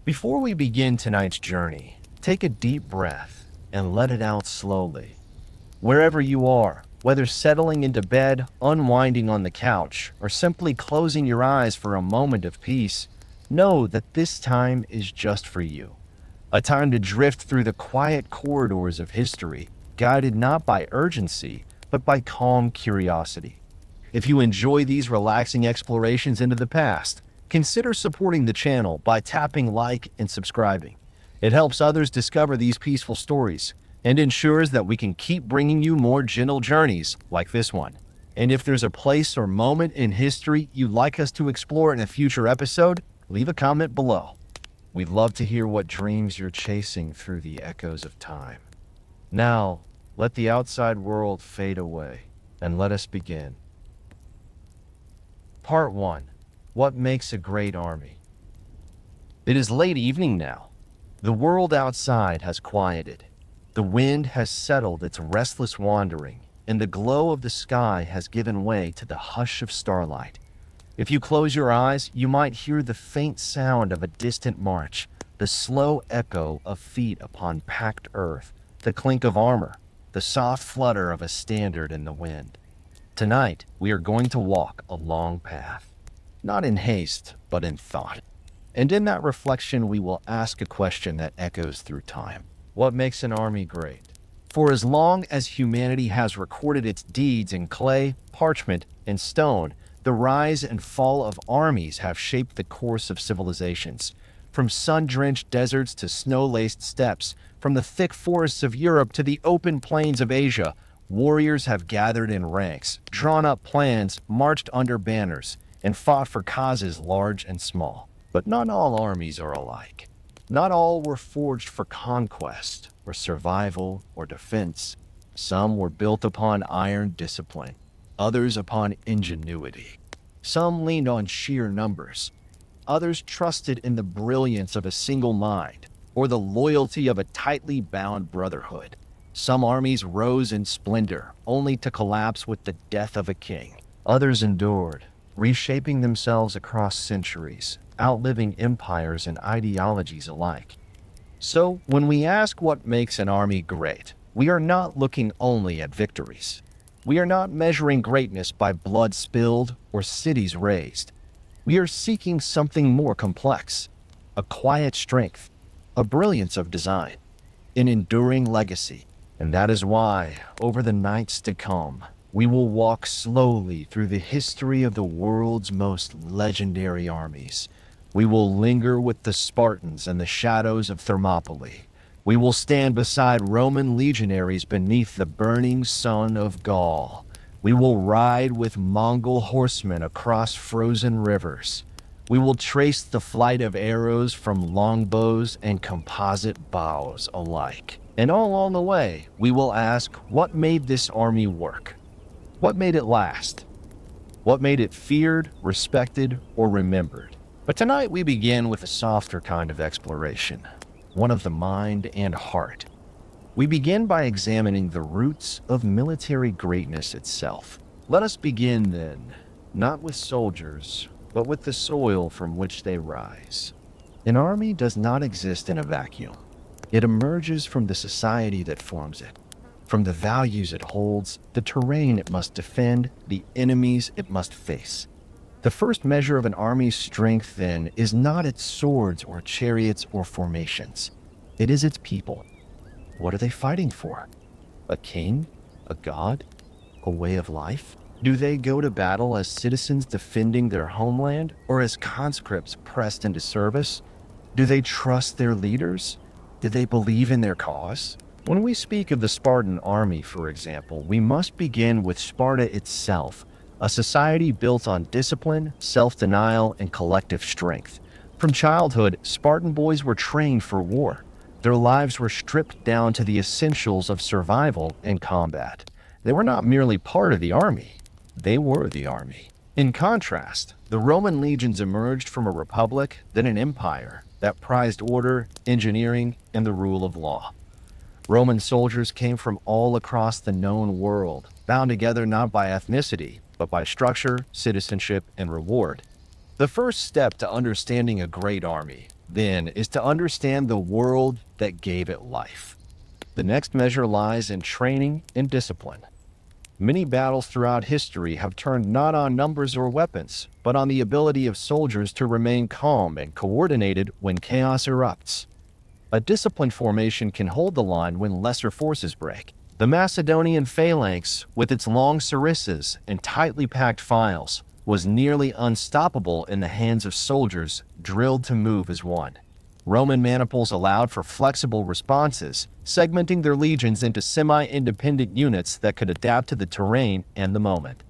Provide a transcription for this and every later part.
Before we begin tonight's journey, take a deep breath and let it out slowly. Wherever you are, whether settling into bed, unwinding on the couch, or simply closing your eyes for a moment of peace, know that this time is just for you. A time to drift through the quiet corridors of history, guided not by urgency, but by calm curiosity. If you enjoy these relaxing explorations into the past, consider supporting the channel by tapping like and subscribing. It helps others discover these peaceful stories and ensures that we can keep bringing you more gentle journeys like this one. And if there's a place or moment in history you'd like us to explore in a future episode, leave a comment below. We'd love to hear what dreams you're chasing through the echoes of time. Now, let the outside world fade away, and let us begin. Part 1. What makes a great army? It is late evening now. The world outside has quieted. The wind has settled its restless wandering, and the glow of the sky has given way to the hush of starlight. If you close your eyes, you might hear the faint sound of a distant march, the slow echo of feet upon packed earth, the clink of armor, the soft flutter of a standard in the wind. Tonight, we are going to walk a long path, not in haste, but in thought. And in that reflection, we will ask a question that echoes through time. What makes an army great? For as long as humanity has recorded its deeds in clay, parchment, and stone, the rise and fall of armies have shaped the course of civilizations. From sun-drenched deserts to snow-laced steppes, from the thick forests of Europe to the open plains of Asia, warriors have gathered in ranks, drawn up plans, marched under banners, and fought for causes large and small. But not all armies are alike. Not all were forged for conquest, or survival, or defense. Some were built upon iron discipline, others upon ingenuity. Some leaned on sheer numbers. Others trusted in the brilliance of a single mind, or the loyalty of a tightly bound brotherhood. Some armies rose in splendor, only to collapse with the death of a king. Others endured, reshaping themselves across centuries, outliving empires and ideologies alike. So, when we ask what makes an army great, we are not looking only at victories. We are not measuring greatness by blood spilled or cities razed. We are seeking something more complex, a quiet strength, a brilliance of design, an enduring legacy. And that is why, over the nights to come, we will walk slowly through the history of the world's most legendary armies. We will linger with the Spartans in the shadows of Thermopylae. We will stand beside Roman legionaries beneath the burning sun of Gaul. We will ride with Mongol horsemen across frozen rivers. We will trace the flight of arrows from longbows and composite bows alike. And all along the way, we will ask, what made this army work? What made it last? What made it feared, respected, or remembered? But tonight we begin with a softer kind of exploration, one of the mind and heart. We begin by examining the roots of military greatness itself. Let us begin then, not with soldiers, but with the soil from which they rise. An army does not exist in a vacuum. It emerges from the society that forms it, from the values it holds, the terrain it must defend, the enemies it must face. The first measure of an army's strength, then, is not its swords or chariots or formations. It is its people. What are they fighting for? A king? A god? A way of life? Do they go to battle as citizens defending their homeland, or as conscripts pressed into service? Do they trust their leaders? Do they believe in their cause? When we speak of the Spartan army, for example, we must begin with Sparta itself, a society built on discipline, self-denial, and collective strength. From childhood, Spartan boys were trained for war. Their lives were stripped down to the essentials of survival and combat. They were not merely part of the army, they were the army. In contrast, the Roman legions emerged from a republic, then an empire, that prized order, engineering, and the rule of law. Roman soldiers came from all across the known world, bound together not by ethnicity, but by structure, citizenship, and reward. The first step to understanding a great army then, is to understand the world that gave it life. The next measure lies in training and discipline. Many battles throughout history have turned not on numbers or weapons, but on the ability of soldiers to remain calm and coordinated when chaos erupts. A disciplined formation can hold the line when lesser forces break. The Macedonian phalanx, with its long sarissas and tightly packed files, was nearly unstoppable in the hands of soldiers drilled to move as one. Roman maniples allowed for flexible responses, segmenting their legions into semi-independent units that could adapt to the terrain and the moment.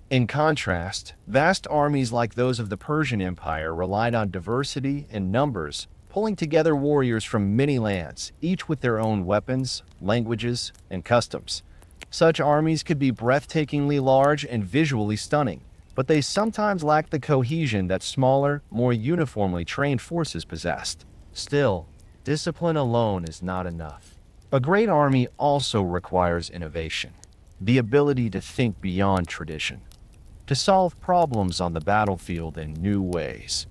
In contrast, vast armies like those of the Persian Empire relied on diversity and numbers, pulling together warriors from many lands, each with their own weapons, languages, and customs. Such armies could be breathtakingly large and visually stunning, but they sometimes lacked the cohesion that smaller, more uniformly trained forces possessed. Still, discipline alone is not enough. A great army also requires innovation, the ability to think beyond tradition, to solve problems on the battlefield in new ways.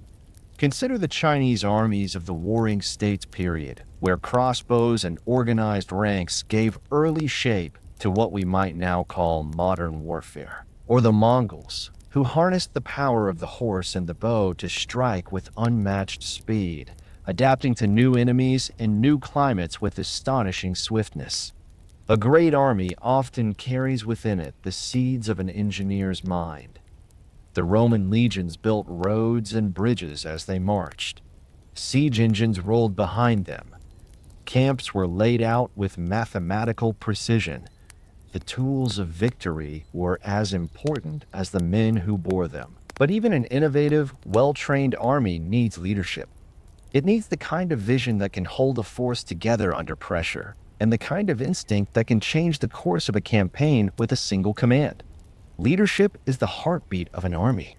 Consider the Chinese armies of the Warring States period, where crossbows and organized ranks gave early shape to what we might now call modern warfare. Or the Mongols, who harnessed the power of the horse and the bow to strike with unmatched speed, adapting to new enemies and new climates with astonishing swiftness. A great army often carries within it the seeds of an engineer's mind. The Roman legions built roads and bridges as they marched. Siege engines rolled behind them. Camps were laid out with mathematical precision. The tools of victory were as important as the men who bore them. But even an innovative, well-trained army needs leadership. It needs the kind of vision that can hold a force together under pressure, and the kind of instinct that can change the course of a campaign with a single command. Leadership is the heartbeat of an army.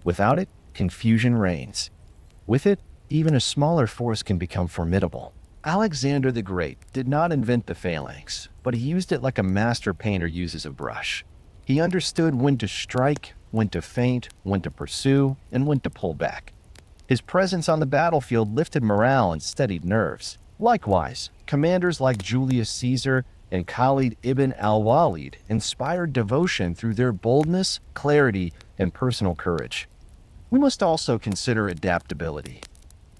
Without it, confusion reigns. With it, even a smaller force can become formidable. Alexander the Great did not invent the phalanx, but he used it like a master painter uses a brush. He understood when to strike, when to feint, when to pursue, and when to pull back. His presence on the battlefield lifted morale and steadied nerves. Likewise, commanders like Julius Caesar and Khalid ibn al-Walid inspired devotion through their boldness, clarity, and personal courage. We must also consider adaptability.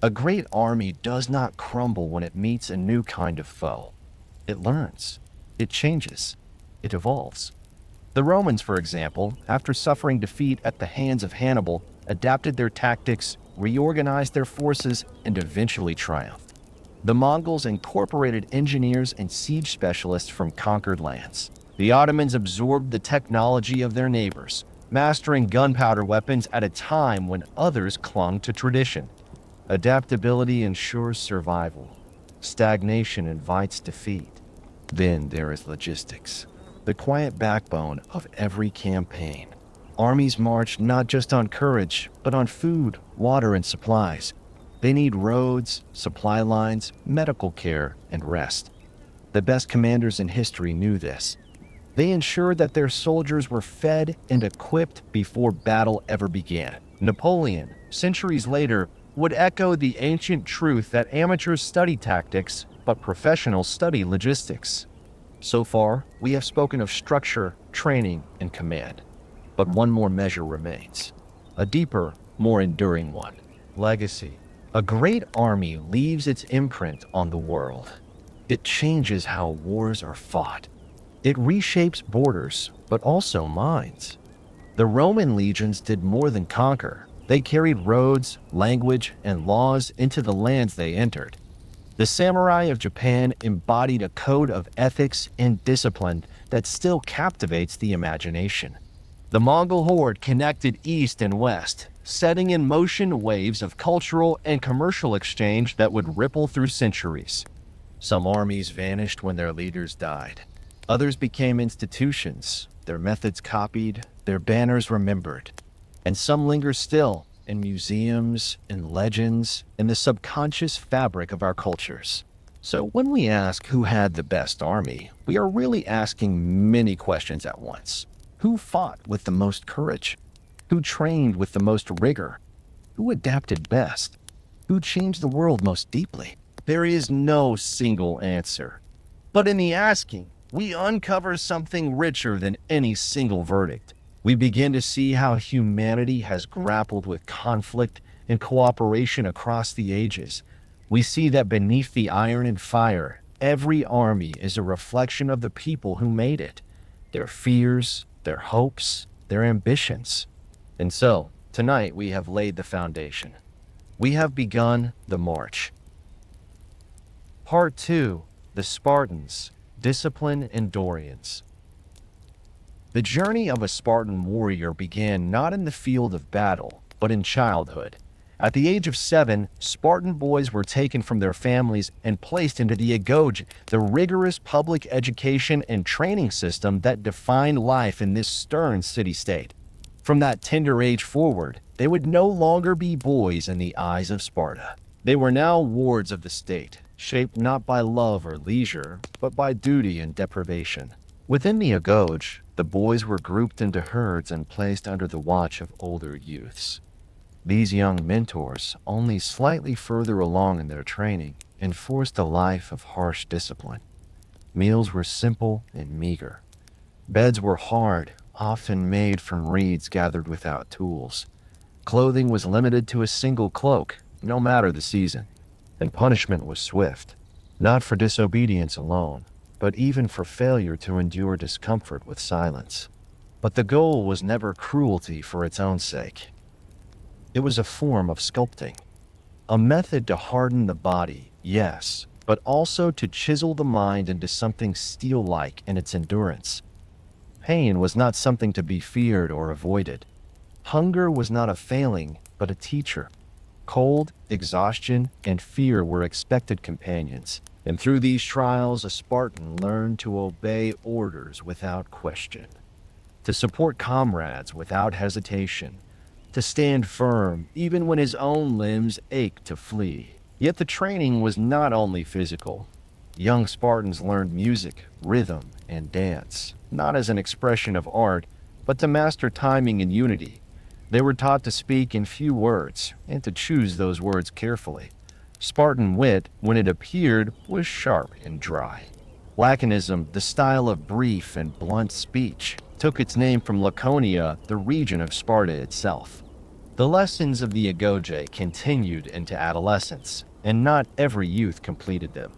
A great army does not crumble when it meets a new kind of foe. It learns. It changes. It evolves. The Romans, for example, after suffering defeat at the hands of Hannibal, adapted their tactics, reorganized their forces, and eventually triumphed. The Mongols incorporated engineers and siege specialists from conquered lands. The Ottomans absorbed the technology of their neighbors, mastering gunpowder weapons at a time when others clung to tradition. Adaptability ensures survival. Stagnation invites defeat. Then there is logistics, the quiet backbone of every campaign. Armies march not just on courage, but on food, water, and supplies. They need roads, supply lines, medical care, and rest. The best commanders in history knew this. They ensured that their soldiers were fed and equipped before battle ever began. Napoleon, centuries later, would echo the ancient truth that amateurs study tactics, but professionals study logistics. So far, we have spoken of structure, training, and command. But one more measure remains. A deeper, more enduring one. Legacy. A great army leaves its imprint on the world. It changes how wars are fought. It reshapes borders, but also minds. The Roman legions did more than conquer. They carried roads, language, and laws into the lands they entered. The samurai of Japan embodied a code of ethics and discipline that still captivates the imagination. The Mongol horde connected east and west, setting in motion waves of cultural and commercial exchange that would ripple through centuries. Some armies vanished when their leaders died. Others became institutions, their methods copied, their banners remembered. And some linger still, in museums, in legends, in the subconscious fabric of our cultures. So when we ask who had the best army, we are really asking many questions at once. Who fought with the most courage? Who trained with the most rigor? Who adapted best? Who changed the world most deeply? There is no single answer. But in the asking, we uncover something richer than any single verdict. We begin to see how humanity has grappled with conflict and cooperation across the ages. We see that beneath the iron and fire, every army is a reflection of the people who made it, their fears, their hopes, their ambitions. And so, tonight we have laid the foundation. We have begun the march. Part 2, the Spartans, Discipline and Dorians. The journey of a Spartan warrior began not in the field of battle, but in childhood. At the age of 7, Spartan boys were taken from their families and placed into the agoge, the rigorous public education and training system that defined life in this stern city-state. From that tender age forward, they would no longer be boys in the eyes of Sparta. They were now wards of the state, shaped not by love or leisure, but by duty and deprivation. Within the agoge, the boys were grouped into herds and placed under the watch of older youths. These young mentors, only slightly further along in their training, enforced a life of harsh discipline. Meals were simple and meager. Beds were hard, often made from reeds gathered without tools. Clothing was limited to a single cloak, no matter the season. And punishment was swift, not for disobedience alone, but even for failure to endure discomfort with silence. But the goal was never cruelty for its own sake. It was a form of sculpting, a method to harden the body, yes, but also to chisel the mind into something steel-like in its endurance. Pain was not something to be feared or avoided. Hunger was not a failing, but a teacher. Cold, exhaustion, and fear were expected companions. And through these trials, a Spartan learned to obey orders without question, to support comrades without hesitation, to stand firm even when his own limbs ached to flee. Yet the training was not only physical. Young Spartans learned music, rhythm, and dance, not as an expression of art, but to master timing and unity. They were taught to speak in few words and to choose those words carefully. Spartan wit, when it appeared, was sharp and dry. Laconism, the style of brief and blunt speech, took its name from Laconia, the region of Sparta itself. The lessons of the agoge continued into adolescence, and not every youth completed them.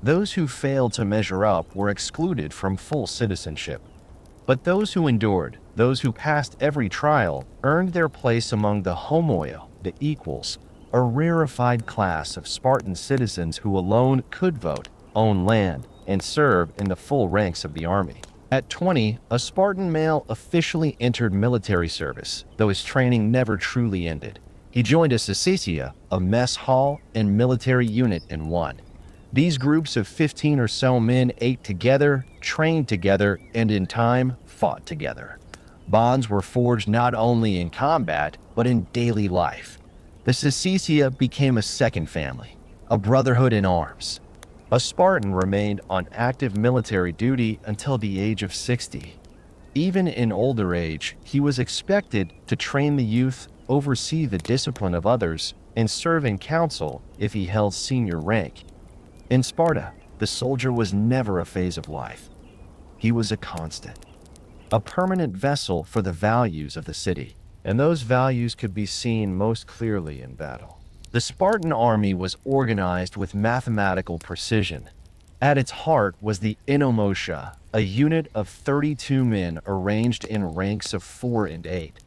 Those who failed to measure up were excluded from full citizenship. But those who endured, those who passed every trial, earned their place among the homoia, the equals, a rarefied class of Spartan citizens who alone could vote, own land, and serve in the full ranks of the army. At 20, a Spartan male officially entered military service, though his training never truly ended. He joined a syssitia, a mess hall and military unit in one. These groups of 15 or so men ate together, trained together, and in time, fought together. Bonds were forged not only in combat, but in daily life. The syssitia became a second family, a brotherhood in arms. A Spartan remained on active military duty until the age of 60. Even in older age, he was expected to train the youth, oversee the discipline of others, and serve in council if he held senior rank. In Sparta, the soldier was never a phase of life. He was a constant, a permanent vessel for the values of the city, and those values could be seen most clearly in battle. The Spartan army was organized with mathematical precision. At its heart was the inomosha, a unit of 32 men arranged in ranks of 4 and 8.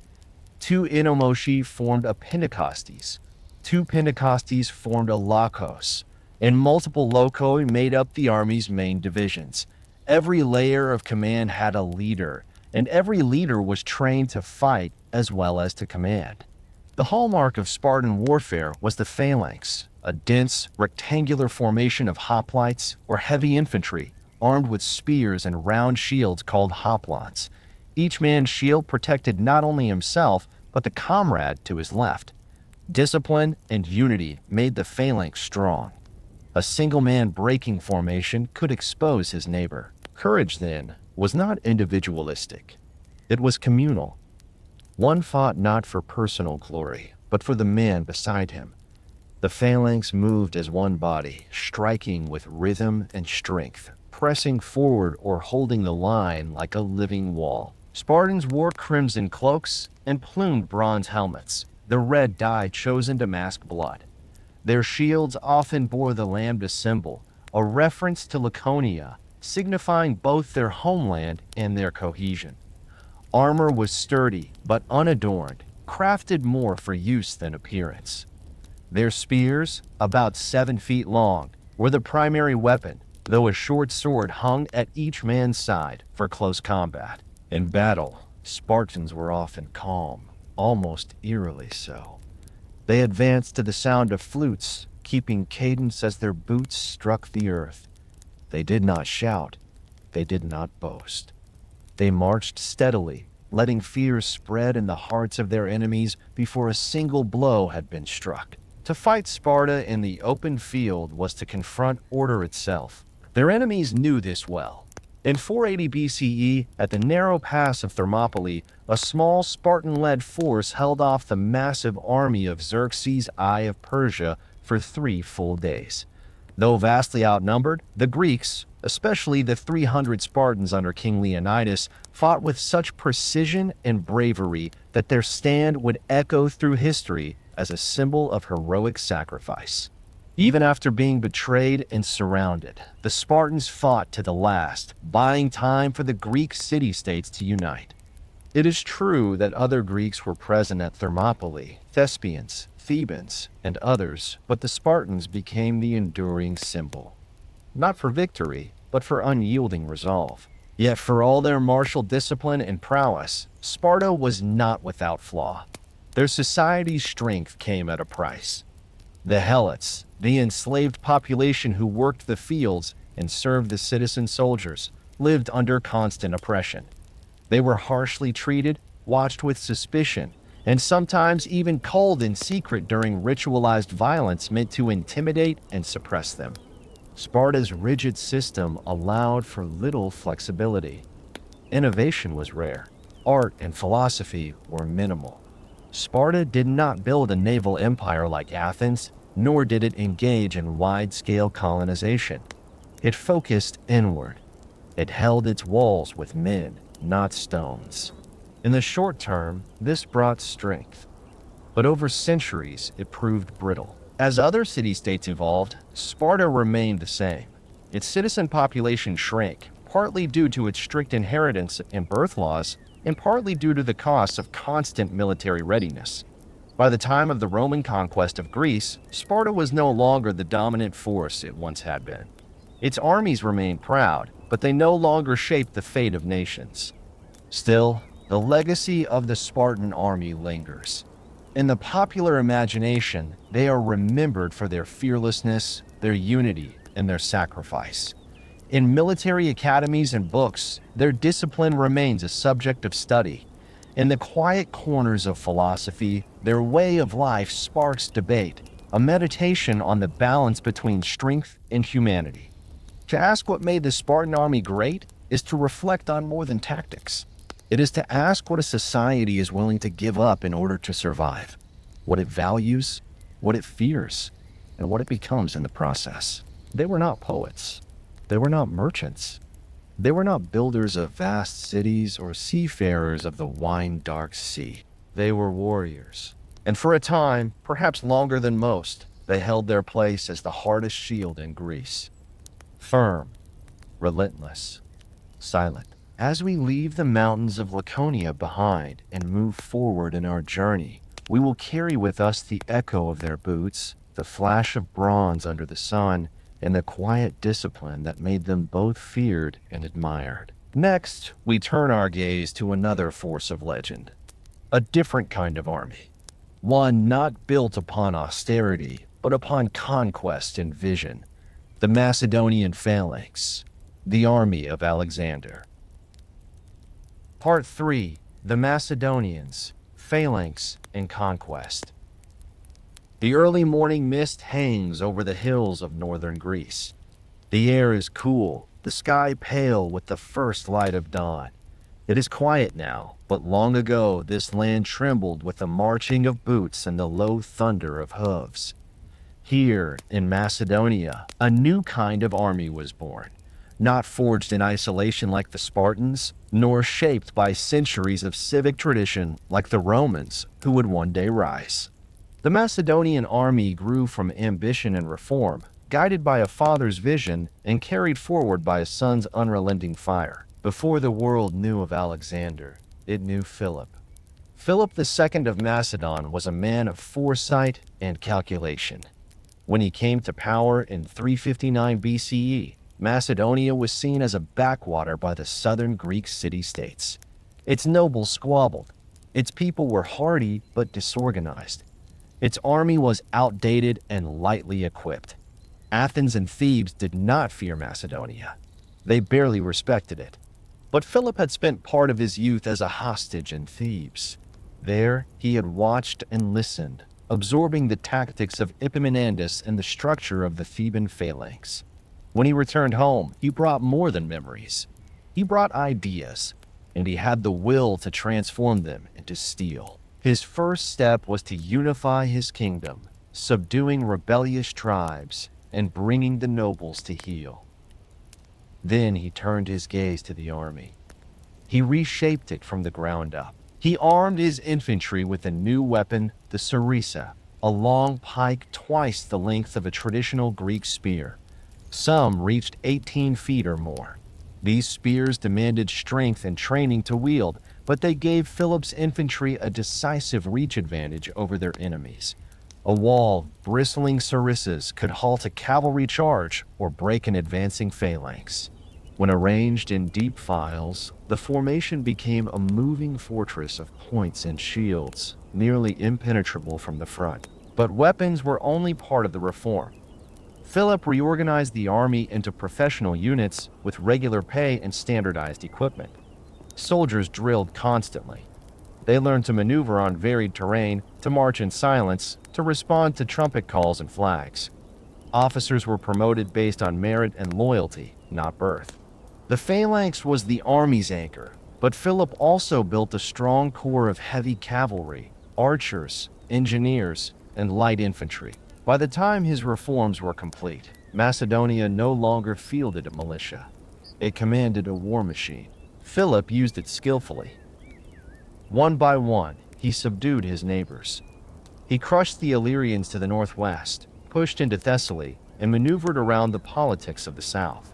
2 inomoshi formed a Pentecostes, 2 Pentecostes formed a lokos, and multiple loci made up the army's main divisions. Every layer of command had a leader, and every leader was trained to fight as well as to command. The hallmark of Spartan warfare was the phalanx, a dense, rectangular formation of hoplites or heavy infantry, armed with spears and round shields called hoplons. Each man's shield protected not only himself, but the comrade to his left. Discipline and unity made the phalanx strong. A single man breaking formation could expose his neighbor. Courage, then, was not individualistic. It was communal. One fought not for personal glory, but for the man beside him. The phalanx moved as one body, striking with rhythm and strength, pressing forward or holding the line like a living wall. Spartans wore crimson cloaks and plumed bronze helmets, the red dye chosen to mask blood. Their shields often bore the lambda symbol, a reference to Laconia, signifying both their homeland and their cohesion. Armor was sturdy but unadorned, crafted more for use than appearance. Their spears, about 7 feet long, were the primary weapon, though a short sword hung at each man's side for close combat. In battle, Spartans were often calm, almost eerily so. They advanced to the sound of flutes, keeping cadence as their boots struck the earth. They did not shout. They did not boast. They marched steadily, letting fear spread in the hearts of their enemies before a single blow had been struck. To fight Sparta in the open field was to confront order itself. Their enemies knew this well. In 480 BCE, at the narrow pass of Thermopylae, a small Spartan-led force held off the massive army of Xerxes I of Persia for 3 full days. Though vastly outnumbered, the Greeks, especially the 300 Spartans under King Leonidas, fought with such precision and bravery that their stand would echo through history as a symbol of heroic sacrifice. Even after being betrayed and surrounded, the Spartans fought to the last, buying time for the Greek city-states to unite. It is true that other Greeks were present at Thermopylae, Thespians, Thebans, and others, but the Spartans became the enduring symbol. Not for victory, but for unyielding resolve. Yet for all their martial discipline and prowess, Sparta was not without flaw. Their society's strength came at a price. The Helots, the enslaved population who worked the fields and served the citizen soldiers, lived under constant oppression. They were harshly treated, watched with suspicion, and sometimes even culled in secret during ritualized violence meant to intimidate and suppress them. Sparta's rigid system allowed for little flexibility. Innovation was rare. Art and philosophy were minimal. Sparta did not build a naval empire like Athens, nor did it engage in wide-scale colonization. It focused inward. It held its walls with men, not stones. In the short term, this brought strength. But over centuries, it proved brittle. As other city-states evolved, Sparta remained the same. Its citizen population shrank, partly due to its strict inheritance and birth laws, and partly due to the costs of constant military readiness. By the time of the Roman conquest of Greece, Sparta was no longer the dominant force it once had been. Its armies remained proud, but they no longer shaped the fate of nations. Still, the legacy of the Spartan army lingers. In the popular imagination, they are remembered for their fearlessness, their unity, and their sacrifice. In military academies and books, their discipline remains a subject of study. In the quiet corners of philosophy, their way of life sparks debate, a meditation on the balance between strength and humanity. To ask what made the Spartan army great is to reflect on more than tactics. It is to ask what a society is willing to give up in order to survive, what it values, what it fears, and what it becomes in the process. They were not poets. They were not merchants. They were not builders of vast cities or seafarers of the wine-dark sea. They were warriors. And for a time, perhaps longer than most, they held their place as the hardest shield in Greece. Firm, relentless, silent. As we leave the mountains of Laconia behind and move forward in our journey, we will carry with us the echo of their boots, the flash of bronze under the sun, and the quiet discipline that made them both feared and admired. Next, we turn our gaze to another force of legend, a different kind of army, one not built upon austerity, but upon conquest and vision, the Macedonian phalanx, the army of Alexander. Part 3, the Macedonians, Phalanx, and Conquest. The early morning mist hangs over the hills of northern Greece. The air is cool, the sky pale with the first light of dawn. It is quiet now, but long ago this land trembled with the marching of boots and the low thunder of hooves. Here, in Macedonia, a new kind of army was born, not forged in isolation like the Spartans, nor shaped by centuries of civic tradition like the Romans, who would one day rise. The Macedonian army grew from ambition and reform, guided by a father's vision and carried forward by a son's unrelenting fire. Before the world knew of Alexander, it knew Philip. Philip II of Macedon was a man of foresight and calculation. When he came to power in 359 BCE, Macedonia was seen as a backwater by the southern Greek city-states. Its nobles squabbled. Its people were hardy but disorganized. Its army was outdated and lightly equipped. Athens and Thebes did not fear Macedonia. They barely respected it. But Philip had spent part of his youth as a hostage in Thebes. There, he had watched and listened, absorbing the tactics of Epaminondas and the structure of the Theban phalanx. When he returned home, he brought more than memories. He brought ideas, and he had the will to transform them into steel. His first step was to unify his kingdom, subduing rebellious tribes and bringing the nobles to heel. Then he turned his gaze to the army. He reshaped it from the ground up. He armed his infantry with a new weapon, the sarissa, a long pike twice the length of a traditional Greek spear. Some reached 18 feet or more. These spears demanded strength and training to wield, but they gave Philip's infantry a decisive reach advantage over their enemies. A wall of bristling sarissas could halt a cavalry charge or break an advancing phalanx. When arranged in deep files, the formation became a moving fortress of points and shields, nearly impenetrable from the front. But weapons were only part of the reform. Philip reorganized the army into professional units with regular pay and standardized equipment. Soldiers drilled constantly. They learned to maneuver on varied terrain, to march in silence, to respond to trumpet calls and flags. Officers were promoted based on merit and loyalty, not birth. The phalanx was the army's anchor, but Philip also built a strong core of heavy cavalry, archers, engineers, and light infantry. By the time his reforms were complete, Macedonia no longer fielded a militia. It commanded a war machine. Philip used it skillfully. One by one, he subdued his neighbors. He crushed the Illyrians to the northwest, pushed into Thessaly, and maneuvered around the politics of the south.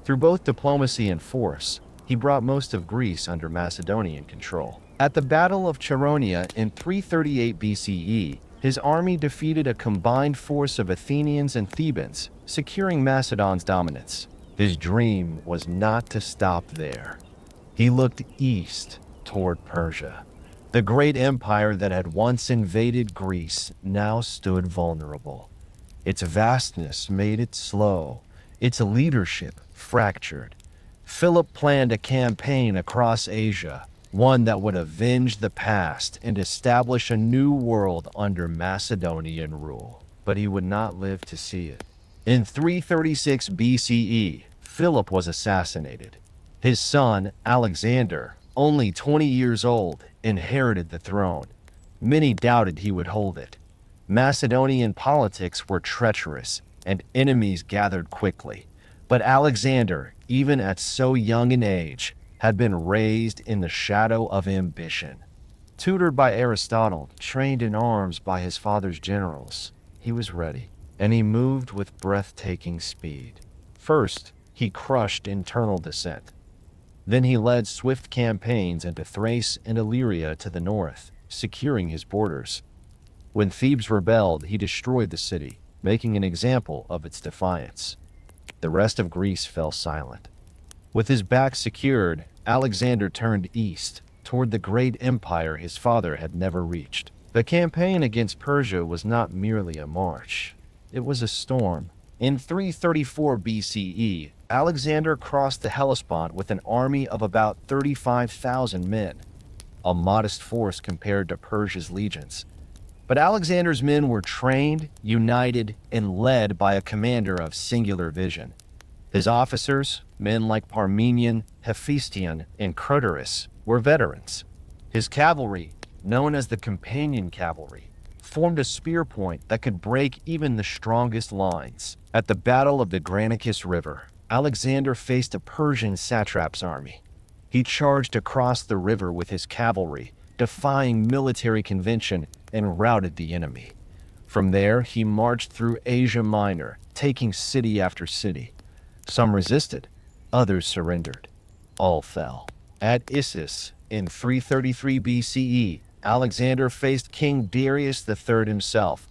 Through both diplomacy and force, he brought most of Greece under Macedonian control. At the Battle of Chaeronea in 338 BCE, his army defeated a combined force of Athenians and Thebans, securing Macedon's dominance. His dream was not to stop there. He looked east toward Persia. The great empire that had once invaded Greece now stood vulnerable. Its vastness made it slow, its leadership fractured. Philip planned a campaign across Asia, one that would avenge the past and establish a new world under Macedonian rule. But he would not live to see it. In 336 BCE, Philip was assassinated. His son, Alexander, only 20 years old, inherited the throne. Many doubted he would hold it. Macedonian politics were treacherous, and enemies gathered quickly. But Alexander, even at so young an age, had been raised in the shadow of ambition. Tutored by Aristotle, trained in arms by his father's generals, he was ready, and he moved with breathtaking speed. First, he crushed internal dissent. Then he led swift campaigns into Thrace and Illyria to the north, securing his borders. When Thebes rebelled, he destroyed the city, making an example of its defiance. The rest of Greece fell silent. With his back secured, Alexander turned east, toward the great empire his father had never reached. The campaign against Persia was not merely a march. It was a storm. In 334 BCE, Alexander crossed the Hellespont with an army of about 35,000 men, a modest force compared to Persia's legions. But Alexander's men were trained, united, and led by a commander of singular vision. His officers, men like Parmenion, Hephaestion, and Craterus, were veterans. His cavalry, known as the Companion Cavalry, formed a spear point that could break even the strongest lines. At the Battle of the Granicus River, Alexander faced a Persian satrap's army. He charged across the river with his cavalry, defying military convention, and routed the enemy. From there, he marched through Asia Minor, taking city after city. Some resisted, others surrendered. All fell. At Issus, in 333 BCE, Alexander faced King Darius III himself.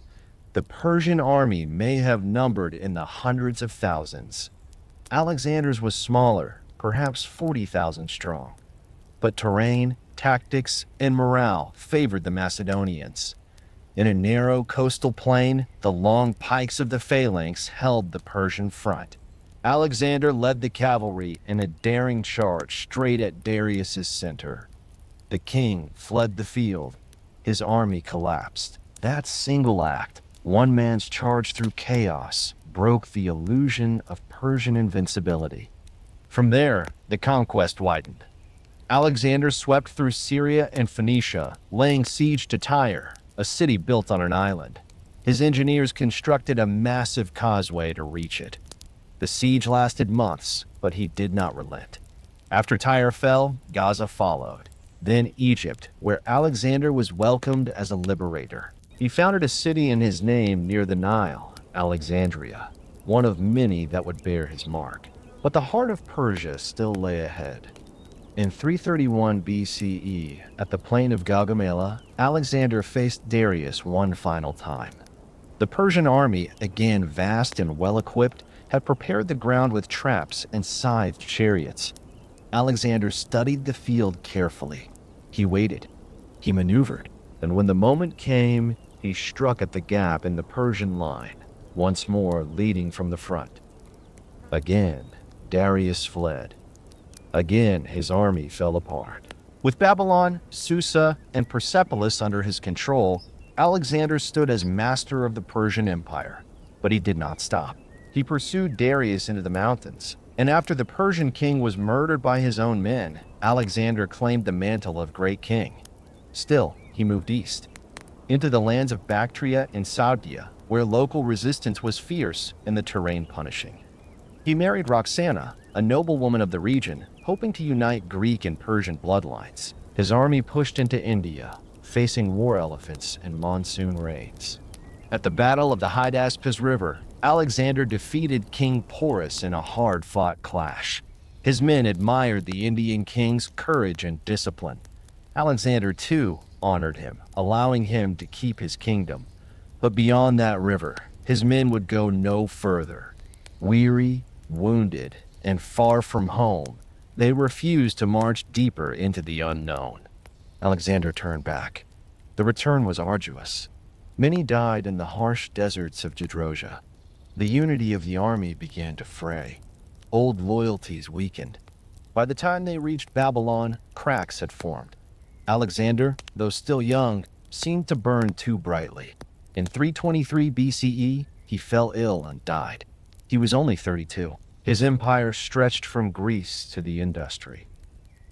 The Persian army may have numbered in the hundreds of thousands. Alexander's was smaller, perhaps 40,000 strong. But terrain, tactics, and morale favored the Macedonians. In a narrow coastal plain, the long pikes of the phalanx held the Persian front. Alexander led the cavalry in a daring charge straight at Darius's center. The king fled the field. His army collapsed. That single act, one man's charge through chaos, broke the illusion of Persian invincibility. From there, the conquest widened. Alexander swept through Syria and Phoenicia, laying siege to Tyre, a city built on an island. His engineers constructed a massive causeway to reach it. The siege lasted months, but he did not relent. After Tyre fell, Gaza followed. Then Egypt, where Alexander was welcomed as a liberator. He founded a city in his name near the Nile, Alexandria, one of many that would bear his mark. But the heart of Persia still lay ahead. In 331 BCE, at the plain of Gaugamela, Alexander faced Darius one final time. The Persian army, again vast and well-equipped, had prepared the ground with traps and scythed chariots. Alexander studied the field carefully. He waited. He maneuvered. And when the moment came, he struck at the gap in the Persian line, once more leading from the front. Again, Darius fled. Again, his army fell apart. With Babylon, Susa, and Persepolis under his control, Alexander stood as master of the Persian Empire. But he did not stop. He pursued Darius into the mountains, and after the Persian king was murdered by his own men, Alexander claimed the mantle of great king. Still, he moved east, into the lands of Bactria and Saudia, where local resistance was fierce and the terrain punishing. He married Roxana, a noblewoman of the region, hoping to unite Greek and Persian bloodlines. His army pushed into India, facing war elephants and monsoon rains. At the Battle of the Hydaspes River, Alexander defeated King Porus in a hard-fought clash. His men admired the Indian king's courage and discipline. Alexander, too, honored him, allowing him to keep his kingdom. But beyond that river, his men would go no further. Weary, wounded, and far from home, they refused to march deeper into the unknown. Alexander turned back. The return was arduous. Many died in the harsh deserts of Gedrosia. The unity of the army began to fray. Old loyalties weakened. By the time they reached Babylon, cracks had formed. Alexander, though still young, seemed to burn too brightly. In 323 BCE, he fell ill and died. He was only 32. His empire stretched from Greece to the Industry.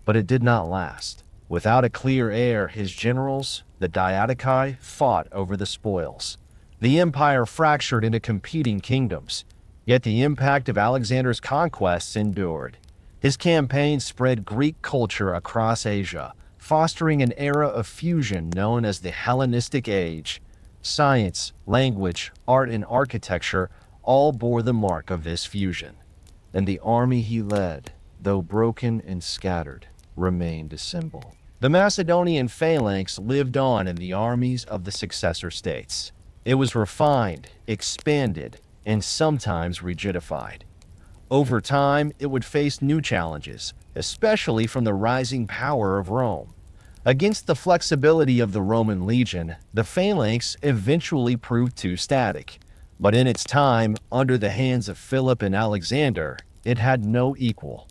But it did not last. Without a clear heir, his generals, the Diadochi, fought over the spoils. The empire fractured into competing kingdoms, yet the impact of Alexander's conquests endured. His campaigns spread Greek culture across Asia, fostering an era of fusion known as the Hellenistic Age. Science, language, art, and architecture all bore the mark of this fusion. And the army he led, though broken and scattered, remained a symbol. The Macedonian phalanx lived on in the armies of the successor states. It was refined, expanded, and sometimes rigidified. Over time, it would face new challenges, especially from the rising power of Rome. Against the flexibility of the Roman legion, the phalanx eventually proved too static. But in its time, under the hands of Philip and Alexander, it had no equal.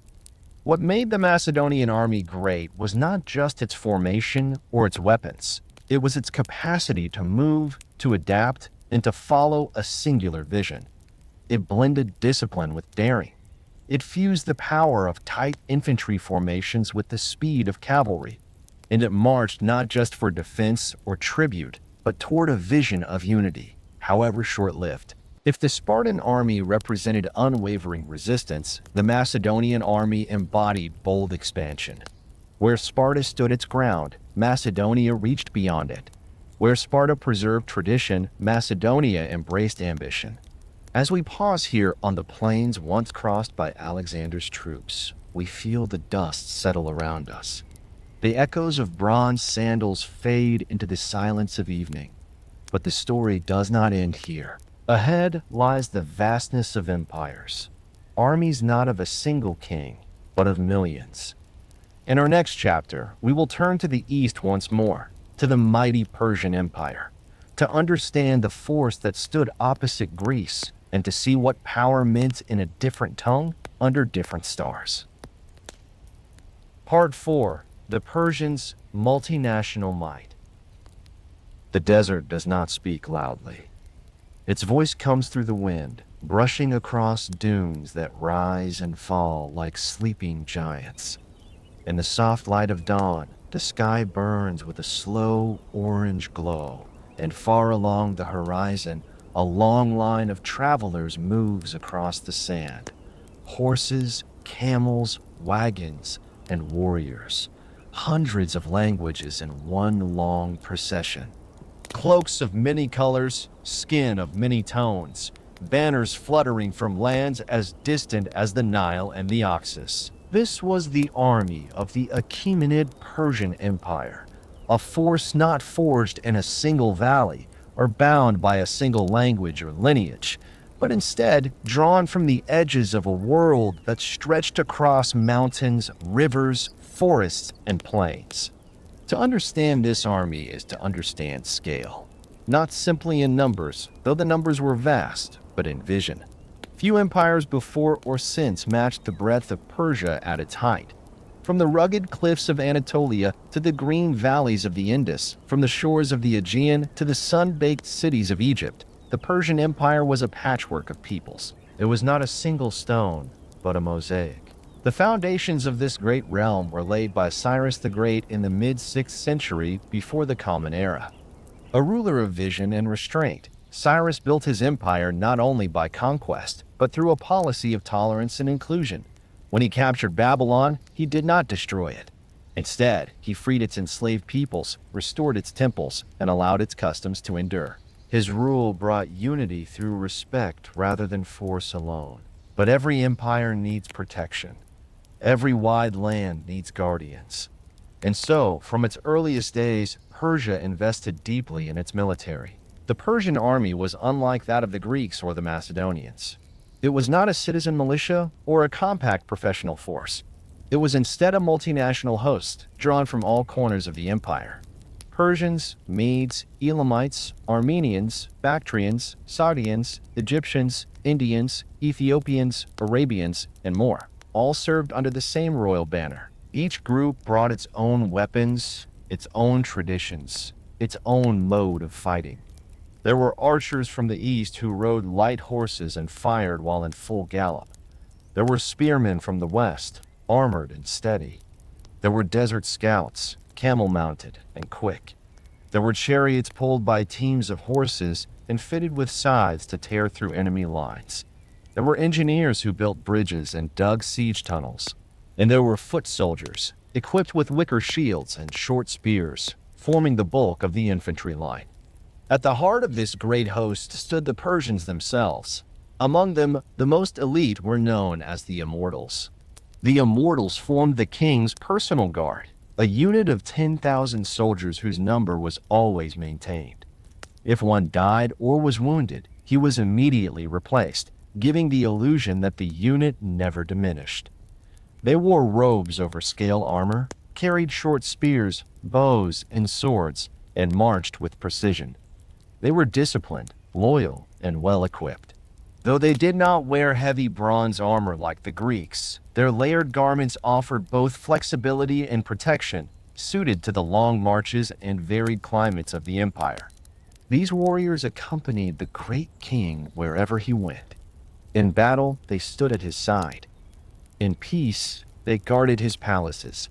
What made the Macedonian army great was not just its formation or its weapons. It was its capacity to move, to adapt, and to follow a singular vision. It blended discipline with daring. It fused the power of tight infantry formations with the speed of cavalry. And it marched not just for defense or tribute, but toward a vision of unity, however short-lived. If the Spartan army represented unwavering resistance, the Macedonian army embodied bold expansion. Where Sparta stood its ground, Macedonia reached beyond it. Where Sparta preserved tradition, Macedonia embraced ambition. As we pause here on the plains once crossed by Alexander's troops, we feel the dust settle around us. The echoes of bronze sandals fade into the silence of evening. But the story does not end here. Ahead lies the vastness of empires, armies not of a single king, but of millions. In our next chapter, we will turn to the east once more, to the mighty Persian Empire, to understand the force that stood opposite Greece and to see what power meant in a different tongue under different stars. Part 4. The Persians' Multinational Might. The desert does not speak loudly. Its voice comes through the wind, brushing across dunes that rise and fall like sleeping giants. In the soft light of dawn, the sky burns with a slow orange glow, and far along the horizon, a long line of travelers moves across the sand. Horses, camels, wagons, and warriors. Hundreds of languages in one long procession. Cloaks of many colors, skin of many tones, banners fluttering from lands as distant as the Nile and the Oxus. This was the army of the Achaemenid Persian Empire, a force not forged in a single valley or bound by a single language or lineage, but instead drawn from the edges of a world that stretched across mountains, rivers, forests, and plains. To understand this army is to understand scale, not simply in numbers, though the numbers were vast, but in vision. Few empires before or since matched the breadth of Persia at its height. From the rugged cliffs of Anatolia to the green valleys of the Indus, from the shores of the Aegean to the sun-baked cities of Egypt, the Persian Empire was a patchwork of peoples. It was not a single stone, but a mosaic. The foundations of this great realm were laid by Cyrus the Great in the mid-6th century before the Common Era. A ruler of vision and restraint, Cyrus built his empire not only by conquest, but through a policy of tolerance and inclusion. When he captured Babylon, he did not destroy it. Instead, he freed its enslaved peoples, restored its temples, and allowed its customs to endure. His rule brought unity through respect rather than force alone. But every empire needs protection. Every wide land needs guardians. And so, from its earliest days, Persia invested deeply in its military. The Persian army was unlike that of the Greeks or the Macedonians. It was not a citizen militia or a compact professional force. It was instead a multinational host, drawn from all corners of the empire. Persians, Medes, Elamites, Armenians, Bactrians, Sardians, Egyptians, Indians, Ethiopians, Arabians, and more, all served under the same royal banner. Each group brought its own weapons, its own traditions, its own mode of fighting. There were archers from the east who rode light horses and fired while in full gallop. There were spearmen from the west, armored and steady. There were desert scouts, camel-mounted and quick. There were chariots pulled by teams of horses and fitted with scythes to tear through enemy lines. There were engineers who built bridges and dug siege tunnels. And there were foot soldiers, equipped with wicker shields and short spears, forming the bulk of the infantry line. At the heart of this great host stood the Persians themselves. Among them, the most elite were known as the Immortals. The Immortals formed the king's personal guard, a unit of 10,000 soldiers whose number was always maintained. If one died or was wounded, he was immediately replaced, giving the illusion that the unit never diminished. They wore robes over scale armor, carried short spears, bows, and swords, and marched with precision. They were disciplined, loyal, and well-equipped. Though they did not wear heavy bronze armor like the Greeks, their layered garments offered both flexibility and protection, suited to the long marches and varied climates of the empire. These warriors accompanied the great king wherever he went. In battle, they stood at his side. In peace, they guarded his palaces.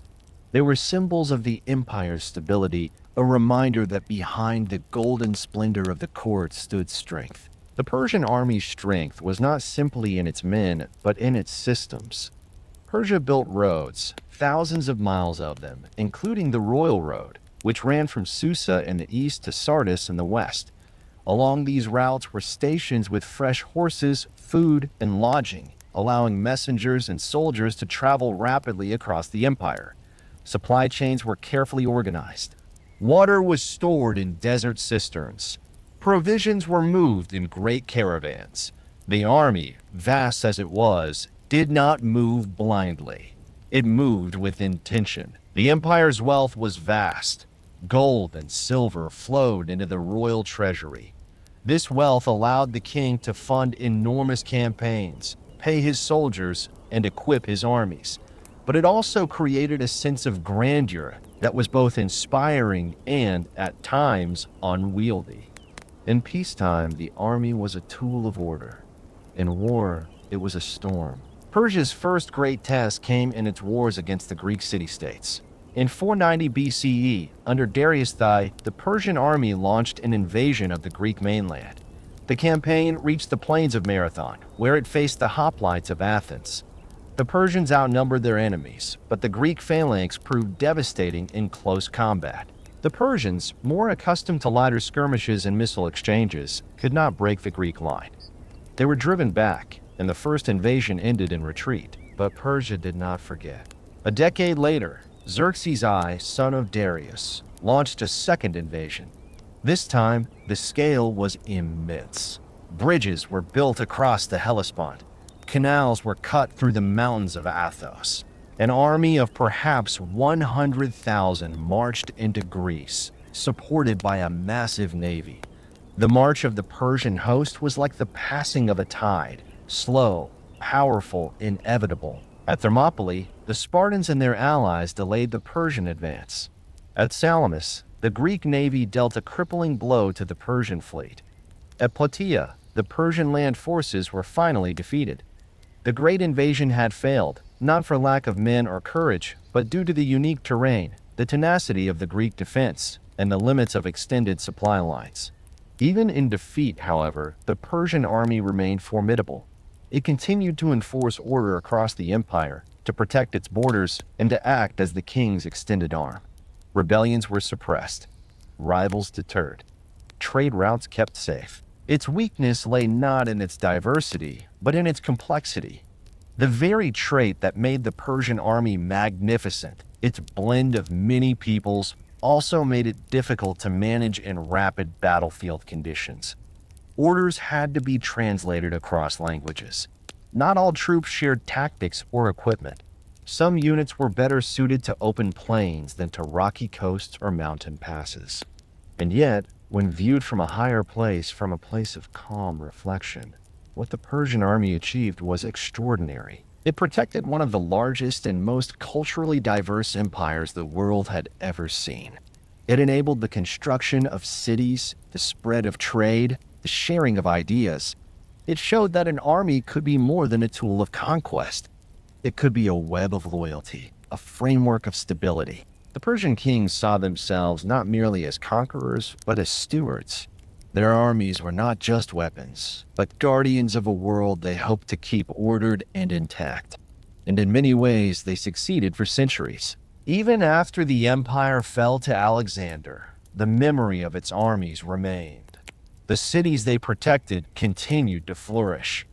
They were symbols of the empire's stability, a reminder that behind the golden splendor of the court stood strength. The Persian army's strength was not simply in its men, but in its systems. Persia built roads, thousands of miles of them, including the Royal Road, which ran from Susa in the east to Sardis in the west. Along these routes were stations with fresh horses, food, and lodging, allowing messengers and soldiers to travel rapidly across the empire. Supply chains were carefully organized. Water was stored in desert cisterns. Provisions were moved in great caravans. The army, vast as it was, did not move blindly. It moved with intention. The empire's wealth was vast. Gold and silver flowed into the royal treasury. This wealth allowed the king to fund enormous campaigns, pay his soldiers, and equip his armies. But it also created a sense of grandeur that was both inspiring and, at times, unwieldy. In peacetime, the army was a tool of order. In war, it was a storm. Persia's first great test came in its wars against the Greek city-states. In 490 BCE, under Darius I, the Persian army launched an invasion of the Greek mainland. The campaign reached the plains of Marathon, where it faced the hoplites of Athens. The Persians outnumbered their enemies, but the Greek phalanx proved devastating in close combat. The Persians, more accustomed to lighter skirmishes and missile exchanges, could not break the Greek line. They were driven back, and the first invasion ended in retreat. But Persia did not forget. A decade later, Xerxes I, son of Darius, launched a second invasion. This time, the scale was immense. Bridges were built across the Hellespont. Canals were cut through the mountains of Athos. An army of perhaps 100,000 marched into Greece, supported by a massive navy. The march of the Persian host was like the passing of a tide, slow, powerful, inevitable. At Thermopylae, the Spartans and their allies delayed the Persian advance. At Salamis, the Greek navy dealt a crippling blow to the Persian fleet. At Plataea, the Persian land forces were finally defeated. The great invasion had failed, not for lack of men or courage, but due to the unique terrain, the tenacity of the Greek defense, and the limits of extended supply lines. Even in defeat, however, the Persian army remained formidable. It continued to enforce order across the empire, to protect its borders, and to act as the king's extended arm. Rebellions were suppressed, rivals deterred, trade routes kept safe. Its weakness lay not in its diversity, but in its complexity. The very trait that made the Persian army magnificent, its blend of many peoples, also made it difficult to manage in rapid battlefield conditions. Orders had to be translated across languages. Not all troops shared tactics or equipment. Some units were better suited to open plains than to rocky coasts or mountain passes. And yet, when viewed from a higher place, from a place of calm reflection, what the Persian army achieved was extraordinary. It protected one of the largest and most culturally diverse empires the world had ever seen. It enabled the construction of cities, the spread of trade, the sharing of ideas. It showed that an army could be more than a tool of conquest. It could be a web of loyalty, a framework of stability. The Persian kings saw themselves not merely as conquerors, but as stewards. Their armies were not just weapons, but guardians of a world they hoped to keep ordered and intact. And in many ways, they succeeded for centuries. Even after the empire fell to Alexander, the memory of its armies remained. The cities they protected continued to flourish.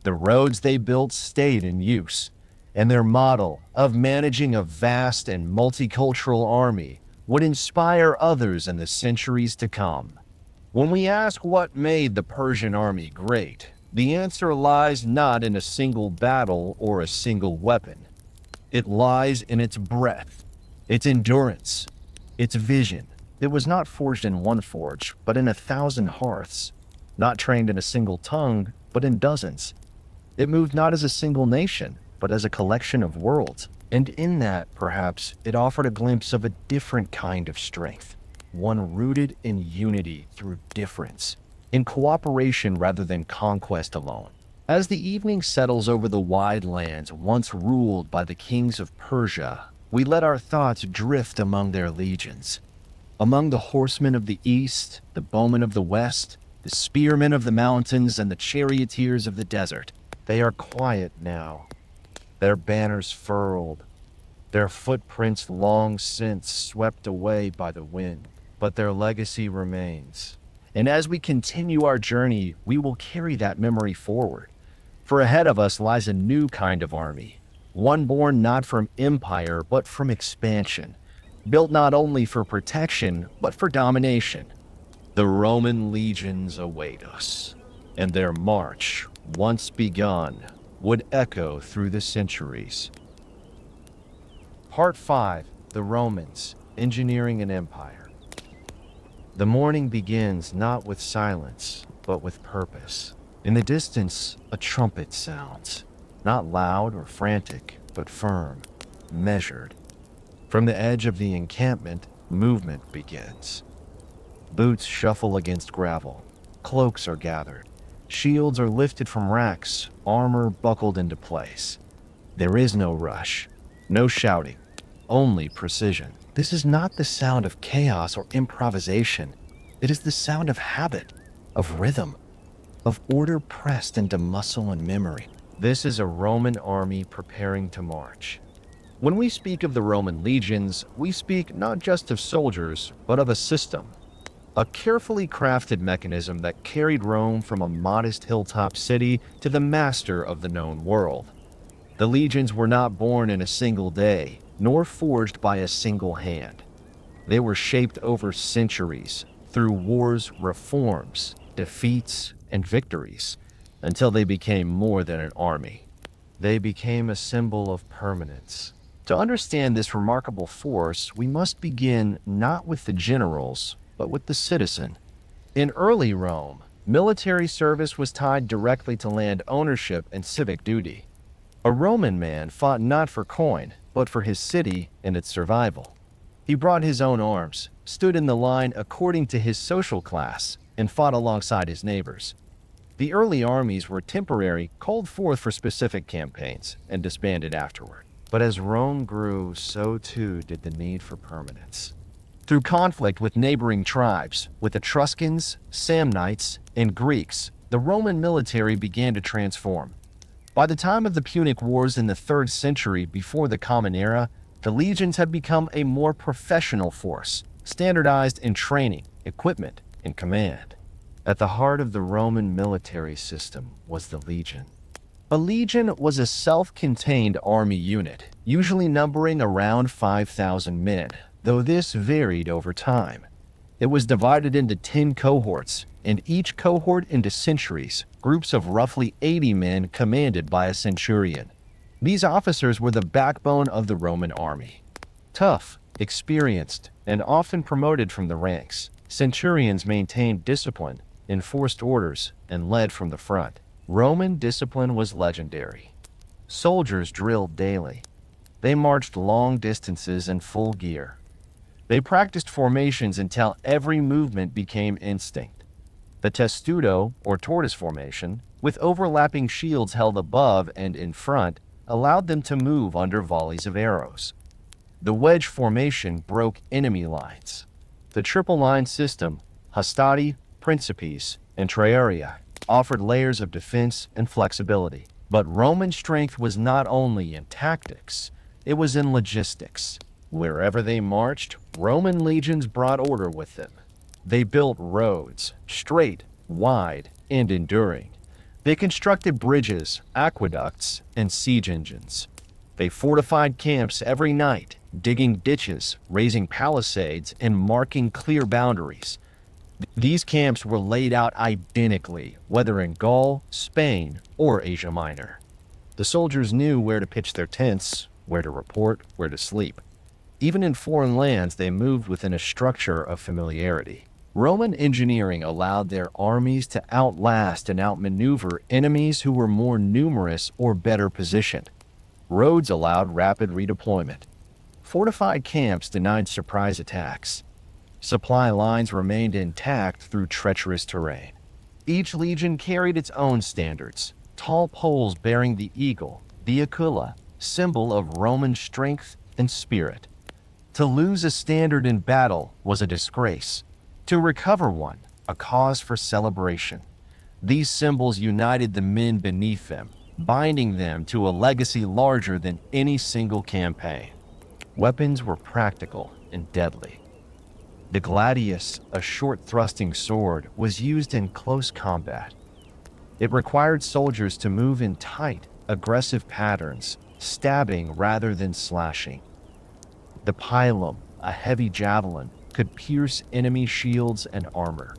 The roads they built stayed in use. And their model of managing a vast and multicultural army would inspire others in the centuries to come. When we ask what made the Persian army great, the answer lies not in a single battle or a single weapon. It lies in its breadth, its endurance, its vision. It was not forged in one forge, but in 1,000 hearths, not trained in a single tongue, but in dozens. It moved not as a single nation, but as a collection of worlds. And in that, perhaps, it offered a glimpse of a different kind of strength, one rooted in unity through difference, in cooperation rather than conquest alone. As the evening settles over the wide lands once ruled by the kings of Persia, we let our thoughts drift among their legions. Among the horsemen of the east, the bowmen of the west, the spearmen of the mountains, and the charioteers of the desert, they are quiet now, their banners furled, their footprints long since swept away by the wind, but their legacy remains. And as we continue our journey, we will carry that memory forward. For ahead of us lies a new kind of army, one born not from empire, but from expansion, built not only for protection, but for domination. The Roman legions await us, and their march, once begun, would echo through the centuries. Part 5. The Romans, Engineering and Empire. The morning begins not with silence, but with purpose. In the distance, a trumpet sounds, not loud or frantic, but firm, measured. From the edge of the encampment, movement begins. Boots shuffle against gravel, cloaks are gathered, shields are lifted from racks, armor buckled into place. There is no rush, no shouting, only precision. This is not the sound of chaos or improvisation. It is the sound of habit, of rhythm, of order pressed into muscle and memory. This is a Roman army preparing to march. When we speak of the Roman legions, we speak not just of soldiers, but of a system. A carefully crafted mechanism that carried Rome from a modest hilltop city to the master of the known world. The legions were not born in a single day, nor forged by a single hand. They were shaped over centuries, through wars, reforms, defeats, and victories, until they became more than an army. They became a symbol of permanence. To understand this remarkable force, we must begin not with the generals, but with the citizen. In early Rome, military service was tied directly to land ownership and civic duty. A Roman man fought not for coin, but for his city and its survival. He brought his own arms, stood in the line according to his social class, and fought alongside his neighbors. The early armies were temporary, called forth for specific campaigns, and disbanded afterward. But as Rome grew, so too did the need for permanence. Through conflict with neighboring tribes, with Etruscans, Samnites, and Greeks, the Roman military began to transform. By the time of the Punic Wars in the 3rd century before the Common Era, the legions had become a more professional force, standardized in training, equipment, and command. At the heart of the Roman military system was the legion. A legion was a self-contained army unit, usually numbering around 5,000 men, though this varied over time. It was divided into 10 cohorts, and each cohort into centuries, groups of roughly 80 men commanded by a centurion. These officers were the backbone of the Roman army. Tough, experienced, and often promoted from the ranks, centurions maintained discipline, enforced orders, and led from the front. Roman discipline was legendary. Soldiers drilled daily. They marched long distances in full gear. They practiced formations until every movement became instinct. The testudo, or tortoise formation, with overlapping shields held above and in front, allowed them to move under volleys of arrows. The wedge formation broke enemy lines. The triple line system, hastati, principes, and triaria, offered layers of defense and flexibility. But Roman strength was not only in tactics, it was in logistics. Wherever they marched, Roman legions brought order with them. They built roads, straight, wide, and enduring. They constructed bridges, aqueducts, and siege engines. They fortified camps every night, digging ditches, raising palisades, and marking clear boundaries. These camps were laid out identically, whether in Gaul, Spain, or Asia Minor. The soldiers knew where to pitch their tents, where to report, where to sleep. Even in foreign lands, they moved within a structure of familiarity. Roman engineering allowed their armies to outlast and outmaneuver enemies who were more numerous or better positioned. Roads allowed rapid redeployment. Fortified camps denied surprise attacks. Supply lines remained intact through treacherous terrain. Each legion carried its own standards, tall poles bearing the eagle, the aquila, symbol of Roman strength and spirit. To lose a standard in battle was a disgrace. To recover one, a cause for celebration. These symbols united the men beneath them, binding them to a legacy larger than any single campaign. Weapons were practical and deadly. The gladius, a short thrusting sword, was used in close combat. It required soldiers to move in tight, aggressive patterns, stabbing rather than slashing. The pilum, a heavy javelin, could pierce enemy shields and armor.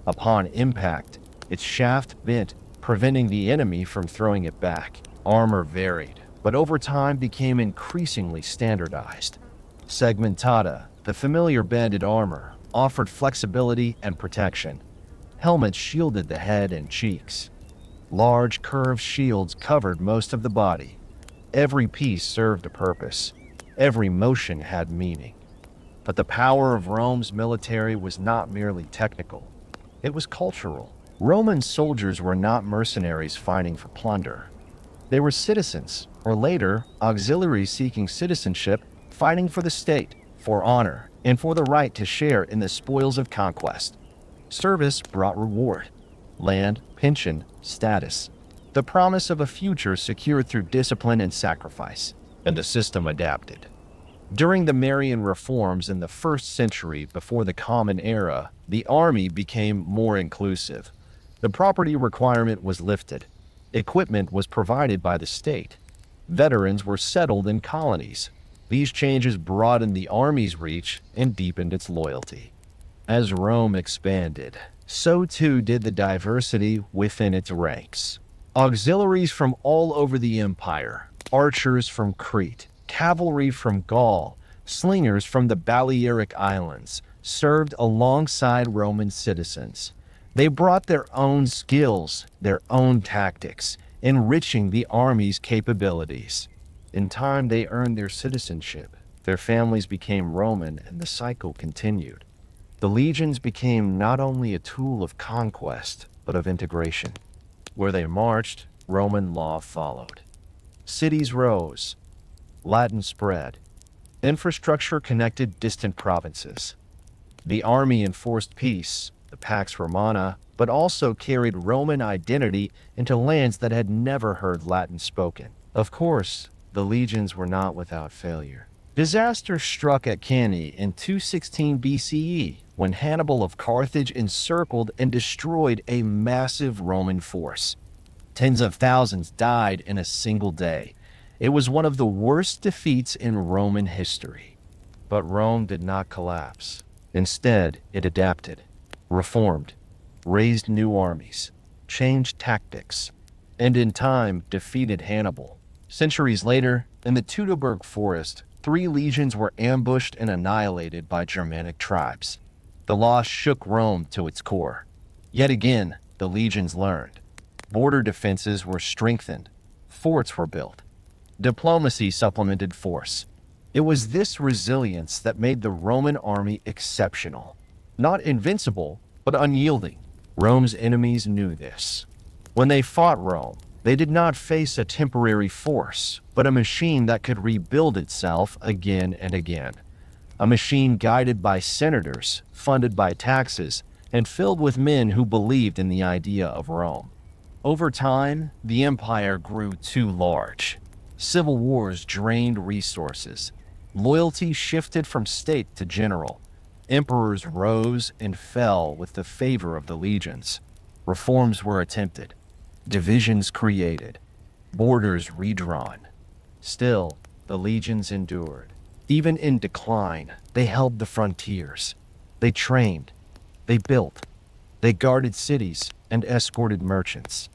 Upon impact, its shaft bent, preventing the enemy from throwing it back. Armor varied, but over time became increasingly standardized. Segmentata, the familiar banded armor, offered flexibility and protection. Helmets shielded the head and cheeks. Large curved shields covered most of the body. Every piece served a purpose. Every motion had meaning. But the power of Rome's military was not merely technical. It was cultural. Roman soldiers were not mercenaries fighting for plunder. They were citizens, or later, auxiliaries seeking citizenship, fighting for the state, for honor, and for the right to share in the spoils of conquest. Service brought reward. Land, pension, status. The promise of a future secured through discipline and sacrifice. And the system adapted. During the Marian reforms in the 1st century before the Common Era, the army became more inclusive. The property requirement was lifted. Equipment was provided by the state. Veterans were settled in colonies. These changes broadened the army's reach and deepened its loyalty. As Rome expanded, so too did the diversity within its ranks. Auxiliaries from all over the empire, archers from Crete, cavalry from Gaul, slingers from the Balearic Islands, served alongside Roman citizens. They brought their own skills, their own tactics, enriching the army's capabilities. In time, they earned their citizenship. Their families became Roman, and the cycle continued. The legions became not only a tool of conquest, but of integration. Where they marched, Roman law followed. Cities rose. Latin spread. Infrastructure connected distant provinces. The army enforced peace, the Pax Romana, but also carried Roman identity into lands that had never heard Latin spoken. Of course, the legions were not without failure. Disaster struck at Cannae in 216 BCE when Hannibal of Carthage encircled and destroyed a massive Roman force. Tens of thousands died in a single day. It was one of the worst defeats in Roman history. But Rome did not collapse. Instead, it adapted, reformed, raised new armies, changed tactics, and in time defeated Hannibal. Centuries later, in the Teutoburg forest, 3 legions were ambushed and annihilated by Germanic tribes. The loss shook Rome to its core. Yet again, the legions learned. Border defenses were strengthened. Forts were built. Diplomacy supplemented force. It was this resilience that made the Roman army exceptional. Not invincible, but unyielding. Rome's enemies knew this. When they fought Rome, they did not face a temporary force, but a machine that could rebuild itself again and again. A machine guided by senators, funded by taxes, and filled with men who believed in the idea of Rome. Over time, the empire grew too large. Civil wars drained resources. Loyalty shifted from state to general. Emperors rose and fell with the favor of the legions. Reforms were attempted. Divisions created. Borders redrawn. Still, the legions endured. Even in decline, they held the frontiers. They trained. They built. They guarded cities and escorted merchants.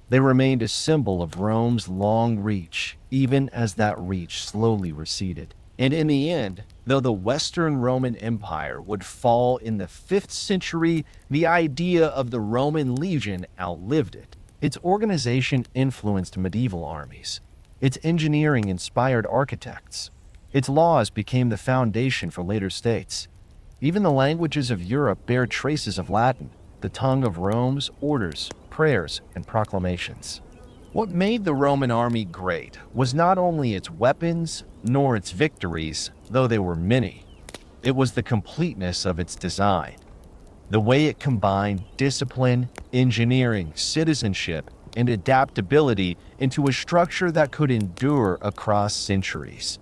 They remained a symbol of Rome's long reach, even as that reach slowly receded. And in the end, though the Western Roman Empire would fall in the 5th century, the idea of the Roman legion outlived it. Its organization influenced medieval armies. Its engineering inspired architects. Its laws became the foundation for later states. Even the languages of Europe bear traces of Latin, the tongue of Rome's orders, prayers, and proclamations. What made the Roman army great was not only its weapons nor its victories, though they were many. It was the completeness of its design. The way it combined discipline, engineering, citizenship, and adaptability into a structure that could endure across centuries.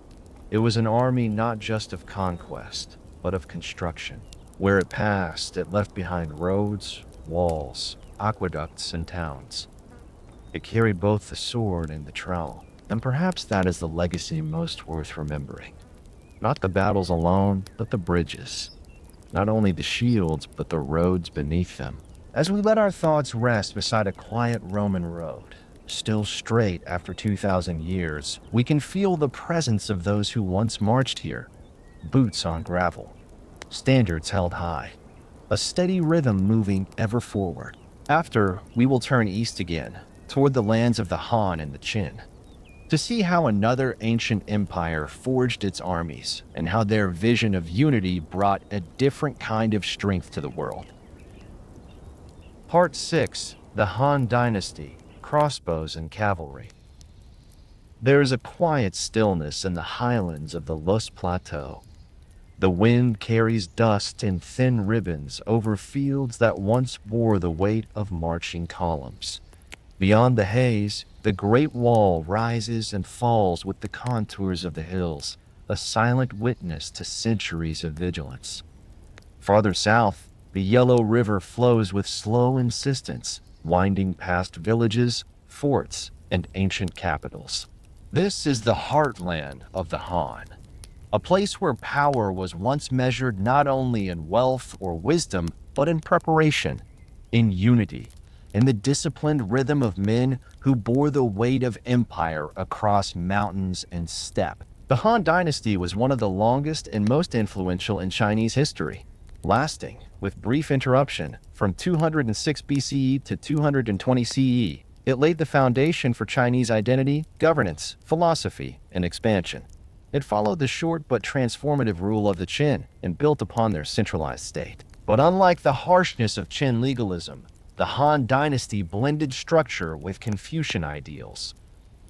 It was an army not just of conquest, but of construction. Where it passed, it left behind roads, walls, aqueducts, and towns. It carried both the sword and the trowel, and perhaps that is the legacy most worth remembering. Not the battles alone, but the bridges. Not only the shields, but the roads beneath them. As we let our thoughts rest beside a quiet Roman road, still straight after 2,000 years, we can feel the presence of those who once marched here. Boots on gravel, standards held high, a steady rhythm moving ever forward. After, we will turn east again, toward the lands of the Han and the Qin, to see how another ancient empire forged its armies and how their vision of unity brought a different kind of strength to the world. Part 6. The Han Dynasty, Crossbows and Cavalry. There is a quiet stillness in the highlands of the Lus Plateau. The wind carries dust in thin ribbons over fields that once bore the weight of marching columns. Beyond the haze, the Great Wall rises and falls with the contours of the hills, a silent witness to centuries of vigilance. Farther south, the Yellow River flows with slow insistence, winding past villages, forts, and ancient capitals. This is the heartland of the Han, a place where power was once measured not only in wealth or wisdom, but in preparation, in unity, in the disciplined rhythm of men who bore the weight of empire across mountains and steppe. The Han Dynasty was one of the longest and most influential in Chinese history, lasting, with brief interruption, from 206 BCE to 220 CE. It laid the foundation for Chinese identity, governance, philosophy, and expansion. It followed the short but transformative rule of the Qin and built upon their centralized state. But unlike the harshness of Qin legalism, the Han Dynasty blended structure with Confucian ideals.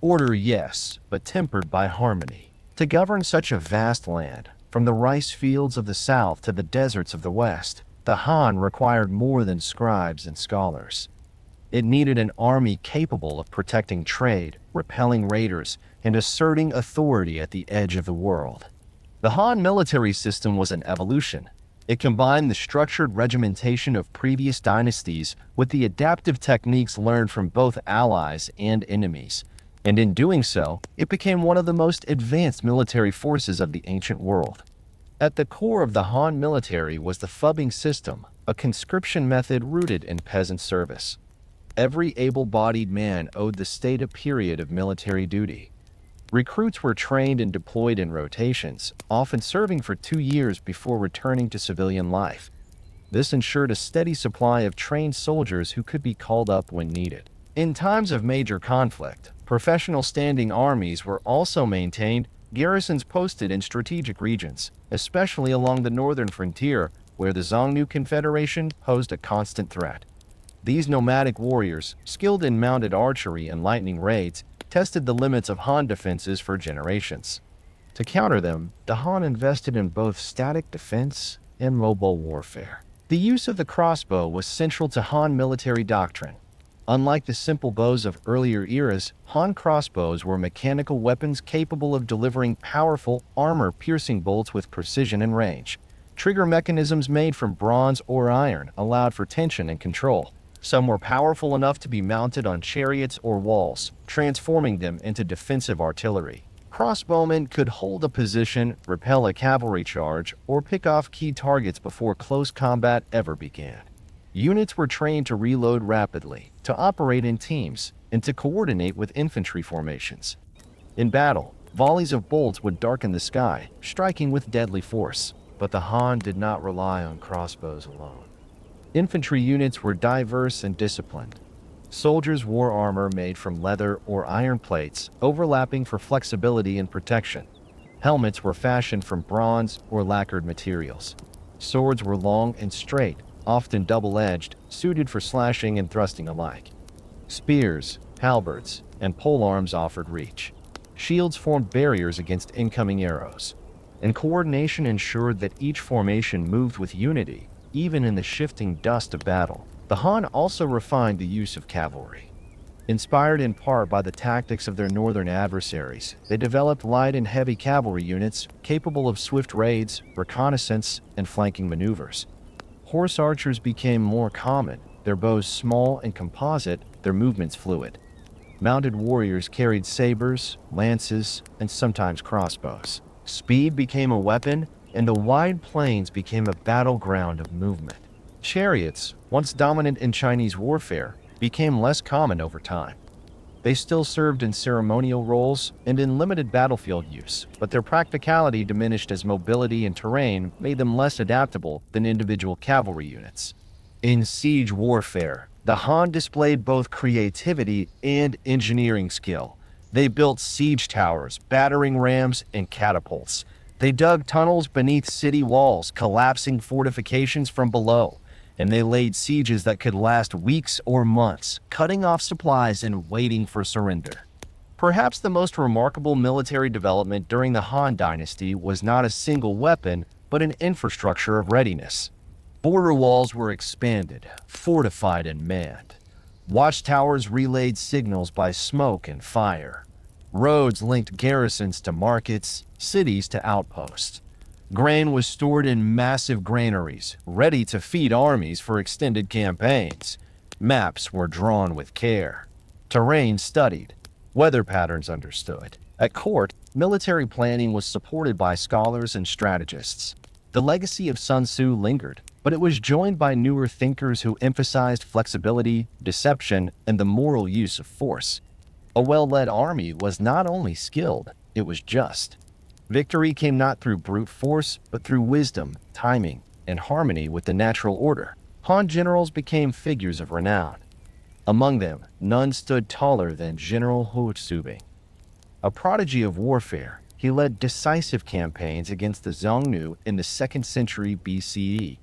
Order, yes, but tempered by harmony. To govern such a vast land, from the rice fields of the south to the deserts of the west, the Han required more than scribes and scholars. It needed an army capable of protecting trade, repelling raiders, and asserting authority at the edge of the world. The Han military system was an evolution. It combined the structured regimentation of previous dynasties with the adaptive techniques learned from both allies and enemies, and in doing so, it became one of the most advanced military forces of the ancient world. At the core of the Han military was the phubbing system, a conscription method rooted in peasant service. Every able-bodied man owed the state a period of military duty. Recruits were trained and deployed in rotations, often serving for 2 years before returning to civilian life. This ensured a steady supply of trained soldiers who could be called up when needed. In times of major conflict, professional standing armies were also maintained, garrisons posted in strategic regions, especially along the northern frontier, where the Xiongnu Confederation posed a constant threat. These nomadic warriors, skilled in mounted archery and lightning raids, tested the limits of Han defenses for generations. To counter them, the Han invested in both static defense and mobile warfare. The use of the crossbow was central to Han military doctrine. Unlike the simple bows of earlier eras, Han crossbows were mechanical weapons capable of delivering powerful, armor-piercing bolts with precision and range. Trigger mechanisms made from bronze or iron allowed for tension and control. Some were powerful enough to be mounted on chariots or walls, transforming them into defensive artillery. Crossbowmen could hold a position, repel a cavalry charge, or pick off key targets before close combat ever began. Units were trained to reload rapidly, to operate in teams, and to coordinate with infantry formations. In battle, volleys of bolts would darken the sky, striking with deadly force. But the Han did not rely on crossbows alone. Infantry units were diverse and disciplined. Soldiers wore armor made from leather or iron plates, overlapping for flexibility and protection. Helmets were fashioned from bronze or lacquered materials. Swords were long and straight, often double-edged, suited for slashing and thrusting alike. Spears, halberds, and polearms offered reach. Shields formed barriers against incoming arrows, and coordination ensured that each formation moved with unity, even in the shifting dust of battle. The Han also refined the use of cavalry. Inspired in part by the tactics of their northern adversaries, they developed light and heavy cavalry units capable of swift raids, reconnaissance, and flanking maneuvers. Horse archers became more common, their bows small and composite, their movements fluid. Mounted warriors carried sabers, lances, and sometimes crossbows. Speed became a weapon, and the wide plains became a battleground of movement. Chariots, once dominant in Chinese warfare, became less common over time. They still served in ceremonial roles and in limited battlefield use, but their practicality diminished as mobility and terrain made them less adaptable than individual cavalry units. In siege warfare, the Han displayed both creativity and engineering skill. They built siege towers, battering rams, and catapults. They dug tunnels beneath city walls, collapsing fortifications from below. And they laid sieges that could last weeks or months, cutting off supplies and waiting for surrender. Perhaps the most remarkable military development during the Han Dynasty was not a single weapon, but an infrastructure of readiness. Border walls were expanded, fortified, and manned. Watchtowers relayed signals by smoke and fire. Roads linked garrisons to markets, cities to outposts. Grain was stored in massive granaries, ready to feed armies for extended campaigns. Maps were drawn with care. Terrain studied. Weather patterns understood. At court, military planning was supported by scholars and strategists. The legacy of Sun Tzu lingered, but it was joined by newer thinkers who emphasized flexibility, deception, and the moral use of force. A well-led army was not only skilled, it was just. Victory came not through brute force, but through wisdom, timing, and harmony with the natural order. Han generals became figures of renown. Among them, none stood taller than General Hu Zubing. A prodigy of warfare, he led decisive campaigns against the Xiongnu in the 2nd century BCE.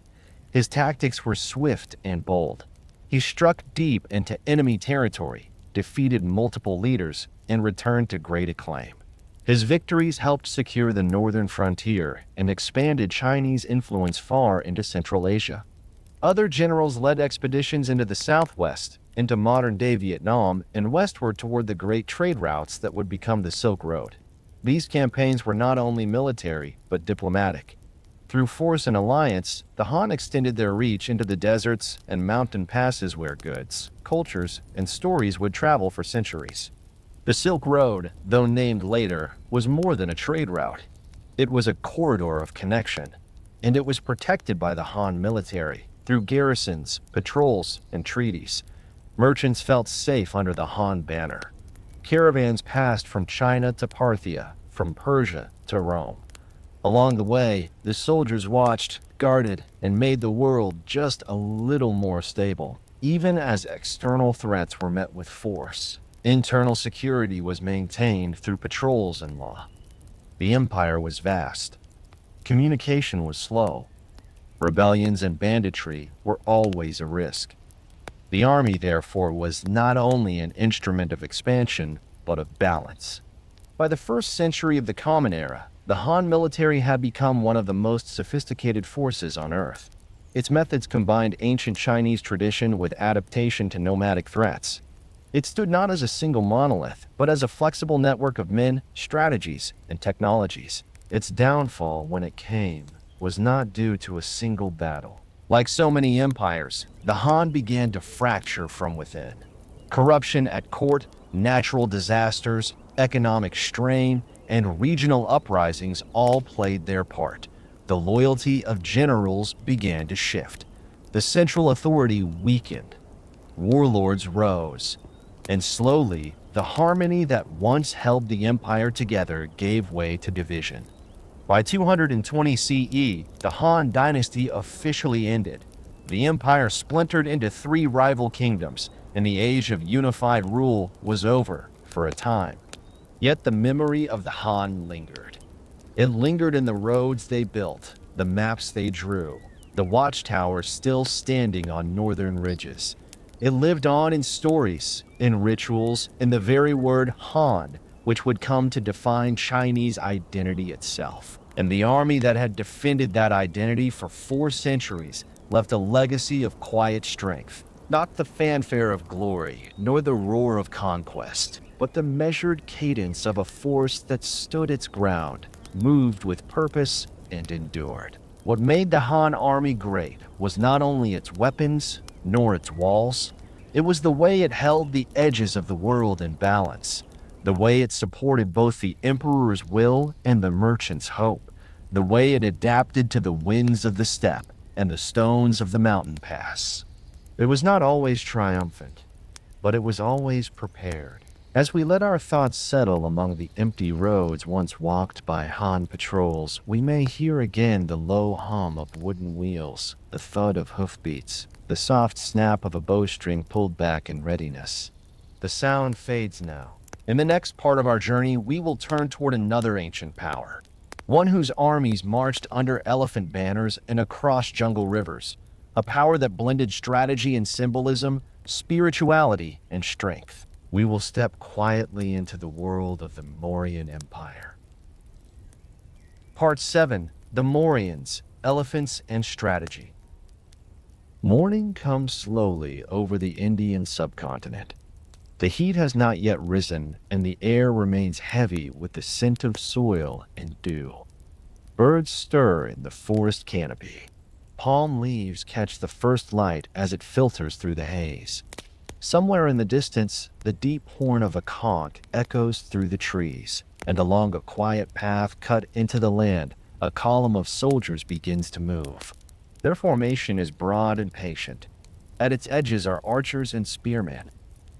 His tactics were swift and bold. He struck deep into enemy territory, defeated multiple leaders, and returned to great acclaim. His victories helped secure the northern frontier and expanded Chinese influence far into Central Asia. Other generals led expeditions into the southwest, into modern-day Vietnam, and westward toward the great trade routes that would become the Silk Road. These campaigns were not only military, but diplomatic. Through force and alliance, the Han extended their reach into the deserts and mountain passes where goods, cultures, and stories would travel for centuries. The Silk Road, though named later, was more than a trade route. It was a corridor of connection, and it was protected by the Han military through garrisons, patrols, and treaties. Merchants felt safe under the Han banner. Caravans passed from China to Parthia, from Persia to Rome. Along the way, the soldiers watched, guarded, and made the world just a little more stable, even as external threats were met with force. Internal security was maintained through patrols and law. The empire was vast. Communication was slow. Rebellions and banditry were always a risk. The army, therefore, was not only an instrument of expansion, but of balance. By the 1st century of the Common Era, the Han military had become one of the most sophisticated forces on Earth. Its methods combined ancient Chinese tradition with adaptation to nomadic threats. It stood not as a single monolith, but as a flexible network of men, strategies, and technologies. Its downfall, when it came, was not due to a single battle. Like so many empires, the Han began to fracture from within. Corruption at court, natural disasters, economic strain, and regional uprisings all played their part. The loyalty of generals began to shift. The central authority weakened. Warlords rose. And slowly, the harmony that once held the empire together gave way to division. By 220 CE, the Han dynasty officially ended. The empire splintered into 3 rival kingdoms, and the age of unified rule was over for a time. Yet the memory of the Han lingered. It lingered in the roads they built, the maps they drew, the watchtowers still standing on northern ridges. It lived on in stories, in rituals, in the very word Han, which would come to define Chinese identity itself. And the army that had defended that identity for 4 centuries left a legacy of quiet strength. Not the fanfare of glory, nor the roar of conquest, but the measured cadence of a force that stood its ground, moved with purpose, and endured. What made the Han army great was not only its weapons, nor its walls. It was the way it held the edges of the world in balance, the way it supported both the emperor's will and the merchant's hope, the way it adapted to the winds of the steppe and the stones of the mountain pass. It was not always triumphant, but it was always prepared. As we let our thoughts settle among the empty roads once walked by Han patrols, we may hear again the low hum of wooden wheels, the thud of hoofbeats, the soft snap of a bowstring pulled back in readiness. The sound fades now. In the next part of our journey, we will turn toward another ancient power, one whose armies marched under elephant banners and across jungle rivers, a power that blended strategy and symbolism, spirituality and strength. We will step quietly into the world of the Mauryan Empire. Part 7. The Mauryans, Elephants and Strategy. Morning comes slowly over the Indian subcontinent. The heat has not yet risen, and the air remains heavy with the scent of soil and dew. Birds stir in the forest canopy. Palm leaves catch the first light as it filters through the haze. Somewhere in the distance, the deep horn of a conch echoes through the trees, and along a quiet path cut into the land, a column of soldiers begins to move. Their formation is broad and patient. At its edges are archers and spearmen.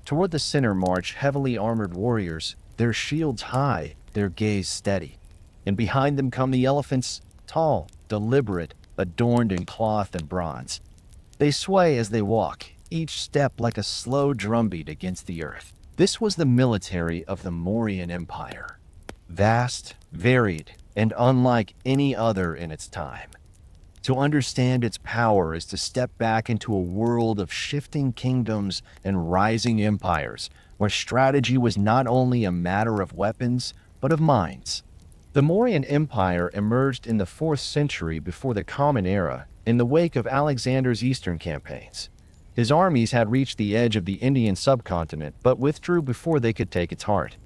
Toward the center march heavily armored warriors, their shields high, their gaze steady. And behind them come the elephants, tall, deliberate, adorned in cloth and bronze. They sway as they walk, each step like a slow drumbeat against the earth. This was the military of the Mauryan Empire. Vast, varied, and unlike any other in its time. To understand its power is to step back into a world of shifting kingdoms and rising empires, where strategy was not only a matter of weapons, but of minds. The Mauryan Empire emerged in the 4th century before the Common Era, in the wake of Alexander's eastern campaigns. His armies had reached the edge of the Indian subcontinent, but withdrew before they could take its heart.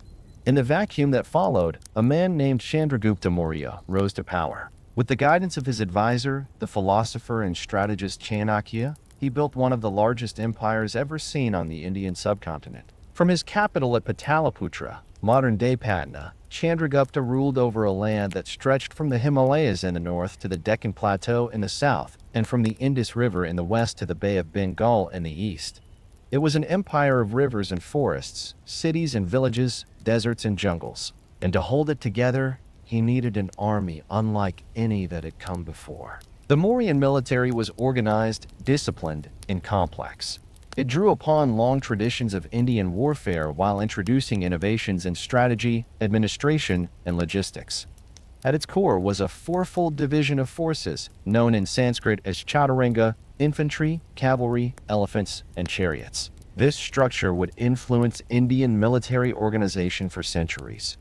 In the vacuum that followed, a man named Chandragupta Maurya rose to power. With the guidance of his advisor, the philosopher and strategist Chanakya, he built one of the largest empires ever seen on the Indian subcontinent. From his capital at Pataliputra, modern-day Patna, Chandragupta ruled over a land that stretched from the Himalayas in the north to the Deccan Plateau in the south, and from the Indus River in the west to the Bay of Bengal in the east. It was an empire of rivers and forests, cities and villages, deserts and jungles. And to hold it together, he needed an army unlike any that had come before. The Mauryan military was organized, disciplined, and complex. It drew upon long traditions of Indian warfare while introducing innovations in strategy, administration, and logistics. At its core was a fourfold division of forces, known in Sanskrit as chaturanga: infantry, cavalry, elephants, and chariots. This structure would influence Indian military organization for centuries.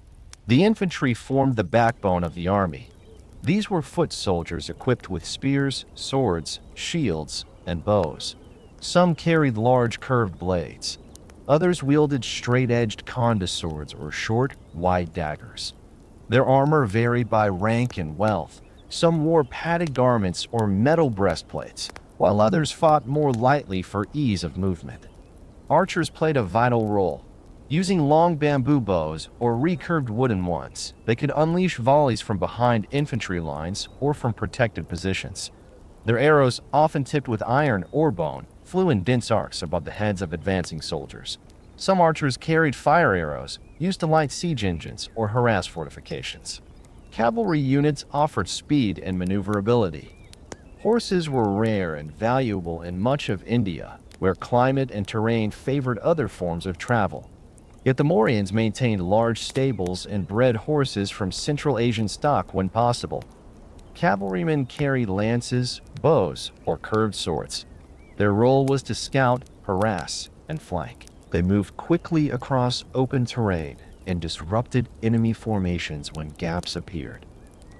The infantry formed the backbone of the army. These were foot soldiers equipped with spears, swords, shields, and bows. Some carried large curved blades. Others wielded straight-edged khanda swords or short, wide daggers. Their armor varied by rank and wealth. Some wore padded garments or metal breastplates, while others fought more lightly for ease of movement. Archers played a vital role. Using long bamboo bows or recurved wooden ones, they could unleash volleys from behind infantry lines or from protected positions. Their arrows, often tipped with iron or bone, flew in dense arcs above the heads of advancing soldiers. Some archers carried fire arrows, used to light siege engines or harass fortifications. Cavalry units offered speed and maneuverability. Horses were rare and valuable in much of India, where climate and terrain favored other forms of travel. Yet the Mauryans maintained large stables and bred horses from Central Asian stock when possible. Cavalrymen carried lances, bows, or curved swords. Their role was to scout, harass, and flank. They moved quickly across open terrain and disrupted enemy formations when gaps appeared.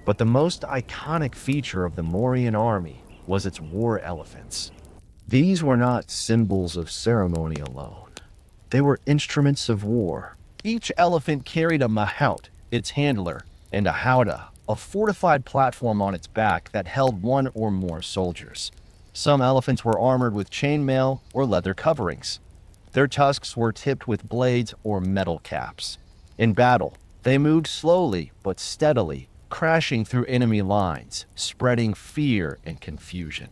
But the most iconic feature of the Mauryan army was its war elephants. These were not symbols of ceremony alone. They were instruments of war. Each elephant carried a mahout, its handler, and a howdah, a fortified platform on its back that held one or more soldiers. Some elephants were armored with chainmail or leather coverings. Their tusks were tipped with blades or metal caps. In battle, they moved slowly but steadily, crashing through enemy lines, spreading fear and confusion.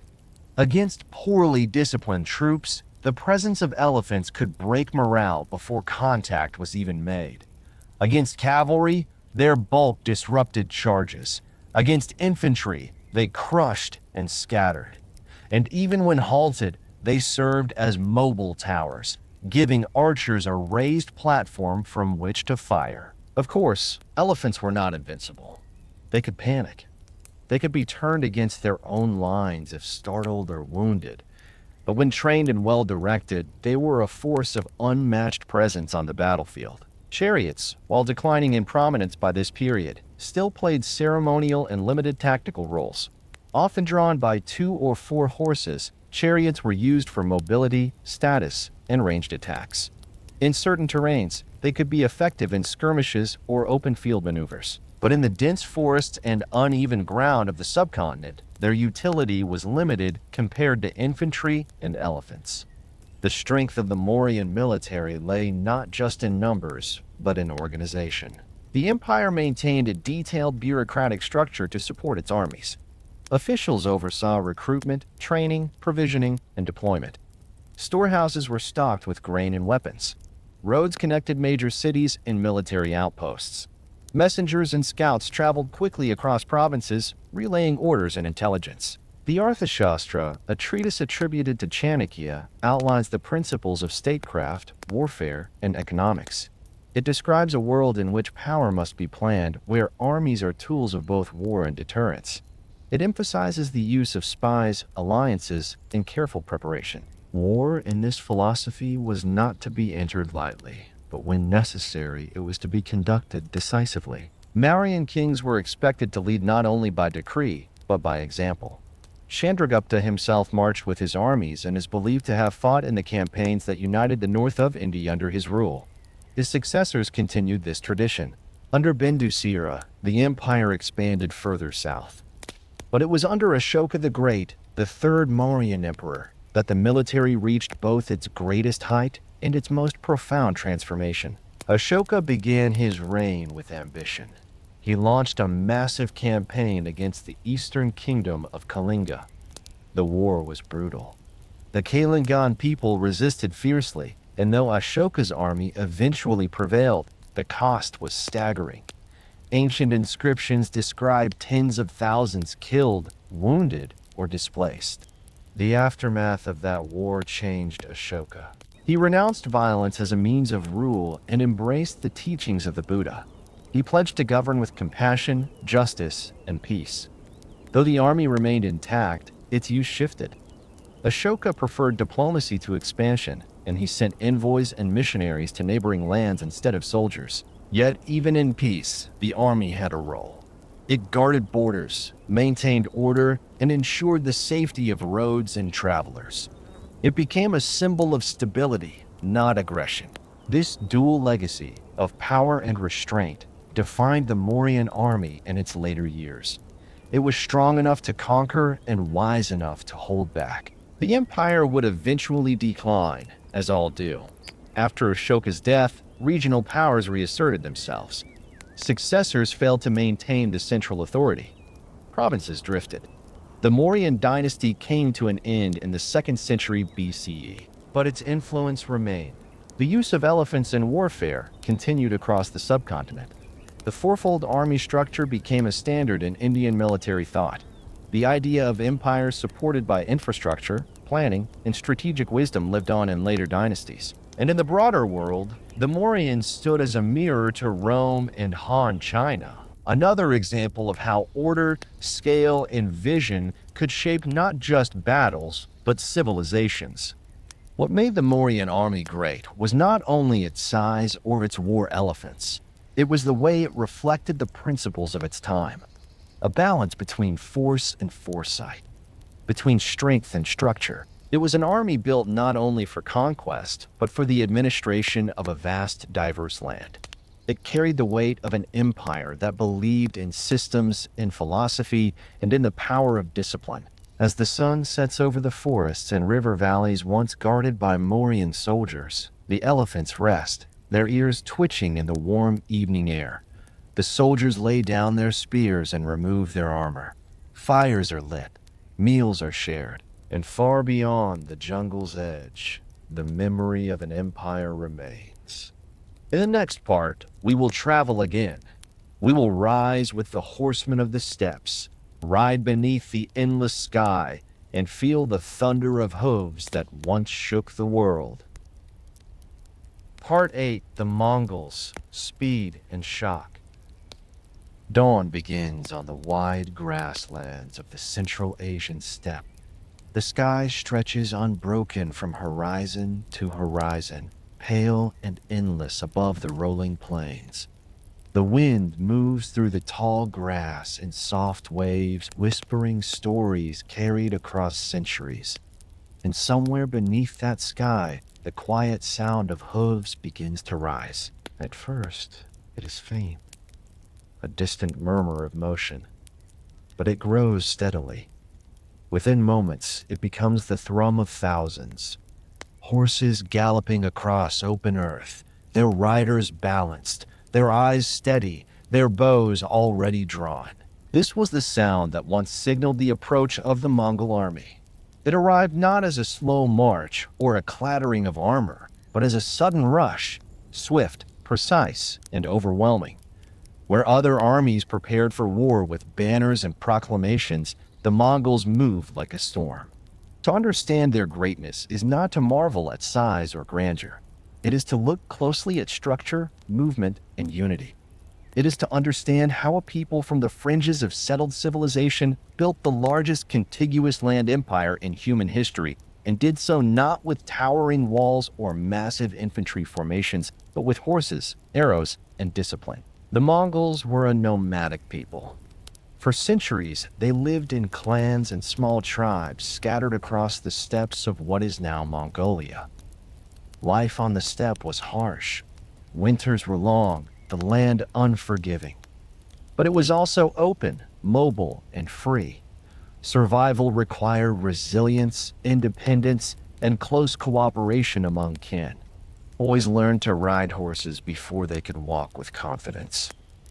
Against poorly disciplined troops, the presence of elephants could break morale before contact was even made. Against cavalry, their bulk disrupted charges. Against infantry, they crushed and scattered. And even when halted, they served as mobile towers, giving archers a raised platform from which to fire. Of course, elephants were not invincible. They could panic. They could be turned against their own lines if startled or wounded. But when trained and well-directed, they were a force of unmatched presence on the battlefield. Chariots, while declining in prominence by this period, still played ceremonial and limited tactical roles. Often drawn by 2 or 4 horses, chariots were used for mobility, status, and ranged attacks. In certain terrains, they could be effective in skirmishes or open field maneuvers. But in the dense forests and uneven ground of the subcontinent, their utility was limited compared to infantry and elephants. The strength of the Mauryan military lay not just in numbers, but in organization. The empire maintained a detailed bureaucratic structure to support its armies. Officials oversaw recruitment, training, provisioning, and deployment. Storehouses were stocked with grain and weapons. Roads connected major cities and military outposts. Messengers and scouts traveled quickly across provinces, relaying orders and intelligence. The Arthashastra, a treatise attributed to Chanakya, outlines the principles of statecraft, warfare, and economics. It describes a world in which power must be planned, where armies are tools of both war and deterrence. It emphasizes the use of spies, alliances, and careful preparation. War in this philosophy was not to be entered lightly, but when necessary, it was to be conducted decisively. Mauryan kings were expected to lead not only by decree, but by example. Chandragupta himself marched with his armies and is believed to have fought in the campaigns that united the north of India under his rule. His successors continued this tradition. Under Bindusara, the empire expanded further south. But it was under Ashoka the Great, the third Mauryan emperor, that the military reached both its greatest height and its most profound transformation. Ashoka began his reign with ambition. He launched a massive campaign against the eastern kingdom of Kalinga. The war was brutal. The Kalingan people resisted fiercely, and though Ashoka's army eventually prevailed, the cost was staggering. Ancient inscriptions describe tens of thousands killed, wounded, or displaced. The aftermath of that war changed Ashoka. He renounced violence as a means of rule and embraced the teachings of the Buddha. He pledged to govern with compassion, justice, and peace. Though the army remained intact, its use shifted. Ashoka preferred diplomacy to expansion, and he sent envoys and missionaries to neighboring lands instead of soldiers. Yet, even in peace, the army had a role. It guarded borders, maintained order, and ensured the safety of roads and travelers. It became a symbol of stability, not aggression. This dual legacy of power and restraint defined the Mauryan army in its later years. It was strong enough to conquer and wise enough to hold back. The empire would eventually decline, as all do. After Ashoka's death, regional powers reasserted themselves. Successors failed to maintain the central authority. Provinces drifted. The Mauryan dynasty came to an end in the 2nd century BCE, but its influence remained. The use of elephants in warfare continued across the subcontinent. The fourfold army structure became a standard in Indian military thought. The idea of empires supported by infrastructure, planning, and strategic wisdom lived on in later dynasties. And in the broader world, the Mauryans stood as a mirror to Rome and Han China. Another example of how order, scale, and vision could shape not just battles, but civilizations. What made the Mauryan army great was not only its size or its war elephants, it was the way it reflected the principles of its time, a balance between force and foresight, between strength and structure. It was an army built not only for conquest, but for the administration of a vast, diverse land. It carried the weight of an empire that believed in systems, in philosophy, and in the power of discipline. As the sun sets over the forests and river valleys once guarded by Mauryan soldiers, the elephants rest, their ears twitching in the warm evening air. The soldiers lay down their spears and remove their armor. Fires are lit, meals are shared, and far beyond the jungle's edge, the memory of an empire remains. In the next part, we will travel again. We will rise with the horsemen of the steppes, ride beneath the endless sky, and feel the thunder of hooves that once shook the world. Part 8: The Mongols, Speed and Shock. Dawn begins on the wide grasslands of the Central Asian steppe. The sky stretches unbroken from horizon to horizon, pale and endless above the rolling plains. The wind moves through the tall grass in soft waves, whispering stories carried across centuries. And somewhere beneath that sky, the quiet sound of hooves begins to rise. At first, it is faint, a distant murmur of motion, but it grows steadily. Within moments, it becomes the thrum of thousands. Horses galloping across open earth, their riders balanced, their eyes steady, their bows already drawn. This was the sound that once signaled the approach of the Mongol army. It arrived not as a slow march or a clattering of armor, but as a sudden rush, swift, precise, and overwhelming. Where other armies prepared for war with banners and proclamations, the Mongols moved like a storm. To understand their greatness is not to marvel at size or grandeur. It is to look closely at structure, movement, and unity. It is to understand how a people from the fringes of settled civilization built the largest contiguous land empire in human history, and did so not with towering walls or massive infantry formations, but with horses, arrows, and discipline. The Mongols were a nomadic people. For centuries, they lived in clans and small tribes scattered across the steppes of what is now Mongolia. Life on the steppe was harsh. Winters were long, the land unforgiving. But it was also open, mobile, and free. Survival required resilience, independence, and close cooperation among kin. Boys learned to ride horses before they could walk with confidence.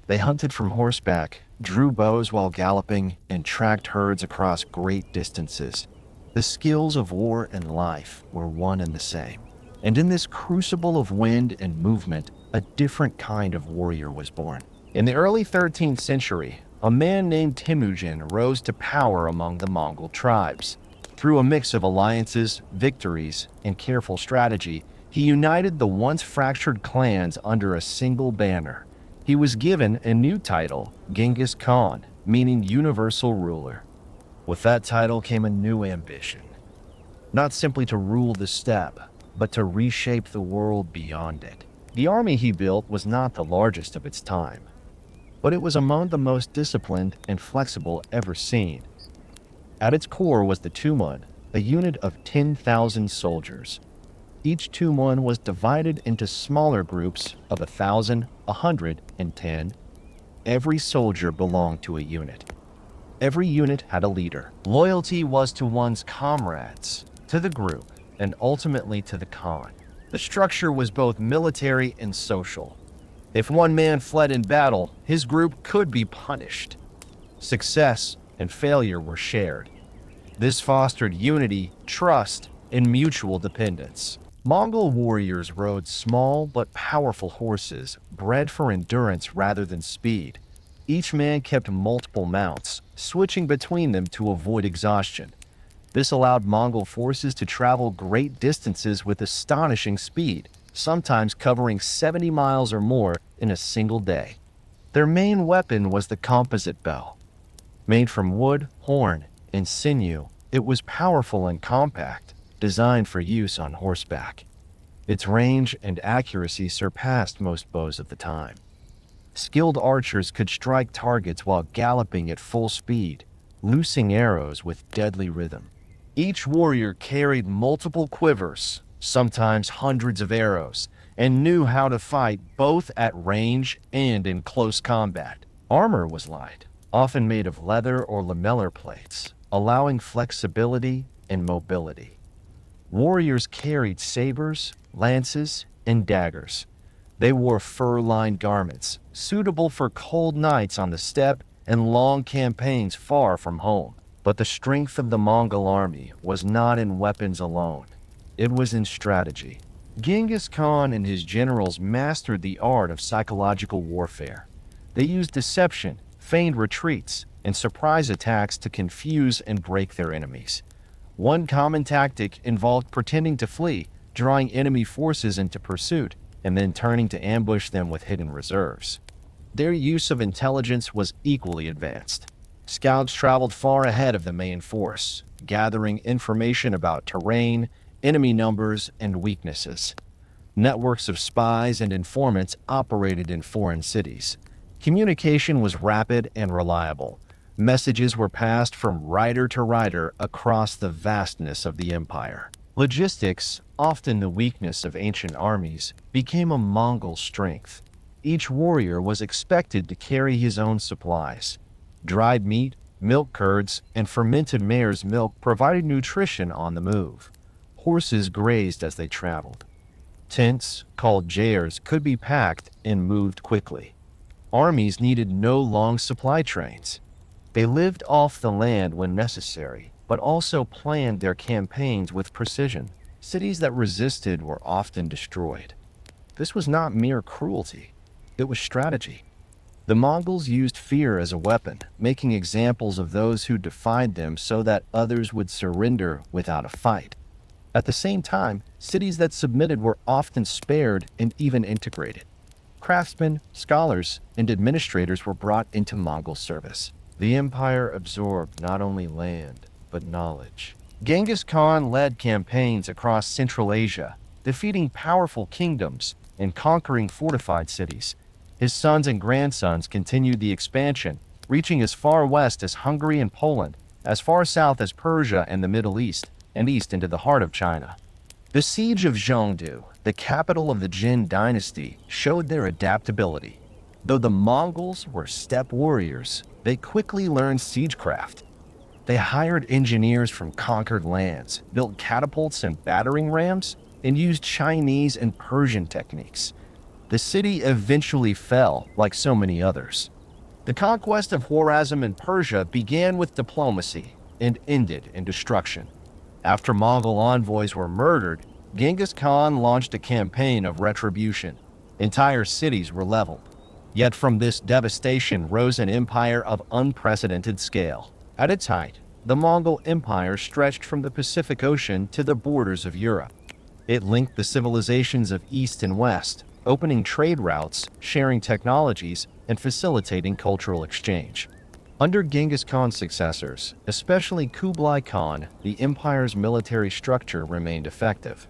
They hunted from horseback, drew bows while galloping, and tracked herds across great distances. The skills of war and life were one and the same. And in this crucible of wind and movement, a different kind of warrior was born. In the early 13th century, a man named Temujin rose to power among the Mongol tribes. Through a mix of alliances, victories, and careful strategy, he united the once fractured clans under a single banner. He was given a new title, Genghis Khan, meaning universal ruler. With that title came a new ambition. Not simply to rule the steppe, but to reshape the world beyond it. The army he built was not the largest of its time, but it was among the most disciplined and flexible ever seen. At its core was the Tumen, a unit of 10,000 soldiers. Each Tumen was divided into smaller groups of 1,000, 100, and 10. Every soldier belonged to a unit. Every unit had a leader. Loyalty was to one's comrades, to the group, and ultimately to the Khan. The structure was both military and social. If one man fled in battle, his group could be punished. Success and failure were shared. This fostered unity, trust, and mutual dependence. Mongol warriors rode small but powerful horses, bred for endurance rather than speed. Each man kept multiple mounts, switching between them to avoid exhaustion. This allowed Mongol forces to travel great distances with astonishing speed, sometimes covering 70 miles or more in a single day. Their main weapon was the composite bow. Made from wood, horn, and sinew, it was powerful and compact, designed for use on horseback. Its range and accuracy surpassed most bows of the time. Skilled archers could strike targets while galloping at full speed, loosing arrows with deadly rhythm. Each warrior carried multiple quivers, sometimes hundreds of arrows, and knew how to fight both at range and in close combat. Armor was light, often made of leather or lamellar plates, allowing flexibility and mobility. Warriors carried sabers, lances, and daggers. They wore fur-lined garments, suitable for cold nights on the steppe and long campaigns far from home. But the strength of the Mongol army was not in weapons alone. It was in strategy. Genghis Khan and his generals mastered the art of psychological warfare. They used deception, feigned retreats, and surprise attacks to confuse and break their enemies. One common tactic involved pretending to flee, drawing enemy forces into pursuit, and then turning to ambush them with hidden reserves. Their use of intelligence was equally advanced. Scouts traveled far ahead of the main force, gathering information about terrain, enemy numbers, and weaknesses. Networks of spies and informants operated in foreign cities. Communication was rapid and reliable. Messages were passed from rider to rider across the vastness of the empire. Logistics, often the weakness of ancient armies, became a Mongol strength. Each warrior was expected to carry his own supplies. Dried meat, milk curds, and fermented mare's milk provided nutrition on the move. Horses grazed as they traveled. Tents, called jairs, could be packed and moved quickly. Armies needed no long supply trains. They lived off the land when necessary, but also planned their campaigns with precision. Cities that resisted were often destroyed. This was not mere cruelty. It was strategy. The Mongols used fear as a weapon, making examples of those who defied them so that others would surrender without a fight. At the same time, cities that submitted were often spared and even integrated. Craftsmen, scholars, and administrators were brought into Mongol service. The empire absorbed not only land, but knowledge. Genghis Khan led campaigns across Central Asia, defeating powerful kingdoms and conquering fortified cities. His sons and grandsons continued the expansion, reaching as far west as Hungary and Poland, as far south as Persia and the Middle East, and east into the heart of China. The siege of Zhengdu, the capital of the Jin dynasty, showed their adaptability. Though the Mongols were steppe warriors, they quickly learned siegecraft. They hired engineers from conquered lands, built catapults and battering rams, and used Chinese and Persian techniques. The city eventually fell, like so many others. The conquest of Khwarezm and Persia began with diplomacy and ended in destruction. After Mongol envoys were murdered, Genghis Khan launched a campaign of retribution. Entire cities were leveled. Yet from this devastation rose an empire of unprecedented scale. At its height, the Mongol Empire stretched from the Pacific Ocean to the borders of Europe. It linked the civilizations of East and West, opening trade routes, sharing technologies, and facilitating cultural exchange. Under Genghis Khan's successors, especially Kublai Khan, the empire's military structure remained effective.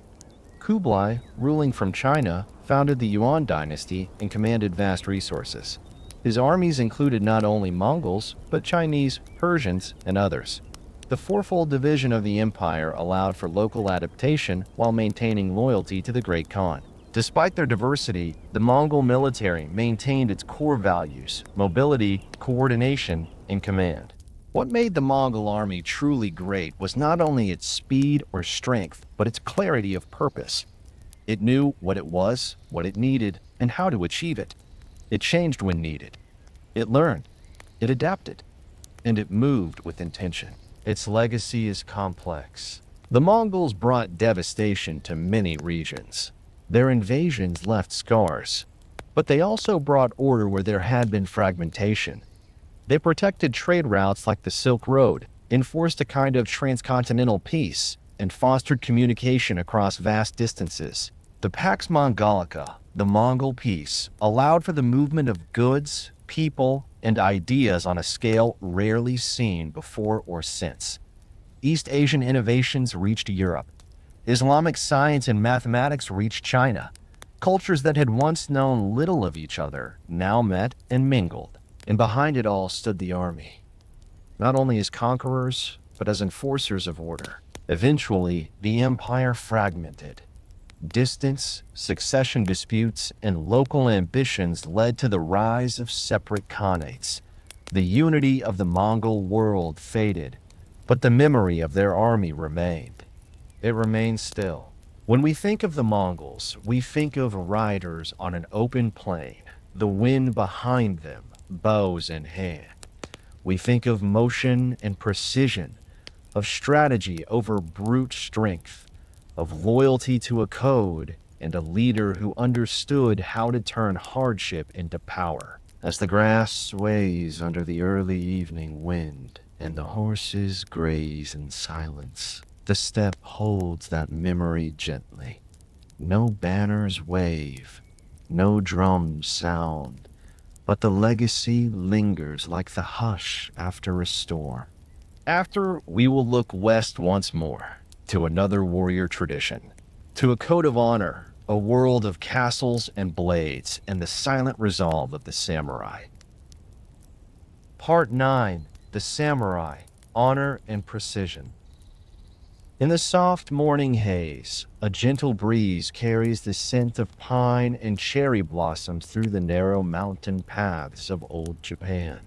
Kublai, ruling from China, founded the Yuan dynasty and commanded vast resources. His armies included not only Mongols, but Chinese, Persians, and others. The fourfold division of the empire allowed for local adaptation while maintaining loyalty to the Great Khan. Despite their diversity, the Mongol military maintained its core values: mobility, coordination, and command. What made the Mongol army truly great was not only its speed or strength, but its clarity of purpose. It knew what it was, what it needed, and how to achieve it. It changed when needed. It learned. It adapted. And it moved with intention. Its legacy is complex. The Mongols brought devastation to many regions. Their invasions left scars, but they also brought order where there had been fragmentation. They protected trade routes like the Silk Road, enforced a kind of transcontinental peace, and fostered communication across vast distances. The Pax Mongolica, the Mongol peace, allowed for the movement of goods, people, and ideas on a scale rarely seen before or since. East Asian innovations reached Europe. Islamic science and mathematics reached China. Cultures that had once known little of each other now met and mingled, and behind it all stood the army, not only as conquerors, but as enforcers of order. Eventually, the empire fragmented. Distance, succession disputes, and local ambitions led to the rise of separate khanates. The unity of the Mongol world faded, but the memory of their army remained. It remains still. When we think of the Mongols, we think of riders on an open plain, the wind behind them, bows in hand. We think of motion and precision, of strategy over brute strength, of loyalty to a code, and a leader who understood how to turn hardship into power. As the grass sways under the early evening wind, and the horses graze in silence, the steppe holds that memory gently. No banners wave, no drums sound, but the legacy lingers like the hush after a storm. After, we will look west once more, to another warrior tradition, to a code of honor, a world of castles and blades, and the silent resolve of the samurai. Part 9. The Samurai, Honor and Precision. In the soft morning haze, a gentle breeze carries the scent of pine and cherry blossoms through the narrow mountain paths of old Japan.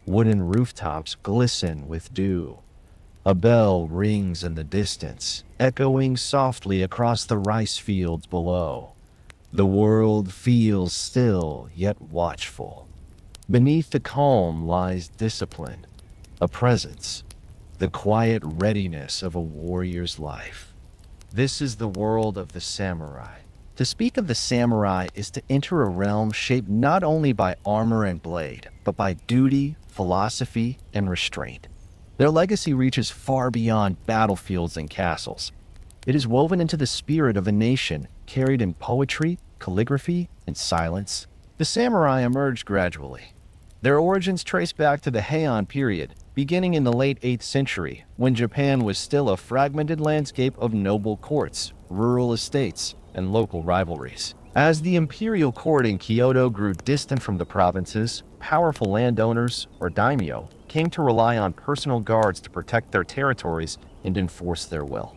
Wooden rooftops glisten with dew. A bell rings in the distance, echoing softly across the rice fields below. The world feels still yet watchful. Beneath the calm lies discipline, a presence, the quiet readiness of a warrior's life. This is the world of the samurai. To speak of the samurai is to enter a realm shaped not only by armor and blade, but by duty, philosophy, and restraint. Their legacy reaches far beyond battlefields and castles. It is woven into the spirit of a nation, carried in poetry, calligraphy, and silence. The samurai emerged gradually. Their origins trace back to the Heian period, beginning in the late 8th century, when Japan was still a fragmented landscape of noble courts, rural estates, and local rivalries. As the imperial court in Kyoto grew distant from the provinces, powerful landowners, or daimyo, came to rely on personal guards to protect their territories and enforce their will.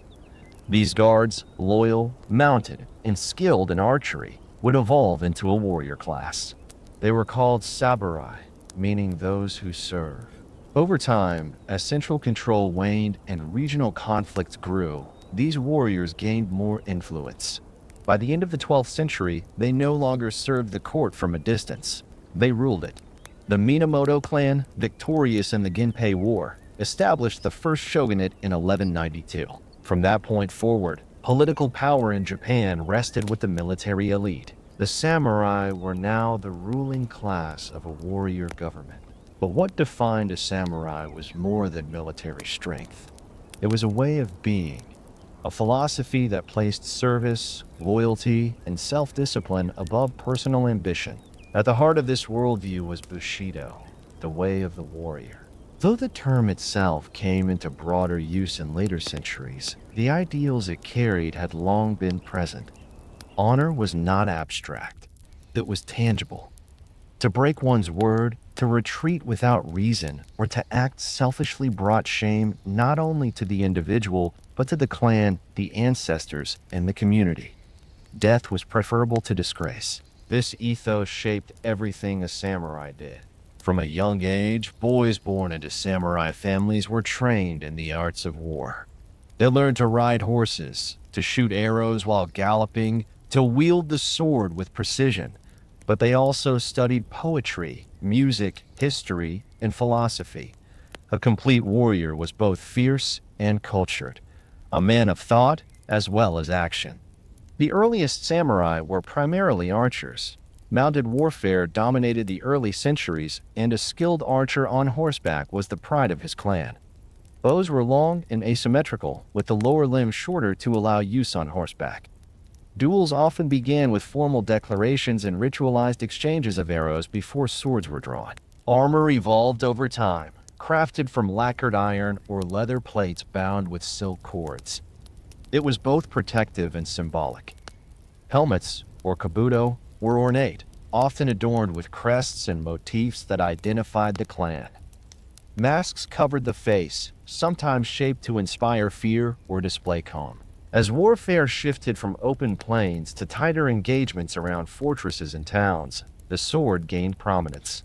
These guards, loyal, mounted, and skilled in archery, would evolve into a warrior class. They were called samurai, meaning those who serve. Over time, as central control waned and regional conflicts grew, these warriors gained more influence. By the end of the 12th century, they no longer served the court from a distance. They ruled it. The Minamoto clan, victorious in the Genpei War, established the first shogunate in 1192. From that point forward, political power in Japan rested with the military elite. The samurai were now the ruling class of a warrior government. But what defined a samurai was more than military strength. It was a way of being, a philosophy that placed service, loyalty, and self-discipline above personal ambition. At the heart of this worldview was Bushido, the way of the warrior. Though the term itself came into broader use in later centuries, the ideals it carried had long been present. Honor was not abstract. It was tangible. To break one's word, to retreat without reason, or to act selfishly brought shame not only to the individual, but to the clan, the ancestors, and the community. Death was preferable to disgrace. This ethos shaped everything a samurai did. From a young age, boys born into samurai families were trained in the arts of war. They learned to ride horses, to shoot arrows while galloping, to wield the sword with precision. But they also studied poetry, music, history, and philosophy. A complete warrior was both fierce and cultured, a man of thought as well as action. The earliest samurai were primarily archers. Mounted warfare dominated the early centuries, and a skilled archer on horseback was the pride of his clan. Bows were long and asymmetrical, with the lower limb shorter to allow use on horseback. Duels often began with formal declarations and ritualized exchanges of arrows before swords were drawn. Armor evolved over time, crafted from lacquered iron or leather plates bound with silk cords. It was both protective and symbolic. Helmets, or kabuto, were ornate, often adorned with crests and motifs that identified the clan. Masks covered the face, sometimes shaped to inspire fear or display calm. As warfare shifted from open plains to tighter engagements around fortresses and towns, the sword gained prominence.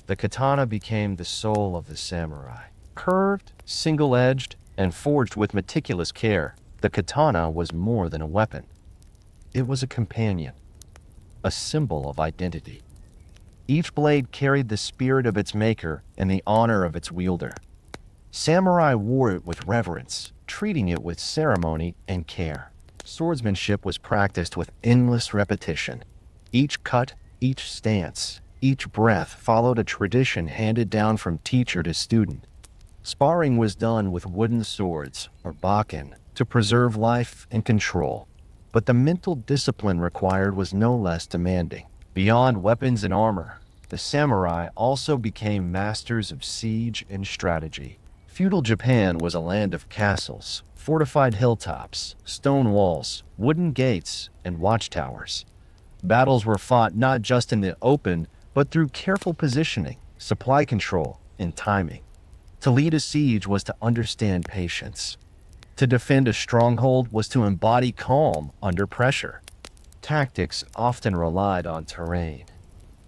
The katana became the soul of the samurai. Curved, single-edged, and forged with meticulous care, the katana was more than a weapon. It was a companion, a symbol of identity. Each blade carried the spirit of its maker and the honor of its wielder. Samurai wore it with reverence, treating it with ceremony and care. Swordsmanship was practiced with endless repetition. Each cut, each stance, each breath followed a tradition handed down from teacher to student. Sparring was done with wooden swords, or bakken, to preserve life and control. But the mental discipline required was no less demanding. Beyond weapons and armor, the samurai also became masters of siege and strategy. Feudal Japan was a land of castles, fortified hilltops, stone walls, wooden gates, and watchtowers. Battles were fought not just in the open, but through careful positioning, supply control, and timing. To lead a siege was to understand patience. To defend a stronghold was to embody calm under pressure. Tactics often relied on terrain.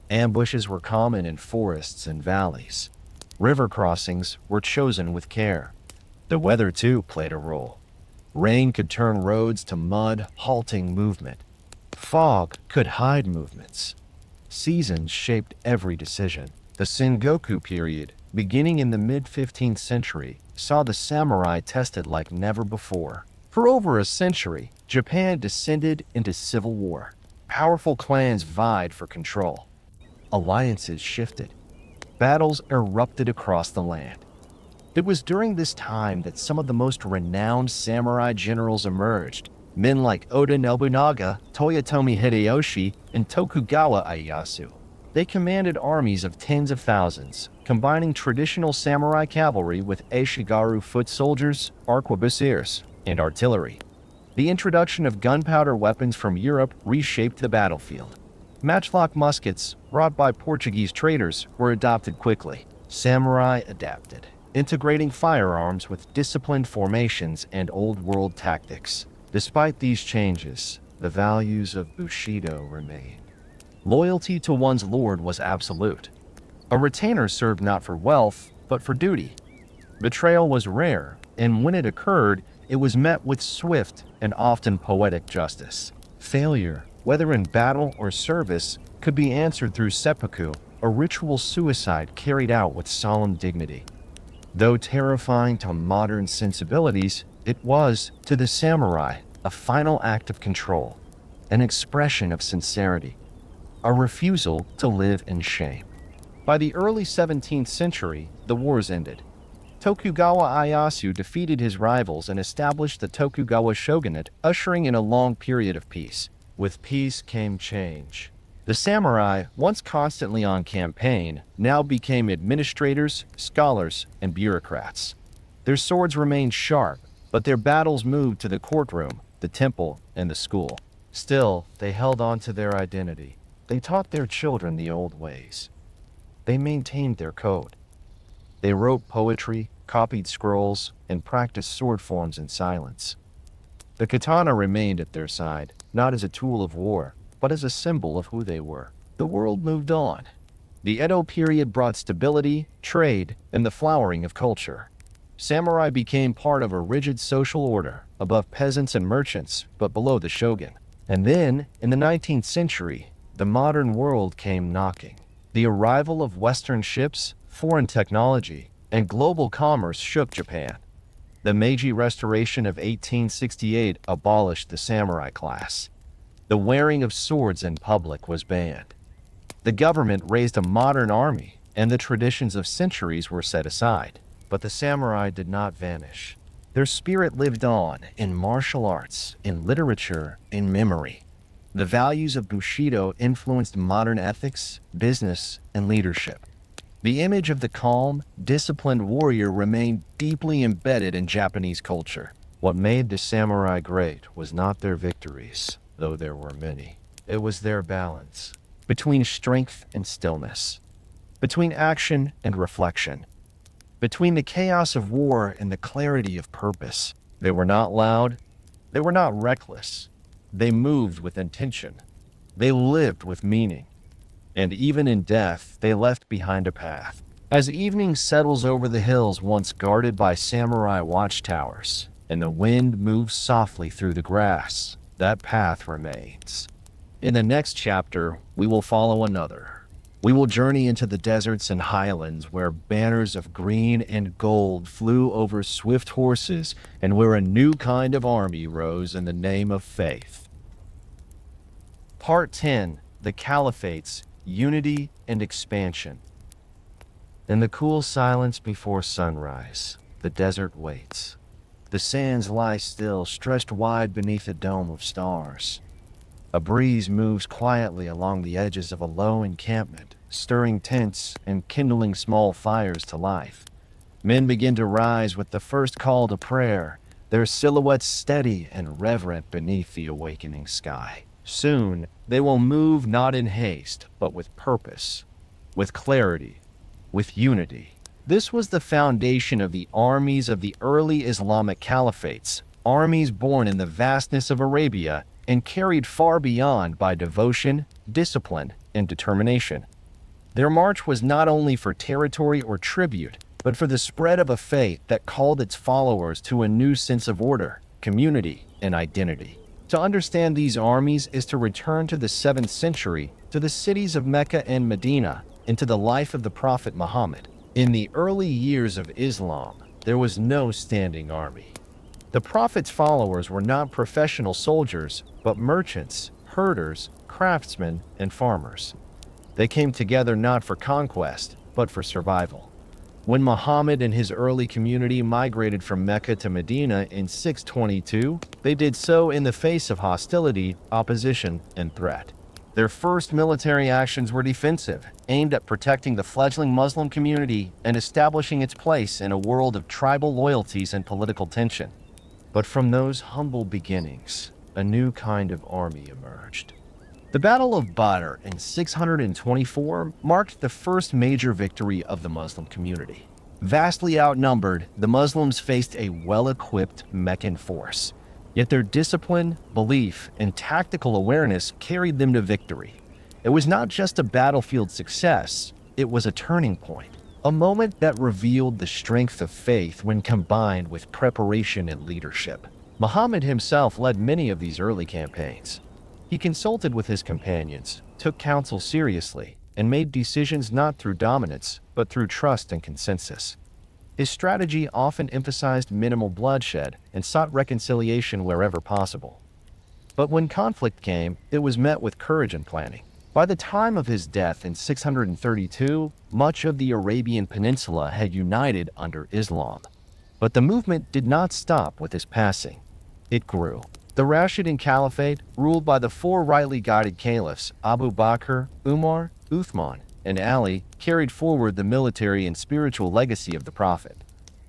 Ambushes were common in forests and valleys. River crossings were chosen with care. The weather, too, played a role. Rain could turn roads to mud, halting movement. Fog could hide movements. Seasons shaped every decision. The Sengoku period, beginning in the mid-15th century, saw the samurai tested like never before. For over a century, Japan descended into civil war. Powerful clans vied for control. Alliances shifted. Battles erupted across the land. It was during this time that some of the most renowned samurai generals emerged. Men like Oda Nobunaga, Toyotomi Hideyoshi, and Tokugawa Ieyasu. They commanded armies of tens of thousands, combining traditional samurai cavalry with Eishigaru foot soldiers, arquebusiers, and artillery. The introduction of gunpowder weapons from Europe reshaped the battlefield. Matchlock muskets, brought by Portuguese traders, were adopted quickly. Samurai adapted, integrating firearms with disciplined formations and old-world tactics. Despite these changes, the values of Bushido remained. Loyalty to one's lord was absolute. A retainer served not for wealth, but for duty. Betrayal was rare, and when it occurred, it was met with swift and often poetic justice. Failure, whether in battle or service, could be answered through seppuku, a ritual suicide carried out with solemn dignity. Though terrifying to modern sensibilities, it was, to the samurai, a final act of control, an expression of sincerity, a refusal to live in shame. By the early 17th century, the wars ended. Tokugawa Ieyasu defeated his rivals and established the Tokugawa shogunate, ushering in a long period of peace. With peace came change. The samurai, once constantly on campaign, now became administrators, scholars, and bureaucrats. Their swords remained sharp, but their battles moved to the courtroom, the temple, and the school. Still, they held on to their identity. They taught their children the old ways. They maintained their code. They wrote poetry, copied scrolls, and practiced sword forms in silence. The katana remained at their side, not as a tool of war, but as a symbol of who they were. The world moved on. The Edo period brought stability, trade, and the flowering of culture. Samurai became part of a rigid social order, above peasants and merchants, but below the shogun. And then, in the 19th century, the modern world came knocking. The arrival of Western ships, foreign technology, and global commerce shook Japan. The Meiji Restoration of 1868 abolished the samurai class. The wearing of swords in public was banned. The government raised a modern army, and the traditions of centuries were set aside. But the samurai did not vanish. Their spirit lived on in martial arts, in literature, in memory. The values of Bushido influenced modern ethics, business, and leadership. The image of the calm, disciplined warrior remained deeply embedded in Japanese culture. What made the samurai great was not their victories, though there were many. It was their balance between strength and stillness, between action and reflection, between the chaos of war and the clarity of purpose. They were not loud. They were not reckless. They moved with intention. They lived with meaning. And even in death, they left behind a path. As evening settles over the hills once guarded by samurai watchtowers, and the wind moves softly through the grass, that path remains. In the next chapter, we will follow another. We will journey into the deserts and highlands where banners of green and gold flew over swift horses and where a new kind of army rose in the name of faith. Part 10. The Caliphates, Unity and Expansion. In the cool silence before sunrise, the desert waits. The sands lie still, stretched wide beneath a dome of stars. A breeze moves quietly along the edges of a low encampment, stirring tents and kindling small fires to life. Men begin to rise with the first call to prayer, their silhouettes steady and reverent beneath the awakening sky. Soon, they will move not in haste, but with purpose, with clarity, with unity. This was the foundation of the armies of the early Islamic caliphates, armies born in the vastness of Arabia and carried far beyond by devotion, discipline, and determination. Their march was not only for territory or tribute, but for the spread of a faith that called its followers to a new sense of order, community, and identity. To understand these armies is to return to the 7th century, to the cities of Mecca and Medina, and to the life of the Prophet Muhammad. In the early years of Islam, there was no standing army. The Prophet's followers were not professional soldiers, but merchants, herders, craftsmen, and farmers. They came together not for conquest, but for survival. When Muhammad and his early community migrated from Mecca to Medina in 622, they did so in the face of hostility, opposition, and threat. Their first military actions were defensive, aimed at protecting the fledgling Muslim community and establishing its place in a world of tribal loyalties and political tension. But from those humble beginnings, a new kind of army emerged. The Battle of Badr in 624 marked the first major victory of the Muslim community. Vastly outnumbered, the Muslims faced a well-equipped Meccan force. Yet their discipline, belief, and tactical awareness carried them to victory. It was not just a battlefield success, it was a turning point. A moment that revealed the strength of faith when combined with preparation and leadership. Muhammad himself led many of these early campaigns. He consulted with his companions, took counsel seriously, and made decisions not through dominance, but through trust and consensus. His strategy often emphasized minimal bloodshed and sought reconciliation wherever possible. But when conflict came, it was met with courage and planning. By the time of his death in 632, much of the Arabian Peninsula had united under Islam. But the movement did not stop with his passing. It grew. The Rashidun Caliphate, ruled by the 4 rightly guided caliphs, Abu Bakr, Umar, Uthman, and Ali, carried forward the military and spiritual legacy of the Prophet.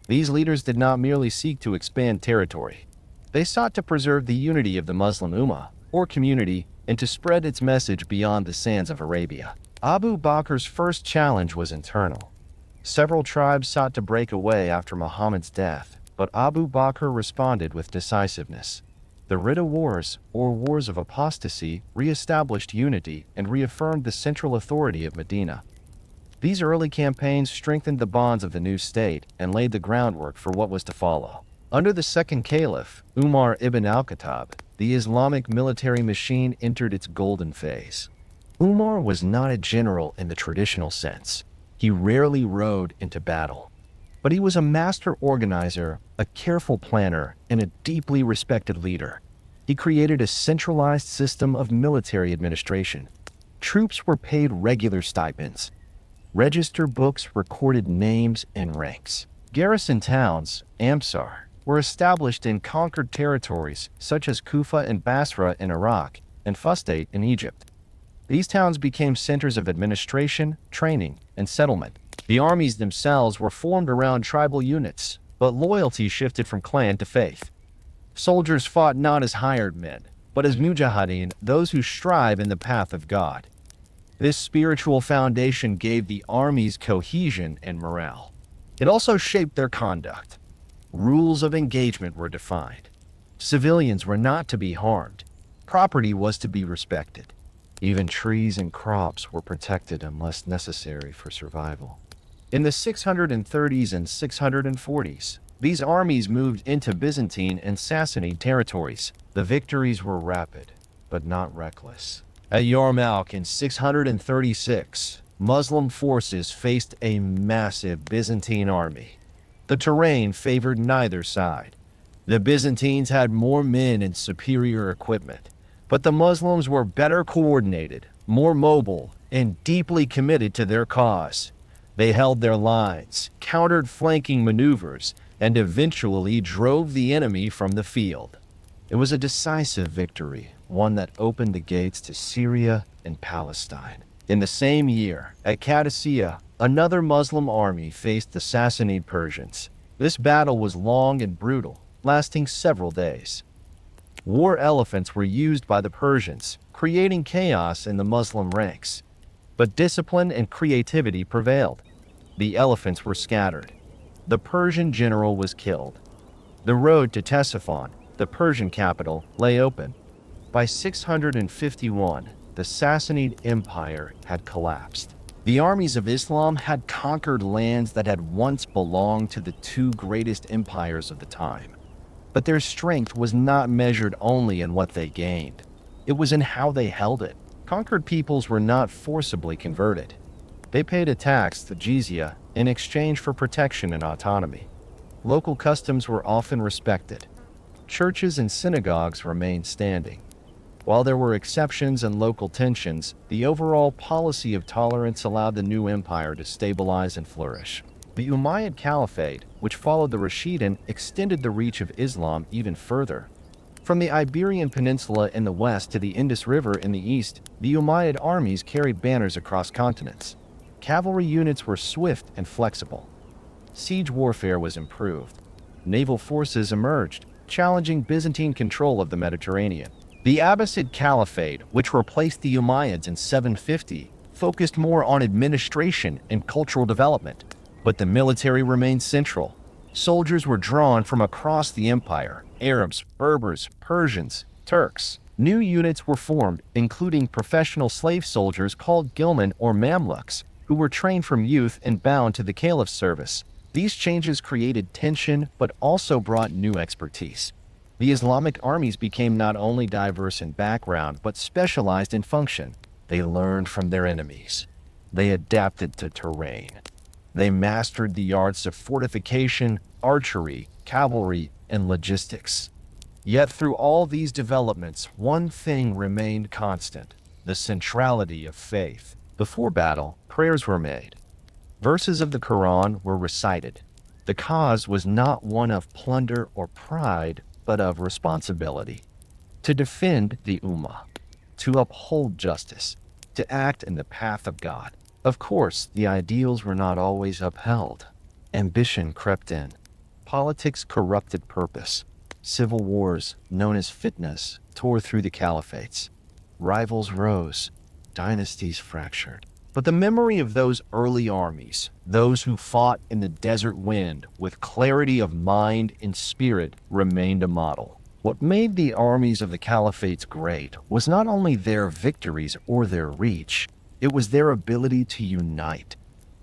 These leaders did not merely seek to expand territory. They sought to preserve the unity of the Muslim Ummah, or community, and to spread its message beyond the sands of Arabia. Abu Bakr's first challenge was internal. Several tribes sought to break away after Muhammad's death, but Abu Bakr responded with decisiveness. The Ridda Wars, or Wars of Apostasy, re-established unity and reaffirmed the central authority of Medina. These early campaigns strengthened the bonds of the new state and laid the groundwork for what was to follow. Under the second caliph, Umar ibn al-Khattab, the Islamic military machine entered its golden phase. Umar was not a general in the traditional sense. He rarely rode into battle. But he was a master organizer, a careful planner, and a deeply respected leader. He created a centralized system of military administration. Troops were paid regular stipends. Register books recorded names and ranks. Garrison towns, Amsar, were established in conquered territories such as Kufa and Basra in Iraq and Fustat in Egypt. These towns became centers of administration, training, and settlement. The armies themselves were formed around tribal units, but loyalty shifted from clan to faith. Soldiers fought not as hired men, but as mujahideen, those who strive in the path of God. This spiritual foundation gave the armies cohesion and morale. It also shaped their conduct. Rules of engagement were defined. Civilians were not to be harmed. Property was to be respected. Even trees and crops were protected unless necessary for survival. In the 630s and 640s, these armies moved into Byzantine and Sassanid territories. The victories were rapid, but not reckless. At Yarmouk in 636, Muslim forces faced a massive Byzantine army. The terrain favored neither side. The Byzantines had more men and superior equipment, but the Muslims were better coordinated, more mobile, and deeply committed to their cause. They held their lines, countered flanking maneuvers, and eventually drove the enemy from the field. It was a decisive victory, one that opened the gates to Syria and Palestine. In the same year, at Qadisiyah, another Muslim army faced the Sassanid Persians. This battle was long and brutal, lasting several days. War elephants were used by the Persians, creating chaos in the Muslim ranks. But discipline and creativity prevailed. The elephants were scattered. The Persian general was killed. The road to Ctesiphon, the Persian capital, lay open. By 651, the Sassanid Empire had collapsed. The armies of Islam had conquered lands that had once belonged to the two greatest empires of the time. But their strength was not measured only in what they gained. It was in how they held it. Conquered peoples were not forcibly converted. They paid a tax, the jizya, in exchange for protection and autonomy. Local customs were often respected. Churches and synagogues remained standing. While there were exceptions and local tensions, the overall policy of tolerance allowed the new empire to stabilize and flourish. The Umayyad Caliphate, which followed the Rashidun, extended the reach of Islam even further. From the Iberian Peninsula in the west to the Indus River in the east, the Umayyad armies carried banners across continents. Cavalry units were swift and flexible. Siege warfare was improved. Naval forces emerged, challenging Byzantine control of the Mediterranean. The Abbasid Caliphate, which replaced the Umayyads in 750, focused more on administration and cultural development, but the military remained central. Soldiers were drawn from across the empire: Arabs, Berbers, Persians, Turks. New units were formed, including professional slave soldiers called ghilman or mamluks, who were trained from youth and bound to the caliph's service. These changes created tension, but also brought new expertise. The Islamic armies became not only diverse in background, but specialized in function. They learned from their enemies. They adapted to terrain. They mastered the arts of fortification, archery, cavalry, and logistics. Yet through all these developments, one thing remained constant: the centrality of faith. Before battle, prayers were made. Verses of the Quran were recited. The cause was not one of plunder or pride, but of responsibility. To defend the Ummah, to uphold justice, to act in the path of God. Of course, the ideals were not always upheld. Ambition crept in. Politics corrupted purpose. Civil wars, known as fitnas, tore through the caliphates. Rivals rose. Dynasties fractured. But the memory of those early armies, those who fought in the desert wind with clarity of mind and spirit, remained a model. What made the armies of the caliphates great was not only their victories or their reach, it was their ability to unite,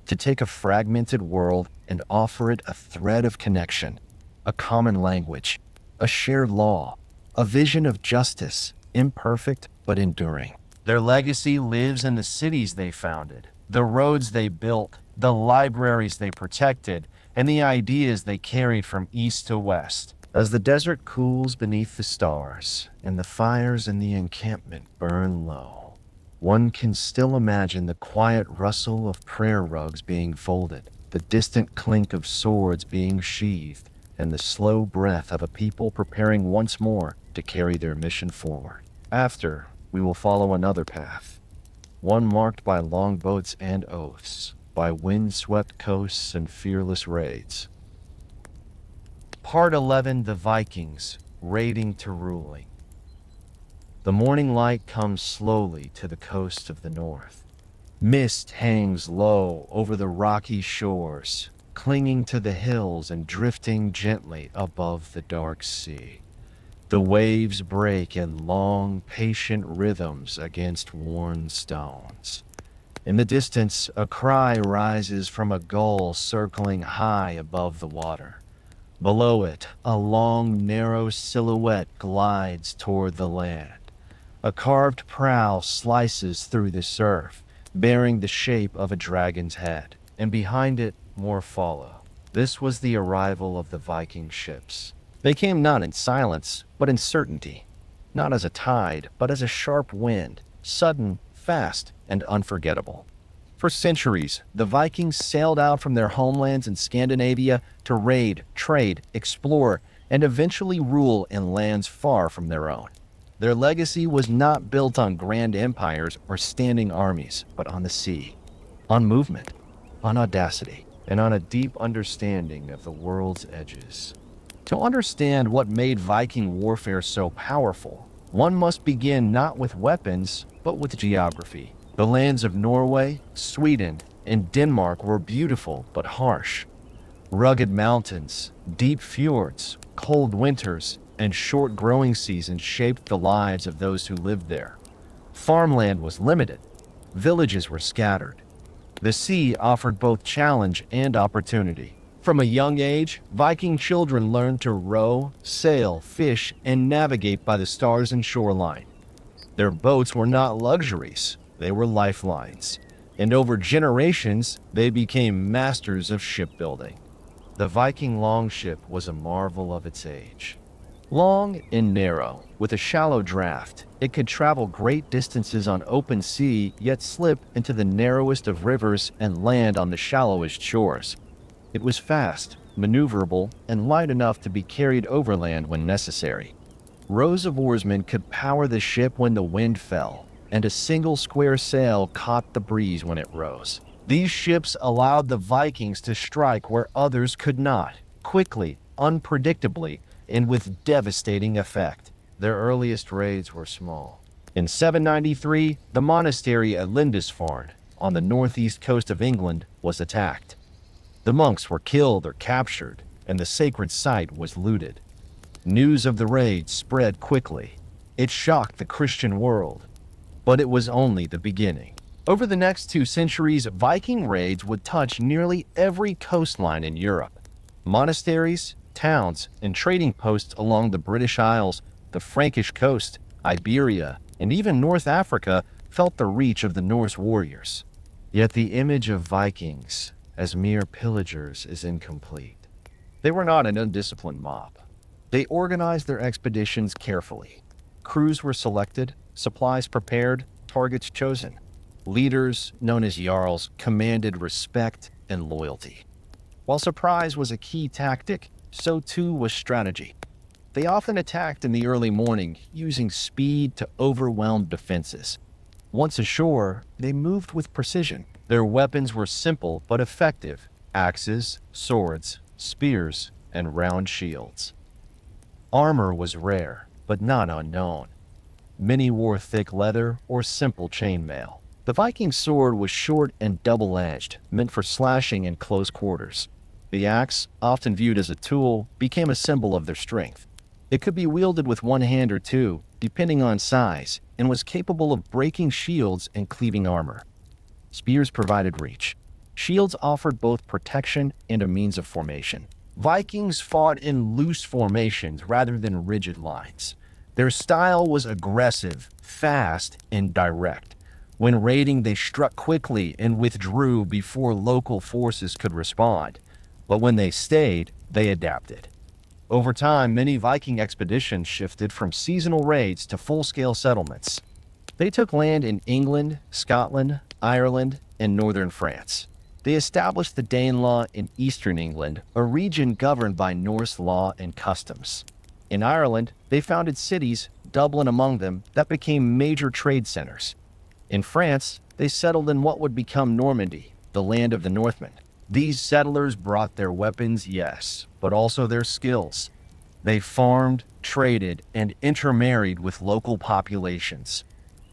to take a fragmented world and offer it a thread of connection, a common language, a shared law, a vision of justice, imperfect but enduring. Their legacy lives in the cities they founded, the roads they built, the libraries they protected, and the ideas they carried from east to west. As the desert cools beneath the stars, and the fires in the encampment burn low, one can still imagine the quiet rustle of prayer rugs being folded, the distant clink of swords being sheathed, and the slow breath of a people preparing once more to carry their mission forward. After, we will follow another path, one marked by longboats and oaths, by wind-swept coasts and fearless raids. Part 11: The Vikings, raiding to ruling. The morning light comes slowly to the coast of the north. Mist hangs low over the rocky shores, clinging to the hills and drifting gently above the dark sea. The waves break in long, patient rhythms against worn stones. In the distance, a cry rises from a gull circling high above the water. Below it, a long, narrow silhouette glides toward the land. A carved prow slices through the surf, bearing the shape of a dragon's head, and behind it, more follow. This was the arrival of the Viking ships. They came not in silence, but in certainty. Not as a tide, but as a sharp wind, sudden, fast, and unforgettable. For centuries, the Vikings sailed out from their homelands in Scandinavia to raid, trade, explore, and eventually rule in lands far from their own. Their legacy was not built on grand empires or standing armies, but on the sea, on movement, on audacity, and on a deep understanding of the world's edges. To understand what made Viking warfare so powerful, one must begin not with weapons, but with geography. The lands of Norway, Sweden, and Denmark were beautiful but harsh. Rugged mountains, deep fjords, cold winters, and short growing seasons shaped the lives of those who lived there. Farmland was limited. Villages were scattered. The sea offered both challenge and opportunity. From a young age, Viking children learned to row, sail, fish, and navigate by the stars and shoreline. Their boats were not luxuries, they were lifelines. And over generations, they became masters of shipbuilding. The Viking longship was a marvel of its age. Long and narrow, with a shallow draft, it could travel great distances on open sea, yet slip into the narrowest of rivers and land on the shallowest shores. It was fast, maneuverable, and light enough to be carried overland when necessary. Rows of oarsmen could power the ship when the wind fell, and a single square sail caught the breeze when it rose. These ships allowed the Vikings to strike where others could not, quickly, unpredictably, and with devastating effect. Their earliest raids were small. In 793, the monastery at Lindisfarne, on the northeast coast of England, was attacked. The monks were killed or captured, and the sacred site was looted. News of the raid spread quickly. It shocked the Christian world, but it was only the beginning. Over the next 2 centuries, Viking raids would touch nearly every coastline in Europe. Monasteries, towns, and trading posts along the British Isles, the Frankish coast, Iberia, and even North Africa felt the reach of the Norse warriors. Yet the image of Vikings as mere pillagers is incomplete. They were not an undisciplined mob. They organized their expeditions carefully. Crews were selected, supplies prepared, targets chosen. Leaders, known as jarls, commanded respect and loyalty. While surprise was a key tactic, so too was strategy. They often attacked in the early morning, using speed to overwhelm defenses. Once ashore, they moved with precision. Their weapons were simple but effective: axes, swords, spears, and round shields. Armor was rare, but not unknown. Many wore thick leather or simple chainmail. The Viking sword was short and double-edged, meant for slashing in close quarters. The axe, often viewed as a tool, became a symbol of their strength. It could be wielded with one hand or two, depending on size, and was capable of breaking shields and cleaving armor. Spears provided reach. Shields offered both protection and a means of formation. Vikings fought in loose formations rather than rigid lines. Their style was aggressive, fast, and direct. When raiding, they struck quickly and withdrew before local forces could respond. But when they stayed, they adapted. Over time, many Viking expeditions shifted from seasonal raids to full-scale settlements. They took land in England, Scotland, Ireland, and northern France. They established the Danelaw in eastern England, a region governed by Norse law and customs. In Ireland, they founded cities, Dublin among them, that became major trade centers. In France, they settled in what would become Normandy, the land of the Northmen. These settlers brought their weapons, yes, but also their skills. They farmed, traded, and intermarried with local populations.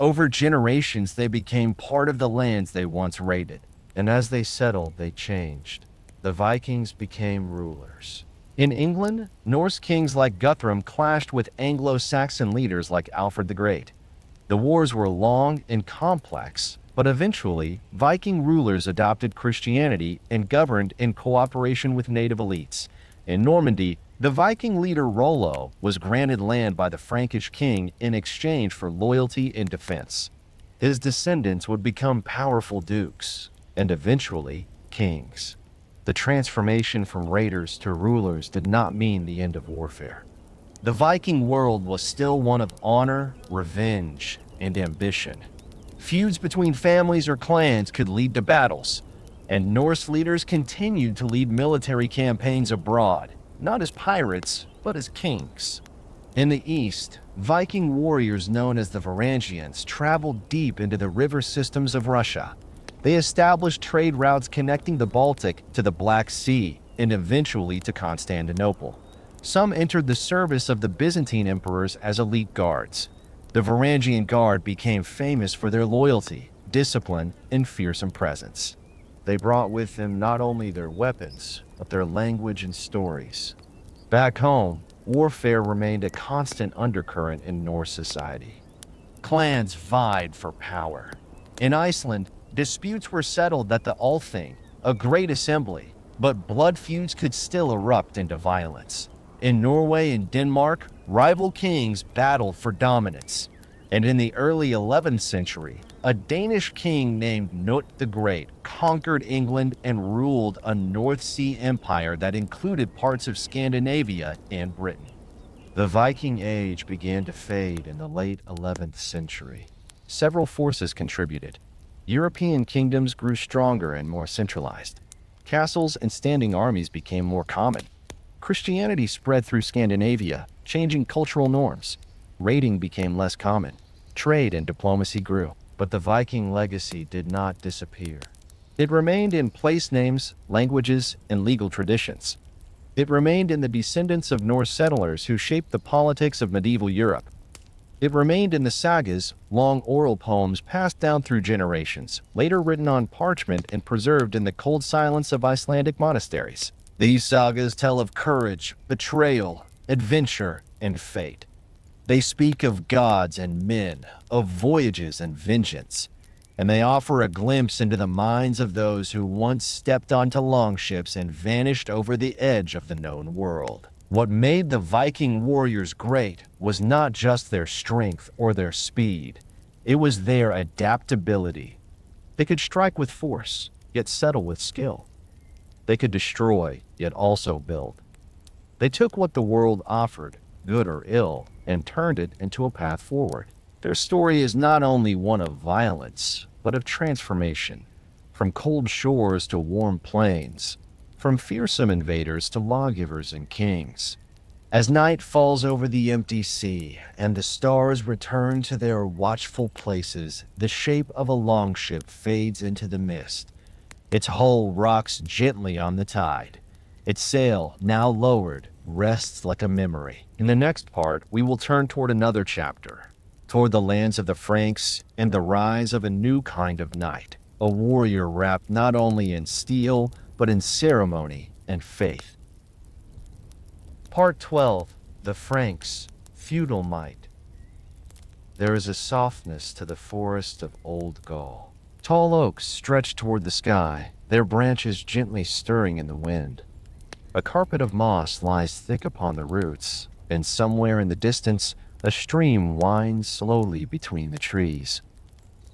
Over generations, they became part of the lands they once raided. And as they settled, they changed. The Vikings became rulers. In England, Norse kings like Guthrum clashed with Anglo-Saxon leaders like Alfred the Great. The wars were long and complex, but eventually, Viking rulers adopted Christianity and governed in cooperation with native elites. In Normandy, the Viking leader Rollo was granted land by the Frankish king in exchange for loyalty and defense. His descendants would become powerful dukes, and eventually, kings. The transformation from raiders to rulers did not mean the end of warfare. The Viking world was still one of honor, revenge, and ambition. Feuds between families or clans could lead to battles, and Norse leaders continued to lead military campaigns abroad, not as pirates, but as kings. In the east, Viking warriors known as the Varangians traveled deep into the river systems of Russia. They established trade routes connecting the Baltic to the Black Sea and eventually to Constantinople. Some entered the service of the Byzantine emperors as elite guards. The Varangian Guard became famous for their loyalty, discipline, and fearsome presence. They brought with them not only their weapons, but their language and stories. Back home, warfare remained a constant undercurrent in Norse society. Clans vied for power. In Iceland, disputes were settled at the Althing, a great assembly, but blood feuds could still erupt into violence. In Norway and Denmark, rival kings battled for dominance. And in the early 11th century, a Danish king named Knut the Great conquered England and ruled a North Sea empire that included parts of Scandinavia and Britain. The Viking Age began to fade in the late 11th century. Several forces contributed. European kingdoms grew stronger and more centralized. Castles and standing armies became more common. Christianity spread through Scandinavia, changing cultural norms. Raiding became less common. Trade and diplomacy grew, but the Viking legacy did not disappear. It remained in place names, languages, and legal traditions. It remained in the descendants of Norse settlers who shaped the politics of medieval Europe. It remained in the sagas, long oral poems passed down through generations, later written on parchment and preserved in the cold silence of Icelandic monasteries. These sagas tell of courage, betrayal, adventure, and fate. They speak of gods and men, of voyages and vengeance, and they offer a glimpse into the minds of those who once stepped onto longships and vanished over the edge of the known world. What made the Viking warriors great was not just their strength or their speed. It was their adaptability. They could strike with force, yet settle with skill. They could destroy, yet also build. They took what the world offered, good or ill, and turned it into a path forward. Their story is not only one of violence, but of transformation. From cold shores to warm plains, from fearsome invaders to lawgivers and kings. As night falls over the empty sea, and the stars return to their watchful places, the shape of a longship fades into the mist. Its hull rocks gently on the tide. Its sail, now lowered, rests like a memory. In the next part, we will turn toward another chapter, toward the lands of the Franks and the rise of a new kind of knight, a warrior wrapped not only in steel, but in ceremony and faith. Part 12. The Franks, Feudal Might. There is a softness to the forest of Old Gaul. Tall oaks stretch toward the sky, their branches gently stirring in the wind. A carpet of moss lies thick upon the roots, and somewhere in the distance, a stream winds slowly between the trees.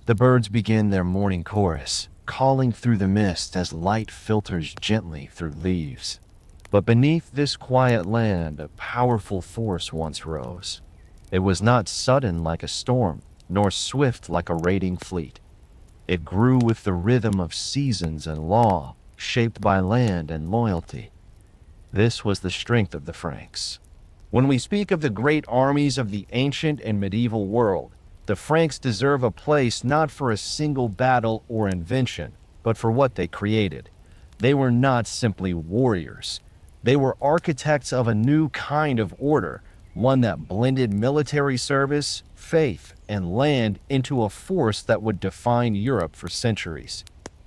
The birds begin their morning chorus, calling through the mist as light filters gently through leaves. But beneath this quiet land, a powerful force once rose. It was not sudden like a storm, nor swift like a raiding fleet. It grew with the rhythm of seasons and law, shaped by land and loyalty. This was the strength of the Franks. When we speak of the great armies of the ancient and medieval world, the Franks deserve a place not for a single battle or invention, but for what they created. They were not simply warriors. They were architects of a new kind of order, one that blended military service, faith, and land into a force that would define Europe for centuries.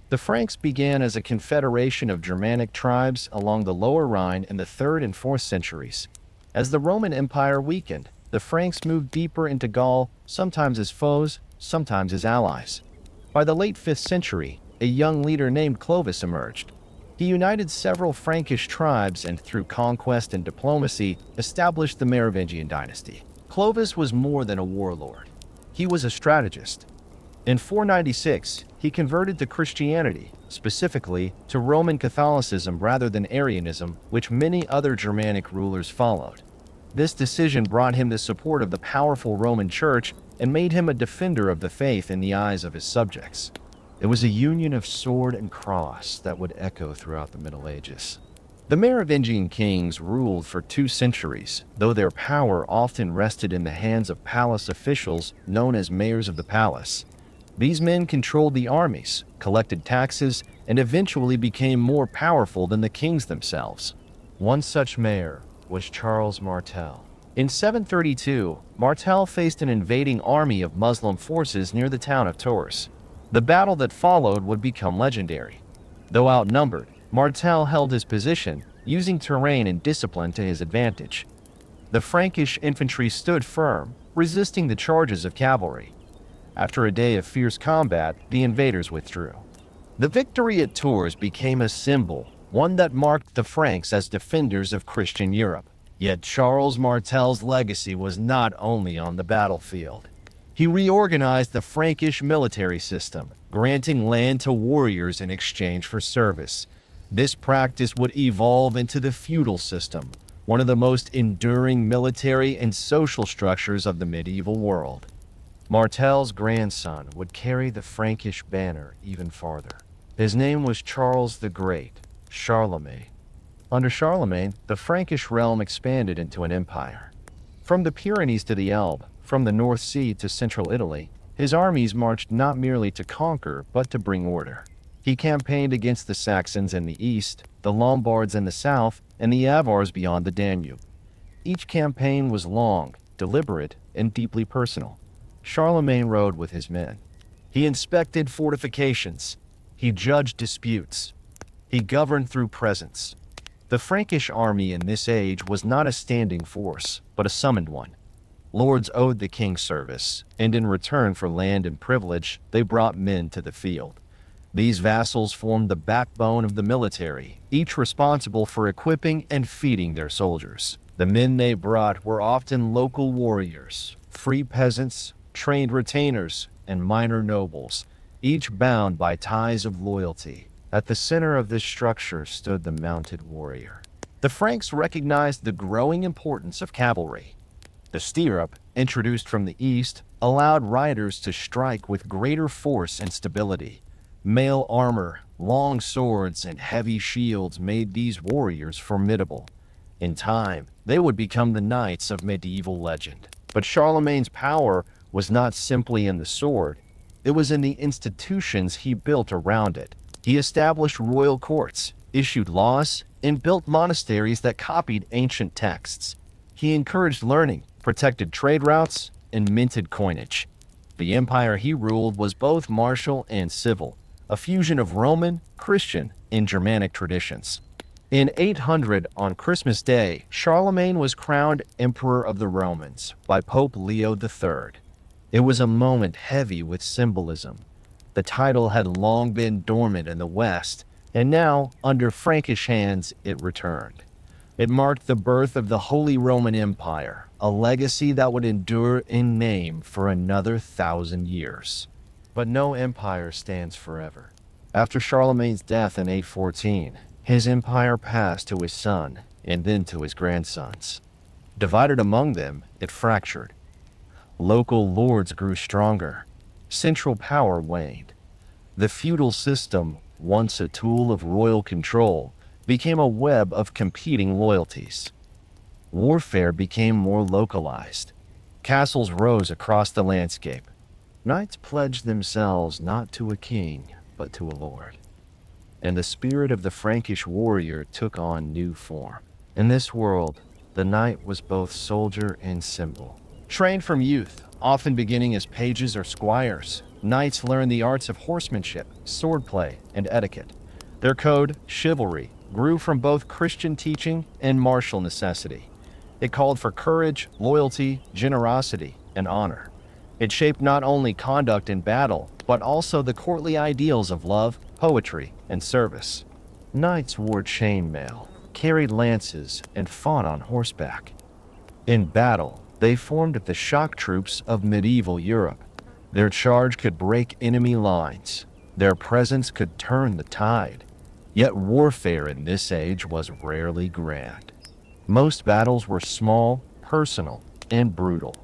The Franks began as a confederation of Germanic tribes along the Lower Rhine in the 3rd and 4th centuries. As the Roman Empire weakened, the Franks moved deeper into Gaul, sometimes as foes, sometimes as allies. By the late 5th century, a young leader named Clovis emerged. He united several Frankish tribes and, through conquest and diplomacy, established the Merovingian dynasty. Clovis was more than a warlord. He was a strategist. In 496, he converted to Christianity, specifically to Roman Catholicism rather than Arianism, which many other Germanic rulers followed. This decision brought him the support of the powerful Roman Church and made him a defender of the faith in the eyes of his subjects. It was a union of sword and cross that would echo throughout the Middle Ages. The Merovingian kings ruled for 2 centuries, though their power often rested in the hands of palace officials known as mayors of the palace. These men controlled the armies, collected taxes, and eventually became more powerful than the kings themselves. One such mayor was Charles Martel. In 732, Martel faced an invading army of Muslim forces near the town of Tours. The battle that followed would become legendary. Though outnumbered, Martel held his position, using terrain and discipline to his advantage. The Frankish infantry stood firm, resisting the charges of cavalry. After a day of fierce combat, the invaders withdrew. The victory at Tours became a symbol, one that marked the Franks as defenders of Christian Europe. Yet Charles Martel's legacy was not only on the battlefield. He reorganized the Frankish military system, granting land to warriors in exchange for service. This practice would evolve into the feudal system, one of the most enduring military and social structures of the medieval world. Martel's grandson would carry the Frankish banner even farther. His name was Charles the Great, Charlemagne. Under Charlemagne, the Frankish realm expanded into an empire. From the Pyrenees to the Elbe, from the North Sea to central Italy, his armies marched not merely to conquer, but to bring order. He campaigned against the Saxons in the east, the Lombards in the south, and the Avars beyond the Danube. Each campaign was long, deliberate, and deeply personal. Charlemagne rode with his men. He inspected fortifications. He judged disputes. He governed through presence. The Frankish army in this age was not a standing force, but a summoned one. Lords owed the king service, and in return for land and privilege, they brought men to the field. These vassals formed the backbone of the military, each responsible for equipping and feeding their soldiers. The men they brought were often local warriors, free peasants, trained retainers, and minor nobles, each bound by ties of loyalty. At the center of this structure stood the mounted warrior. The Franks recognized the growing importance of cavalry. The stirrup, introduced from the east, allowed riders to strike with greater force and stability. Mail armor, long swords, and heavy shields made these warriors formidable. In time, they would become the knights of medieval legend. But Charlemagne's power was not simply in the sword. It was in the institutions he built around it. He established royal courts, issued laws, and built monasteries that copied ancient texts. He encouraged learning, protected trade routes, and minted coinage. The empire he ruled was both martial and civil, a fusion of Roman, Christian, and Germanic traditions. In 800, on Christmas Day, Charlemagne was crowned Emperor of the Romans by Pope Leo III. It was a moment heavy with symbolism. The title had long been dormant in the West, and now, under Frankish hands, it returned. It marked the birth of the Holy Roman Empire, a legacy that would endure in name for another 1,000 years. But no empire stands forever. After Charlemagne's death in 814, his empire passed to his son and then to his grandsons. Divided among them, it fractured. Local lords grew stronger. Central power waned. The feudal system, once a tool of royal control, became a web of competing loyalties. Warfare became more localized. Castles rose across the landscape. Knights pledged themselves not to a king, but to a lord. and the spirit of the Frankish warrior took on new form. In this world, the knight was both soldier and symbol. Trained from youth, often beginning as pages or squires, knights learned the arts of horsemanship, swordplay, and etiquette. Their code, chivalry, grew from both Christian teaching and martial necessity. It called for courage, loyalty, generosity, and honor. It shaped not only conduct in battle, but also the courtly ideals of love, poetry, and service. Knights wore chainmail, carried lances, and fought on horseback. In battle, they formed the shock troops of medieval Europe. Their charge could break enemy lines. Their presence could turn the tide. Yet warfare in this age was rarely grand. Most battles were small, personal, and brutal.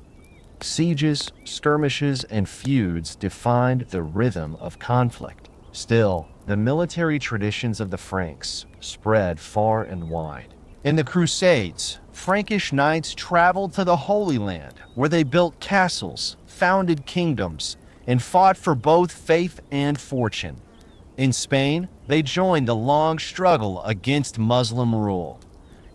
Sieges, skirmishes, and feuds defined the rhythm of conflict. Still, the military traditions of the Franks spread far and wide. In the Crusades, Frankish knights traveled to the Holy Land, where they built castles, founded kingdoms, and fought for both faith and fortune. In Spain, they joined the long struggle against Muslim rule.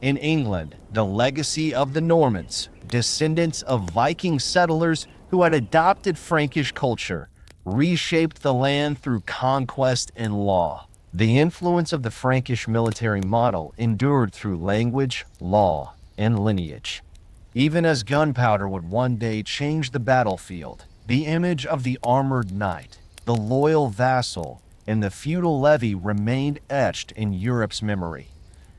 In England, the legacy of the Normans, descendants of Viking settlers who had adopted Frankish culture, reshaped the land through conquest and law. The influence of the Frankish military model endured through language, law, and lineage. Even as gunpowder would one day change the battlefield, the image of the armored knight, the loyal vassal, and the feudal levy remained etched in Europe's memory.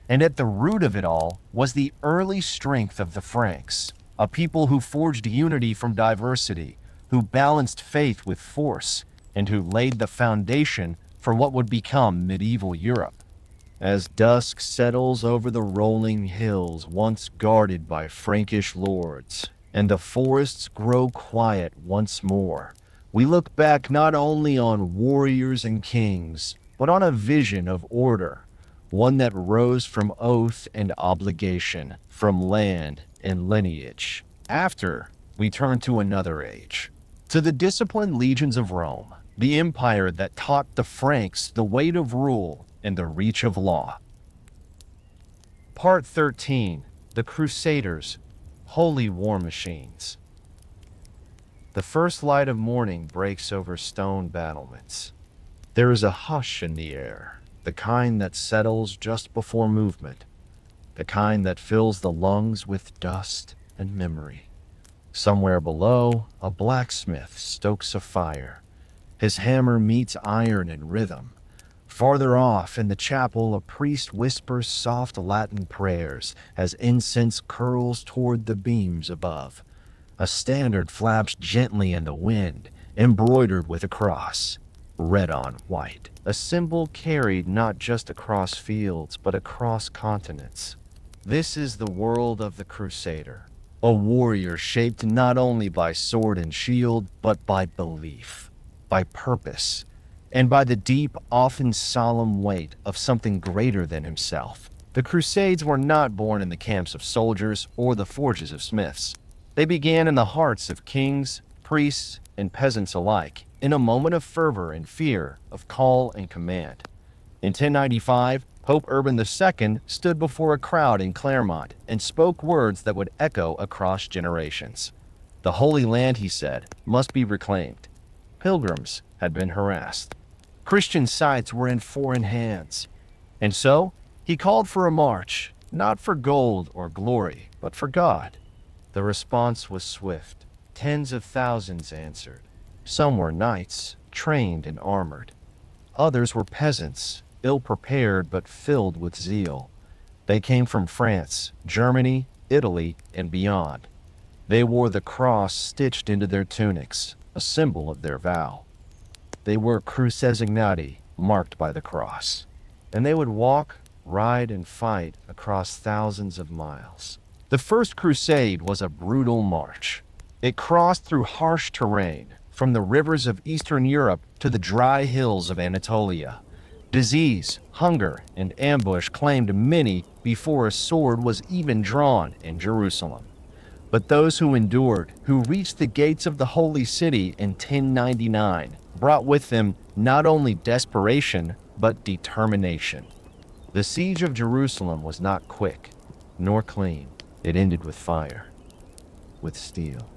And at the root of it all was the early strength of the Franks, a people who forged unity from diversity, who balanced faith with force, and who laid the foundation for what would become medieval Europe. As dusk settles over the rolling hills once guarded by Frankish lords, and the forests grow quiet once more, we look back not only on warriors and kings, but on a vision of order, one that rose from oath and obligation, from land and lineage. After, we turn to another age, to the disciplined legions of Rome, the empire that taught the Franks the weight of rule and the reach of law. Part 13. The Crusaders, Holy War Machines. The first light of morning breaks over stone battlements. There is a hush in the air, the kind that settles just before movement, the kind that fills the lungs with dust and memory. Somewhere below, a blacksmith stokes a fire. His hammer meets iron in rhythm. Farther off in the chapel, a priest whispers soft Latin prayers as incense curls toward the beams above. A standard flaps gently in the wind, embroidered with a cross, red on white. A symbol carried not just across fields, but across continents. This is the world of the Crusader, a warrior shaped not only by sword and shield, but by belief, by purpose, and by the deep, often solemn weight of something greater than himself. The Crusades were not born in the camps of soldiers or the forges of smiths. They began in the hearts of kings, priests, and peasants alike, in a moment of fervor and fear, of call and command. In 1095, Pope Urban II stood before a crowd in Clermont and spoke words that would echo across generations. The Holy Land, he said, must be reclaimed. Pilgrims had been harassed. Christian sites were in foreign hands. And so, he called for a march, not for gold or glory, but for God. The response was swift. Tens of thousands answered. Some were knights, trained and armored. Others were peasants, ill-prepared but filled with zeal. They came from France, Germany, Italy, and beyond. They wore the cross stitched into their tunics, a symbol of their vow. They were cruces ignati, marked by the cross. And they would walk, ride, and fight across thousands of miles. The First Crusade was a brutal march. It crossed through harsh terrain, from the rivers of Eastern Europe to the dry hills of Anatolia. Disease, hunger, and ambush claimed many before a sword was even drawn in Jerusalem. But those who endured, who reached the gates of the Holy City in 1099, brought with them not only desperation, but determination. The siege of Jerusalem was not quick, nor clean. It ended with fire, with steel,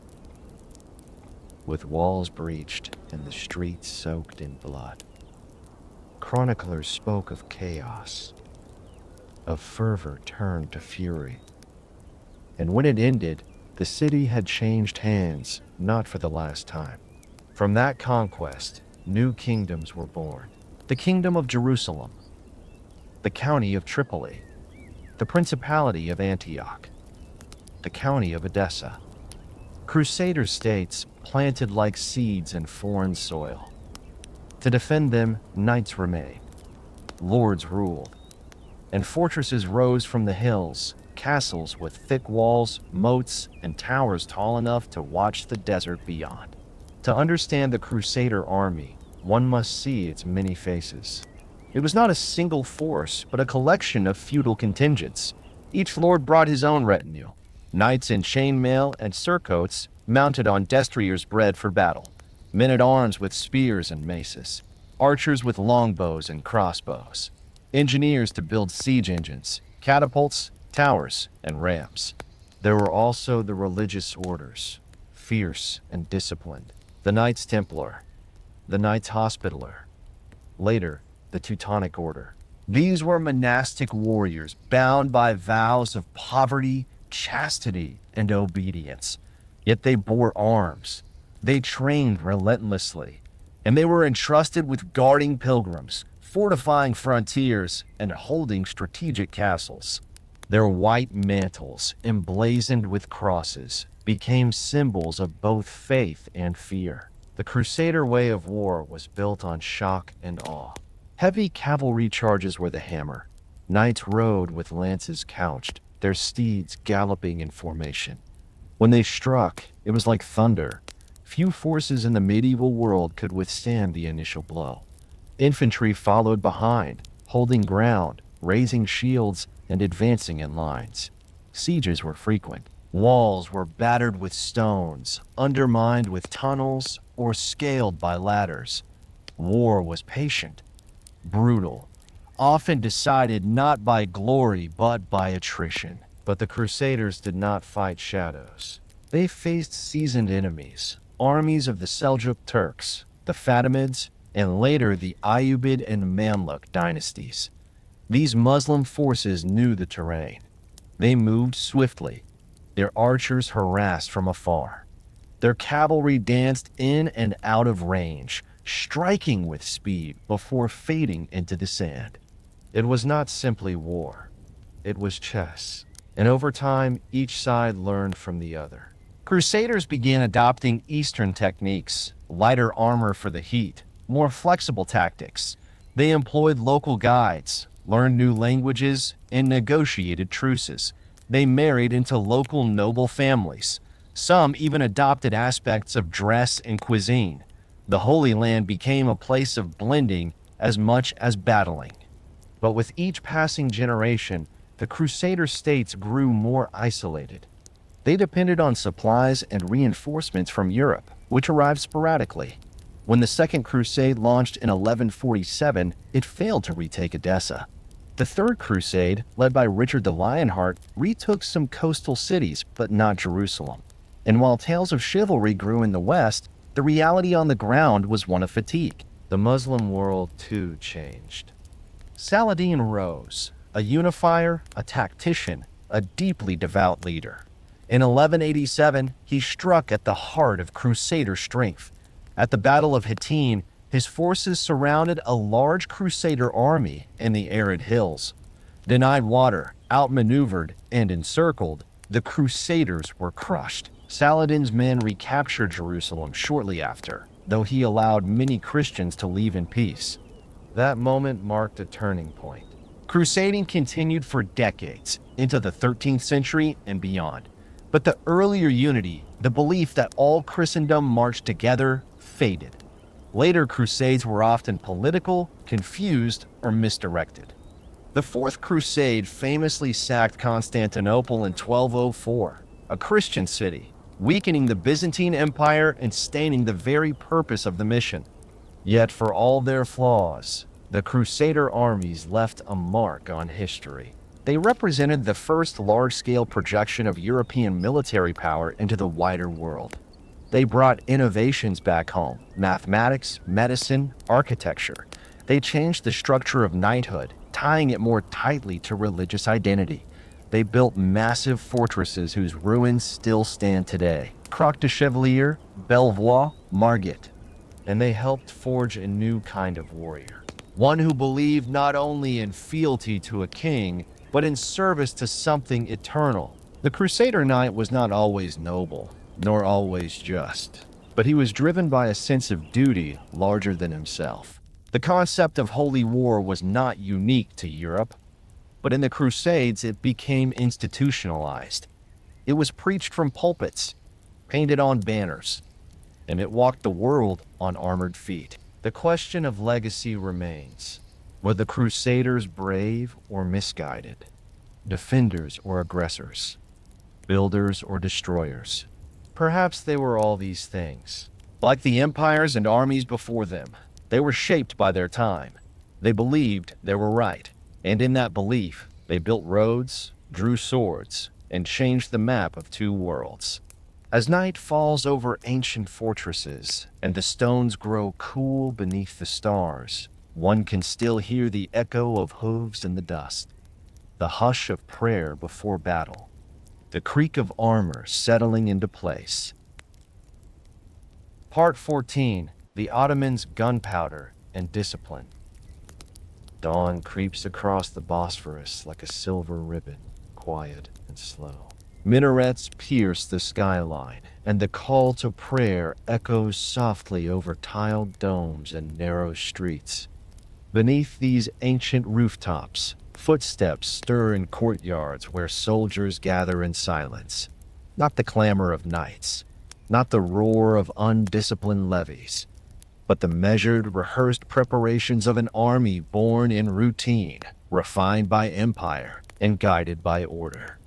with walls breached and the streets soaked in blood. Chroniclers spoke of chaos, of fervor turned to fury. And when it ended, the city had changed hands, not for the last time. From that conquest, new kingdoms were born. The kingdom of Jerusalem, the county of Tripoli, the principality of Antioch, the county of Edessa. Crusader states planted like seeds in foreign soil. To defend them, knights remained, lords ruled, and fortresses rose from the hills, castles with thick walls, moats, and towers tall enough to watch the desert beyond. To understand the Crusader army, one must see its many faces. It was not a single force, but a collection of feudal contingents. Each lord brought his own retinue, knights in chainmail and surcoats mounted on destriers bred for battle, men-at-arms with spears and maces, archers with longbows and crossbows, engineers to build siege engines, catapults, towers, and rams. There were also the religious orders, fierce and disciplined. The Knights Templar, the Knights Hospitaller, later the Teutonic Order. These were monastic warriors bound by vows of poverty, chastity, and obedience. Yet they bore arms. They trained relentlessly, and they were entrusted with guarding pilgrims, fortifying frontiers, and holding strategic castles. Their white mantles, emblazoned with crosses, became symbols of both faith and fear. The Crusader way of war was built on shock and awe. Heavy cavalry charges were the hammer. Knights rode with lances couched, their steeds galloping in formation. When they struck, it was like thunder. Few forces in the medieval world could withstand the initial blow. Infantry followed behind, holding ground, raising shields, and advancing in lines. Sieges were frequent. Walls were battered with stones, undermined with tunnels, or scaled by ladders. War was patient, brutal, often decided not by glory but by attrition. But the Crusaders did not fight shadows. They faced seasoned enemies, armies of the Seljuk Turks, the Fatimids, and later the Ayyubid and Mamluk dynasties. These Muslim forces knew the terrain. They moved swiftly, their archers harassed from afar. Their cavalry danced in and out of range, striking with speed before fading into the sand. It was not simply war. It was chess. And over time, each side learned from the other. Crusaders began adopting Eastern techniques, lighter armor for the heat, more flexible tactics. They employed local guides, learned new languages, and negotiated truces. They married into local noble families. Some even adopted aspects of dress and cuisine. The Holy Land became a place of blending as much as battling. But with each passing generation, the Crusader states grew more isolated. They depended on supplies and reinforcements from Europe, which arrived sporadically. When the Second Crusade launched in 1147, it failed to retake Edessa. The Third Crusade, led by Richard the Lionheart, retook some coastal cities, but not Jerusalem. And while tales of chivalry grew in the West, the reality on the ground was one of fatigue. The Muslim world, too, changed. Saladin rose, a unifier, a tactician, a deeply devout leader. In 1187, he struck at the heart of Crusader strength. At the Battle of Hattin, his forces surrounded a large Crusader army in the arid hills. Denied water, outmaneuvered, and encircled, the Crusaders were crushed. Saladin's men recaptured Jerusalem shortly after, though he allowed many Christians to leave in peace. That moment marked a turning point. Crusading continued for decades, into the 13th century and beyond. But the earlier unity, the belief that all Christendom marched together, faded. Later crusades were often political, confused, or misdirected. The Fourth Crusade famously sacked Constantinople in 1204, a Christian city, weakening the Byzantine Empire and staining the very purpose of the mission. Yet for all their flaws, The Crusader armies left a mark on history. They represented the first large-scale projection of European military power into the wider world. They brought innovations back home: mathematics, medicine, architecture. They changed the structure of knighthood, tying it more tightly to religious identity. They built massive fortresses whose ruins still stand today: Croix de Chevalier, Belvoir, Margit. And they helped forge a new kind of warrior, one who believed not only in fealty to a king, but in service to something eternal. The Crusader knight was not always noble, nor always just, but he was driven by a sense of duty larger than himself. The concept of holy war was not unique to Europe, but in the Crusades it became institutionalized. It was preached from pulpits, painted on banners, and it walked the world on armored feet. The question of legacy remains. Were the Crusaders brave or misguided? Defenders or aggressors? Builders or destroyers? Perhaps they were all these things. Like the empires and armies before them, they were shaped by their time. They believed they were right, and in that belief, they built roads, drew swords, and changed the map of two worlds. As night falls over ancient fortresses and the stones grow cool beneath the stars, one can still hear the echo of hooves in the dust, the hush of prayer before battle, the creak of armor settling into place. Part 14. The Ottomans' Gunpowder and Discipline. Dawn creeps across the Bosphorus like a silver ribbon, quiet and slow. Minarets pierce the skyline, and the call to prayer echoes softly over tiled domes and narrow streets. Beneath these ancient rooftops, footsteps stir in courtyards where soldiers gather in silence. Not the clamor of knights, not the roar of undisciplined levies, but the measured, rehearsed preparations of an army born in routine, refined by empire, and guided by order.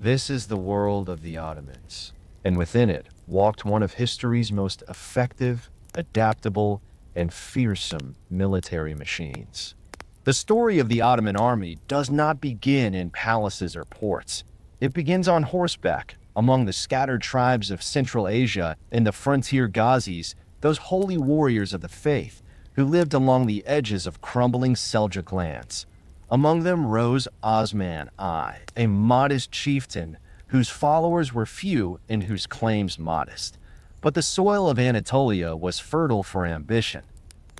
This is the world of the Ottomans, and within it walked one of history's most effective, adaptable, and fearsome military machines. The story of the Ottoman army does not begin in palaces or ports. It begins on horseback, among the scattered tribes of Central Asia and the frontier Ghazis, those holy warriors of the faith who lived along the edges of crumbling Seljuk lands. Among them rose Osman I, a modest chieftain whose followers were few and whose claims modest. But the soil of Anatolia was fertile for ambition.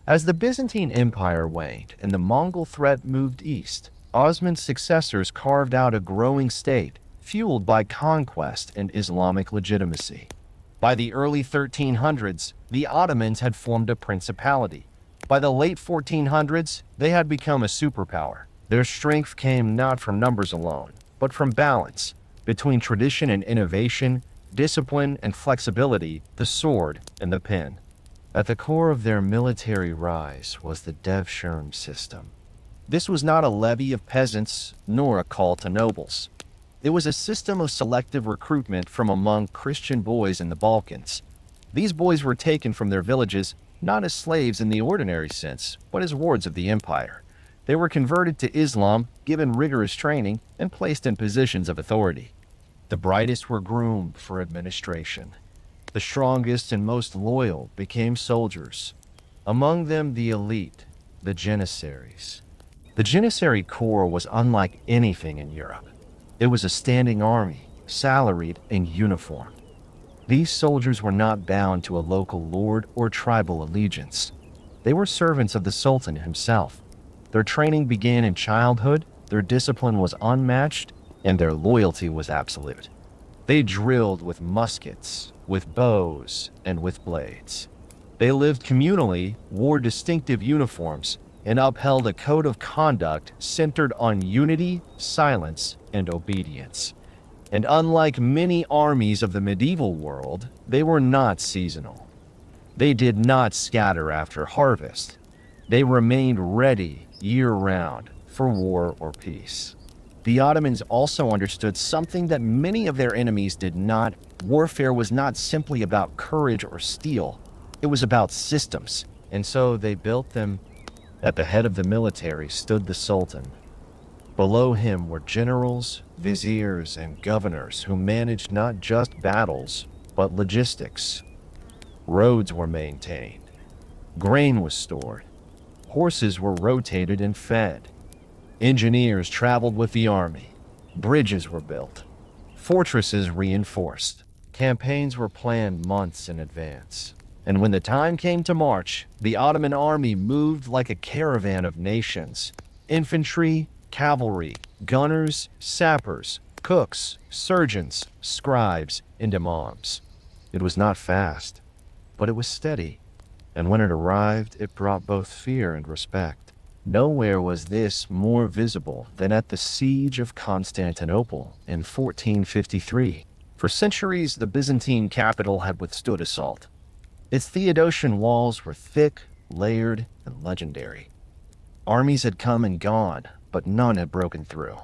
As the Byzantine Empire waned and the Mongol threat moved east, Osman's successors carved out a growing state, fueled by conquest and Islamic legitimacy. By the early 1300s, the Ottomans had formed a principality. By the late 1400s, they had become a superpower. Their strength came not from numbers alone, but from balance between tradition and innovation, discipline and flexibility, the sword and the pen. At the core of their military rise was the Devshirme system. This was not a levy of peasants, nor a call to nobles. It was a system of selective recruitment from among Christian boys in the Balkans. These boys were taken from their villages not as slaves in the ordinary sense, but as wards of the empire. They were converted to Islam, given rigorous training, and placed in positions of authority. The brightest were groomed for administration. The strongest and most loyal became soldiers. Among them the elite, the Janissaries. The Janissary Corps was unlike anything in Europe. It was a standing army, salaried and uniformed. These soldiers were not bound to a local lord or tribal allegiance. They were servants of the Sultan himself. Their training began in childhood, their discipline was unmatched, and their loyalty was absolute. They drilled with muskets, with bows, and with blades. They lived communally, wore distinctive uniforms, and upheld a code of conduct centered on unity, silence, and obedience. And unlike many armies of the medieval world, they were not seasonal. They did not scatter after harvest. They remained ready year-round for war or peace. The Ottomans also understood something that many of their enemies did not. Warfare was not simply about courage or steel. It was about systems, and so they built them At the head of the military stood the Sultan. Below him were generals, viziers, and governors who managed not just battles, but logistics. Roads were maintained. Grain was stored. Horses were rotated and fed. Engineers traveled with the army. Bridges were built. Fortresses reinforced. Campaigns were planned months in advance. And when the time came to march, the Ottoman army moved like a caravan of nations. Infantry, cavalry, gunners, sappers, cooks, surgeons, scribes, and imams. It was not fast, but it was steady. And when it arrived, it brought both fear and respect. Nowhere was this more visible than at the siege of Constantinople in 1453. For centuries, the Byzantine capital had withstood assault. Its Theodosian walls were thick, layered, and legendary. Armies had come and gone, but none had broken through.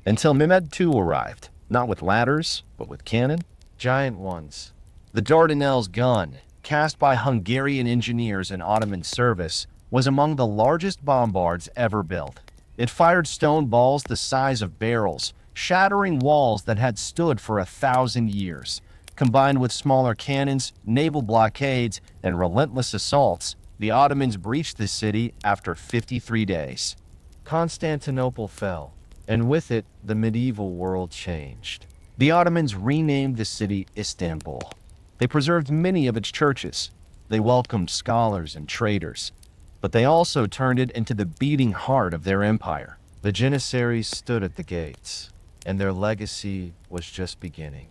Until Mehmed II arrived, not with ladders, but with cannon, giant ones. The Dardanelles gun, cast by Hungarian engineers in Ottoman service, was among the largest bombards ever built. It fired stone balls the size of barrels, shattering walls that had stood for 1,000 years. Combined with smaller cannons, naval blockades, and relentless assaults, the Ottomans breached the city after 53 days. Constantinople fell, and with it, the medieval world changed. The Ottomans renamed the city Istanbul. They preserved many of its churches. They welcomed scholars and traders. But they also turned it into the beating heart of their empire. The Janissaries stood at the gates, and their legacy was just beginning.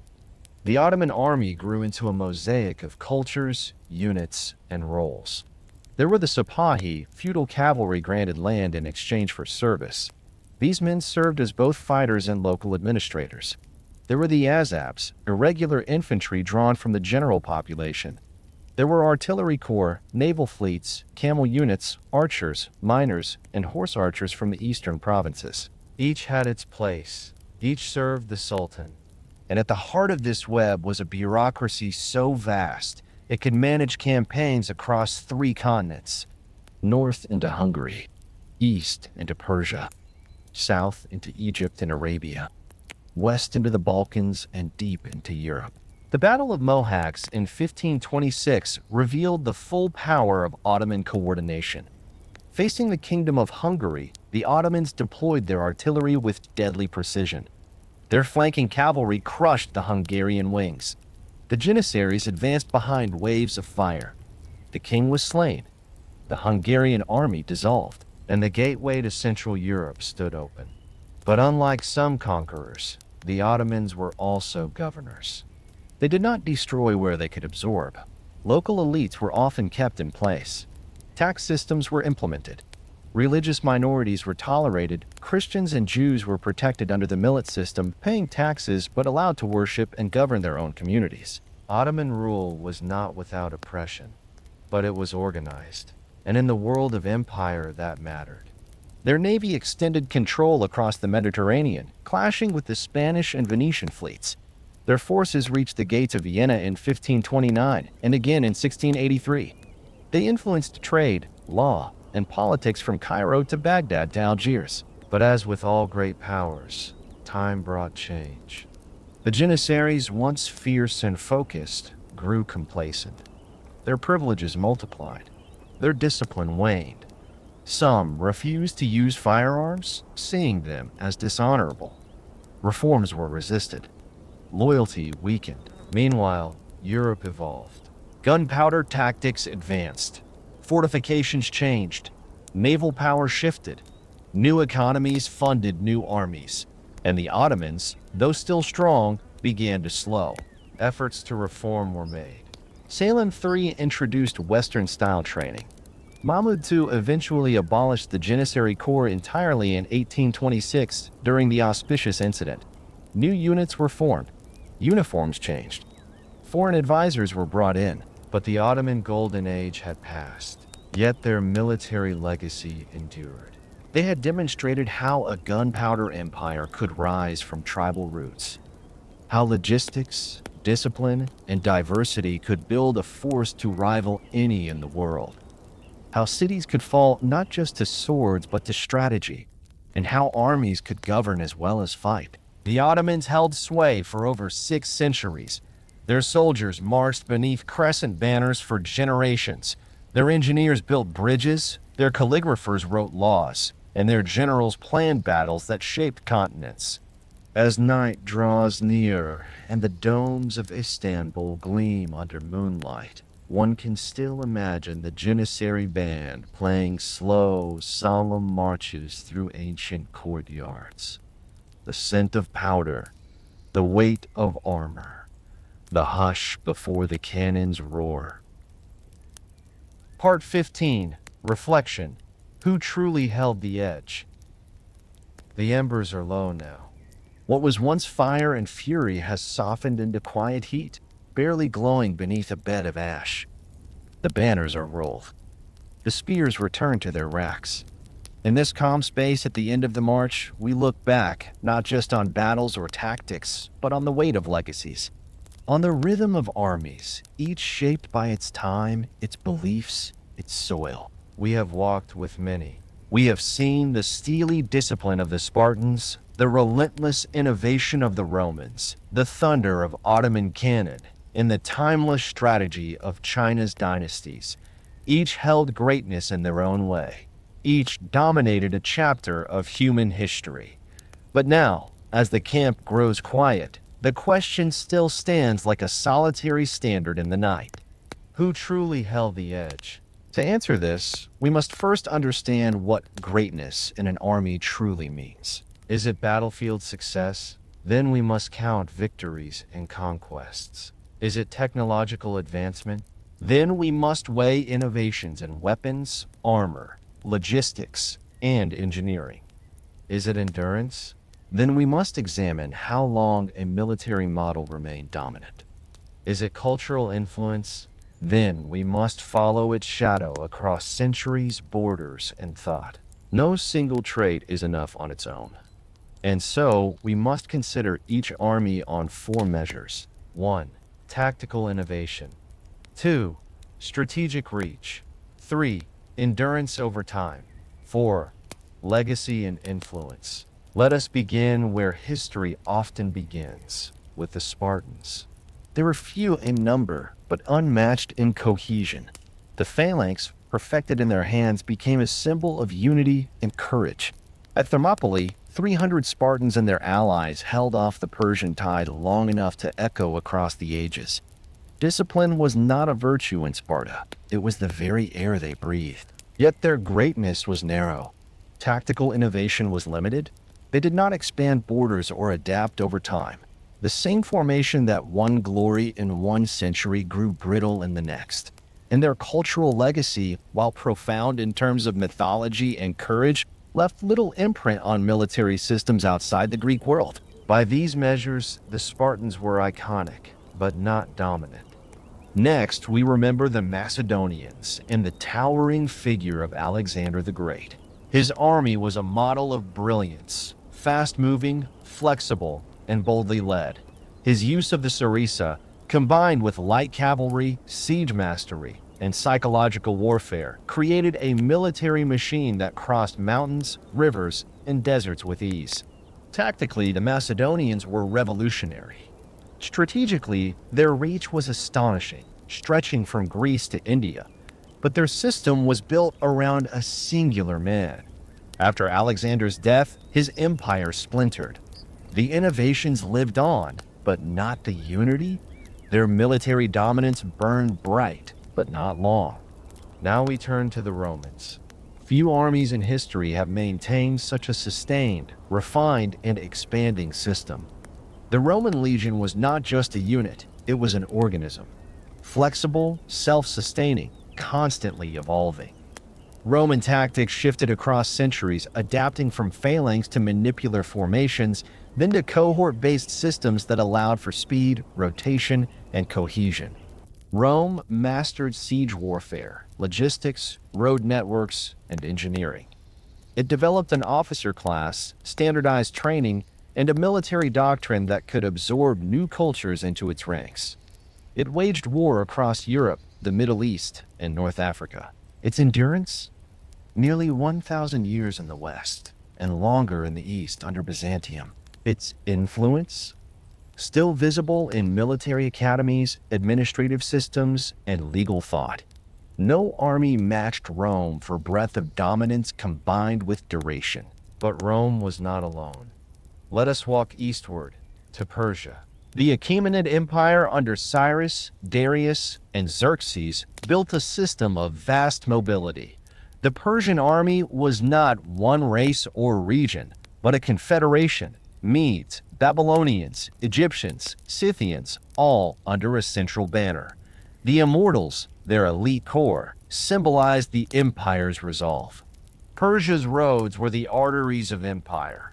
The Ottoman army grew into a mosaic of cultures, units, and roles. There were the Sipahi, feudal cavalry granted land in exchange for service. These men served as both fighters and local administrators. There were the Azabs, irregular infantry drawn from the general population. There were artillery corps, naval fleets, camel units, archers, miners, and horse archers from the eastern provinces. Each had its place. Each served the Sultan. And at the heart of this web was a bureaucracy so vast it could manage campaigns across 3 continents: north into Hungary, east into Persia, south into Egypt and Arabia, west into the Balkans, and deep into Europe. The Battle of Mohacs in 1526 revealed the full power of Ottoman coordination. Facing the Kingdom of Hungary, the Ottomans deployed their artillery with deadly precision. Their flanking cavalry crushed the Hungarian wings. The Janissaries advanced behind waves of fire. The king was slain. The Hungarian army dissolved, and the gateway to Central Europe stood open. But unlike some conquerors, the Ottomans were also governors. They did not destroy where they could absorb. Local elites were often kept in place. Tax systems were implemented. Religious minorities were tolerated. Christians and Jews were protected under the millet system, paying taxes but allowed to worship and govern their own communities. Ottoman rule was not without oppression, but it was organized. And in the world of empire, that mattered. Their navy extended control across the Mediterranean, clashing with the Spanish and Venetian fleets. Their forces reached the gates of Vienna in 1529 and again in 1683. They influenced trade, law, and politics from Cairo to Baghdad to Algiers. But as with all great powers, time brought change. The Janissaries, once fierce and focused, grew complacent. Their privileges multiplied. Their discipline waned. Some refused to use firearms, seeing them as dishonorable. Reforms were resisted. Loyalty weakened. Meanwhile, Europe evolved. Gunpowder tactics advanced. Fortifications changed. Naval power shifted. New economies funded new armies. And the Ottomans, though still strong, began to slow. Efforts to reform were made. Selim III introduced Western-style training. Mahmud II eventually abolished the Janissary Corps entirely in 1826 during the auspicious incident. New units were formed. Uniforms changed. Foreign advisors were brought in, but the Ottoman Golden Age had passed. Yet their military legacy endured. They had demonstrated how a gunpowder empire could rise from tribal roots. How logistics, discipline, and diversity could build a force to rival any in the world. how cities could fall not just to swords but to strategy, and how armies could govern as well as fight. The Ottomans held sway for over 6 centuries. Their soldiers marched beneath crescent banners for generations. Their engineers built bridges, their calligraphers wrote laws, and their generals planned battles that shaped continents. As night draws near and the domes of Istanbul gleam under moonlight, one can still imagine the Janissary band playing slow, solemn marches through ancient courtyards. The scent of powder, the weight of armor, the hush before the cannons roar. Part 15. Reflection. Who truly held the edge? The embers are low now. What was once fire and fury has softened into quiet heat, barely glowing beneath a bed of ash. The banners are rolled. The spears return to their racks. In this calm space at the end of the march, we look back, not just on battles or tactics, but on the weight of legacies. On the rhythm of armies, each shaped by its time, its beliefs, its soil. We have walked with many. We have seen the steely discipline of the Spartans, the relentless innovation of the Romans, the thunder of Ottoman cannon, and the timeless strategy of China's dynasties. Each held greatness in their own way. Each dominated a chapter of human history. But now, as the camp grows quiet, the question still stands like a solitary standard in the night. Who truly held the edge? To answer this, we must first understand what greatness in an army truly means. Is it battlefield success? Then we must count victories and conquests. Is it technological advancement? Then we must weigh innovations in weapons, armor, logistics, and engineering. Is it endurance? Then we must examine how long a military model remained dominant. Is it cultural influence? Then we must follow its shadow across centuries, borders, and thought. No single trait is enough on its own. And so, we must consider each army on 4 measures. 1. Tactical innovation. 2. Strategic reach. 3. Endurance over time. 4. Legacy and influence. Let us begin where history often begins, with the Spartans. They were few in number, but unmatched in cohesion. The phalanx, perfected in their hands, became a symbol of unity and courage. At Thermopylae, 300 Spartans and their allies held off the Persian tide long enough to echo across the ages. Discipline was not a virtue in Sparta. It was the very air they breathed. Yet their greatness was narrow. Tactical innovation was limited. They did not expand borders or adapt over time. The same formation that won glory in one century grew brittle in the next. And their cultural legacy, while profound in terms of mythology and courage, left little imprint on military systems outside the Greek world. By these measures, the Spartans were iconic, but not dominant. Next, we remember the Macedonians and the towering figure of Alexander the Great. His army was a model of brilliance, fast-moving, flexible, and boldly led. His use of the sarissa, combined with light cavalry, siege mastery, and psychological warfare, created a military machine that crossed mountains, rivers, and deserts with ease. Tactically, the Macedonians were revolutionary. Strategically, their reach was astonishing, stretching from Greece to India. But their system was built around a singular man. After Alexander's death, his empire splintered. The innovations lived on, but not the unity. Their military dominance burned bright, but not long. Now we turn to the Romans. Few armies in history have maintained such a sustained, refined, and expanding system. The Roman legion was not just a unit, it was an organism. Flexible, self-sustaining, constantly evolving. Roman tactics shifted across centuries, adapting from phalanx to manipular formations, then to cohort-based systems that allowed for speed, rotation, and cohesion. Rome mastered siege warfare, logistics, road networks, and engineering. It developed an officer class, standardized training, and a military doctrine that could absorb new cultures into its ranks. It waged war across Europe, the Middle East, and North Africa. Its endurance? Nearly 1,000 years in the West, and longer in the East under Byzantium. Its influence? Still visible in military academies, administrative systems, and legal thought. No army matched Rome for breadth of dominance combined with duration. But Rome was not alone. Let us walk eastward to Persia. The Achaemenid Empire under Cyrus, Darius, and Xerxes built a system of vast mobility. The Persian army was not one race or region, but a confederation. Medes, Babylonians, Egyptians, Scythians, all under a central banner. The Immortals, their elite corps, symbolized the empire's resolve. Persia's roads were the arteries of empire.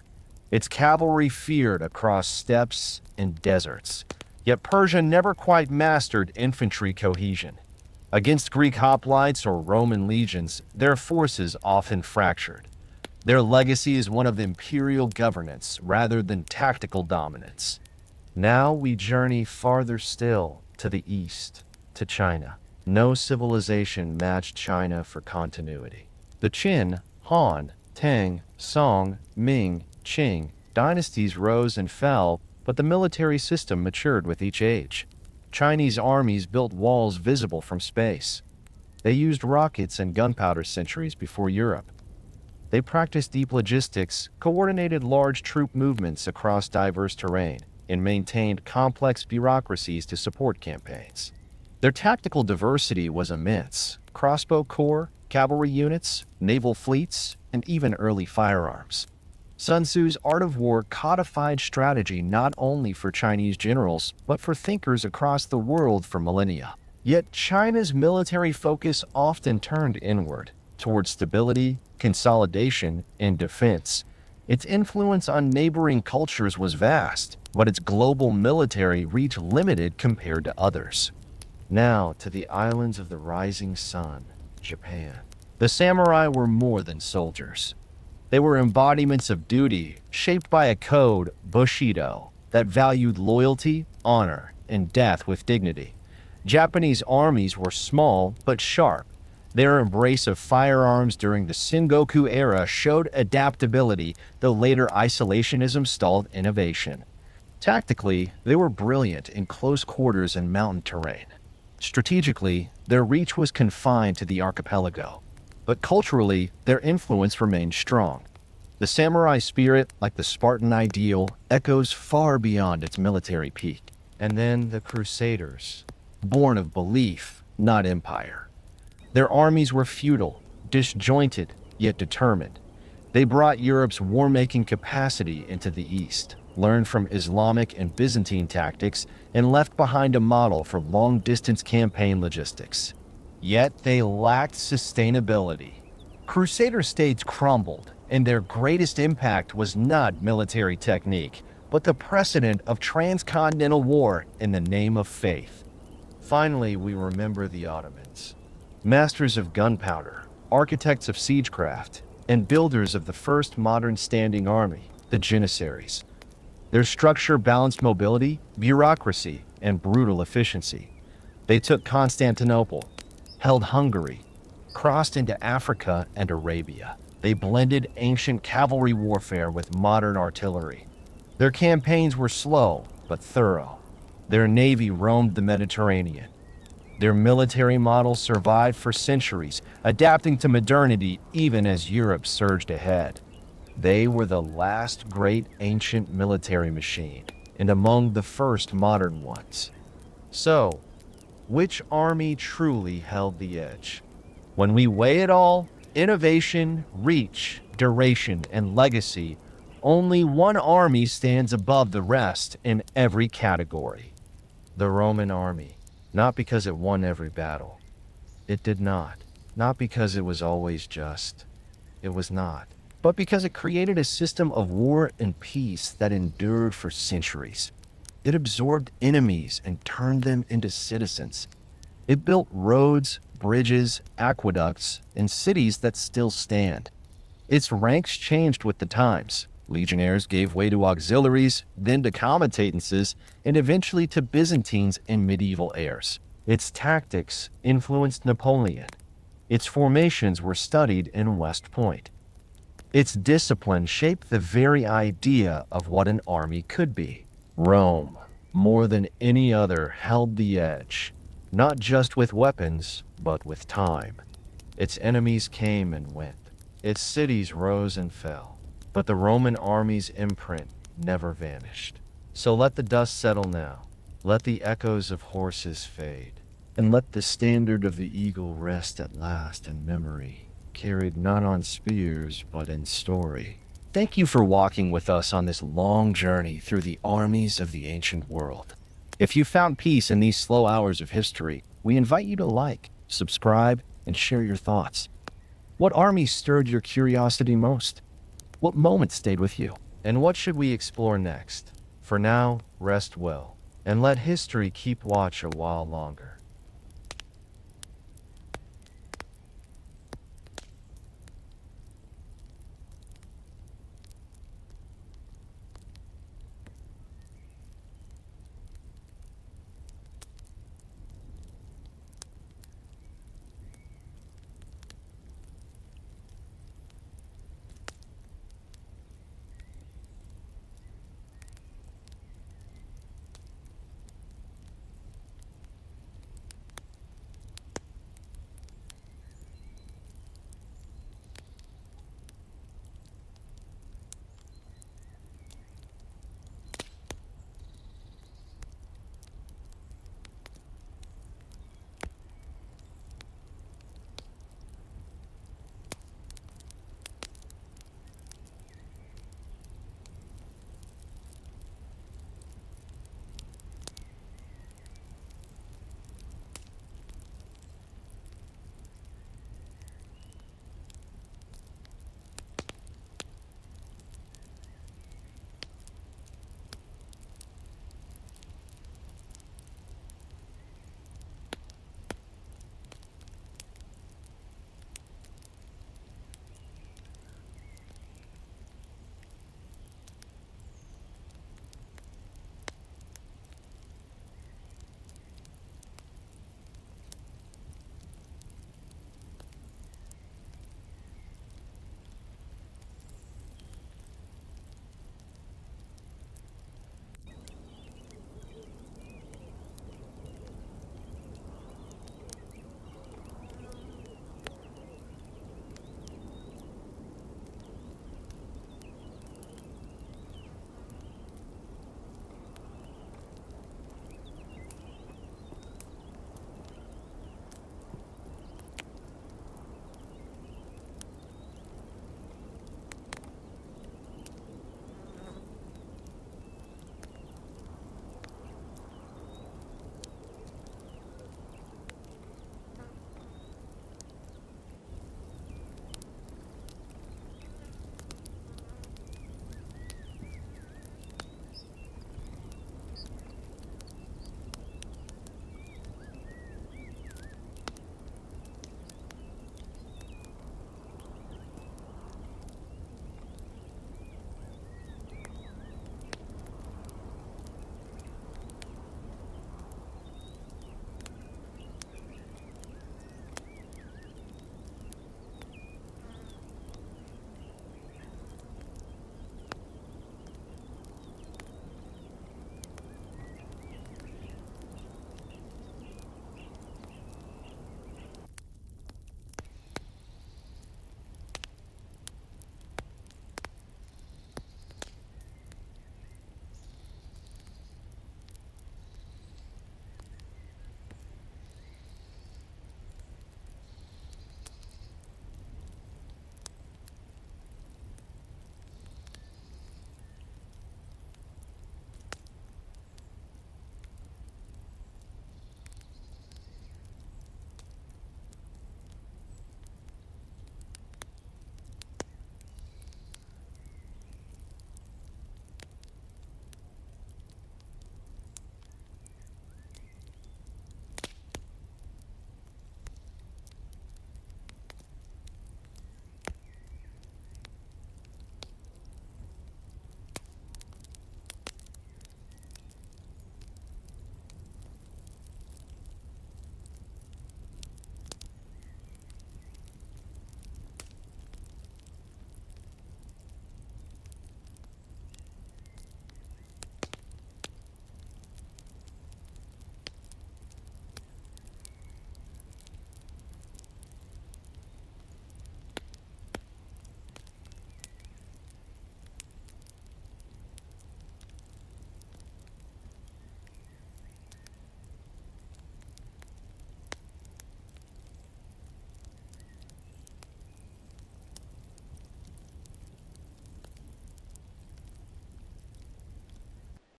Its cavalry feared across steppes and deserts. Yet Persia never quite mastered infantry cohesion. Against Greek hoplites or Roman legions, their forces often fractured. Their legacy is one of imperial governance rather than tactical dominance. Now we journey farther still to the east, to China. No civilization matched China for continuity. The Qin, Han, Tang, Song, Ming, Qing dynasties rose and fell, but the military system matured with each age. Chinese armies built walls visible from space. They used rockets and gunpowder centuries before Europe. They practiced deep logistics, coordinated large troop movements across diverse terrain, and maintained complex bureaucracies to support campaigns. Their tactical diversity was immense: crossbow corps, cavalry units, naval fleets, and even early firearms. Sun Tzu's Art of War codified strategy not only for Chinese generals, but for thinkers across the world for millennia. Yet China's military focus often turned inward, towards stability, consolidation, and defense. Its influence on neighboring cultures was vast, but its global military reach limited compared to others. Now to the islands of the rising sun, Japan. The samurai were more than soldiers. They were embodiments of duty, shaped by a code, Bushido, that valued loyalty, honor, and death with dignity. Japanese armies were small but sharp. Their embrace of firearms during the Sengoku era showed adaptability, though later isolationism stalled innovation. Tactically, they were brilliant in close quarters and mountain terrain. Strategically, their reach was confined to the archipelago. But culturally, their influence remained strong. The samurai spirit, like the Spartan ideal, echoes far beyond its military peak. And then the Crusaders, born of belief, not empire. Their armies were feudal, disjointed, yet determined. They brought Europe's war-making capacity into the East, learned from Islamic and Byzantine tactics, and left behind a model for long-distance campaign logistics. Yet they lacked sustainability. Crusader states crumbled, and their greatest impact was not military technique, but the precedent of transcontinental war in the name of faith. Finally, we remember the Ottomans. Masters of gunpowder, architects of siegecraft, and builders of the first modern standing army, the Janissaries. Their structure balanced mobility, bureaucracy, and brutal efficiency. They took Constantinople, held Hungary, crossed into Africa and Arabia. They blended ancient cavalry warfare with modern artillery. Their campaigns were slow but thorough. Their navy roamed the Mediterranean. Their military model survived for centuries, adapting to modernity even as Europe surged ahead. They were the last great ancient military machine, and among the first modern ones. So, which army truly held the edge? When we weigh it all, innovation, reach, duration, and legacy, only one army stands above the rest in every category. The Roman army. Not because it won every battle. It did not. Not because it was always just. It was not. But because it created a system of war and peace that endured for centuries. It absorbed enemies and turned them into citizens. It built roads, bridges, aqueducts, and cities that still stand. Its ranks changed with the times. Legionnaires gave way to auxiliaries, then to comitatances, and eventually to Byzantines and medieval heirs. Its tactics influenced Napoleon. Its formations were studied in West Point. Its discipline shaped the very idea of what an army could be. Rome, more than any other, held the edge, not just with weapons, but with time. Its enemies came and went. Its cities rose and fell. But the Roman army's imprint never vanished. So let the dust settle now. Let the echoes of horses fade. And let the standard of the eagle rest at last in memory, carried not on spears, but in story. Thank you for walking with us on this long journey through the armies of the ancient world. If you found peace in these slow hours of history, we invite you to like, subscribe, and share your thoughts. What army stirred your curiosity most? What moment stayed with you? And what should we explore next? For now, rest well, and let history keep watch a while longer.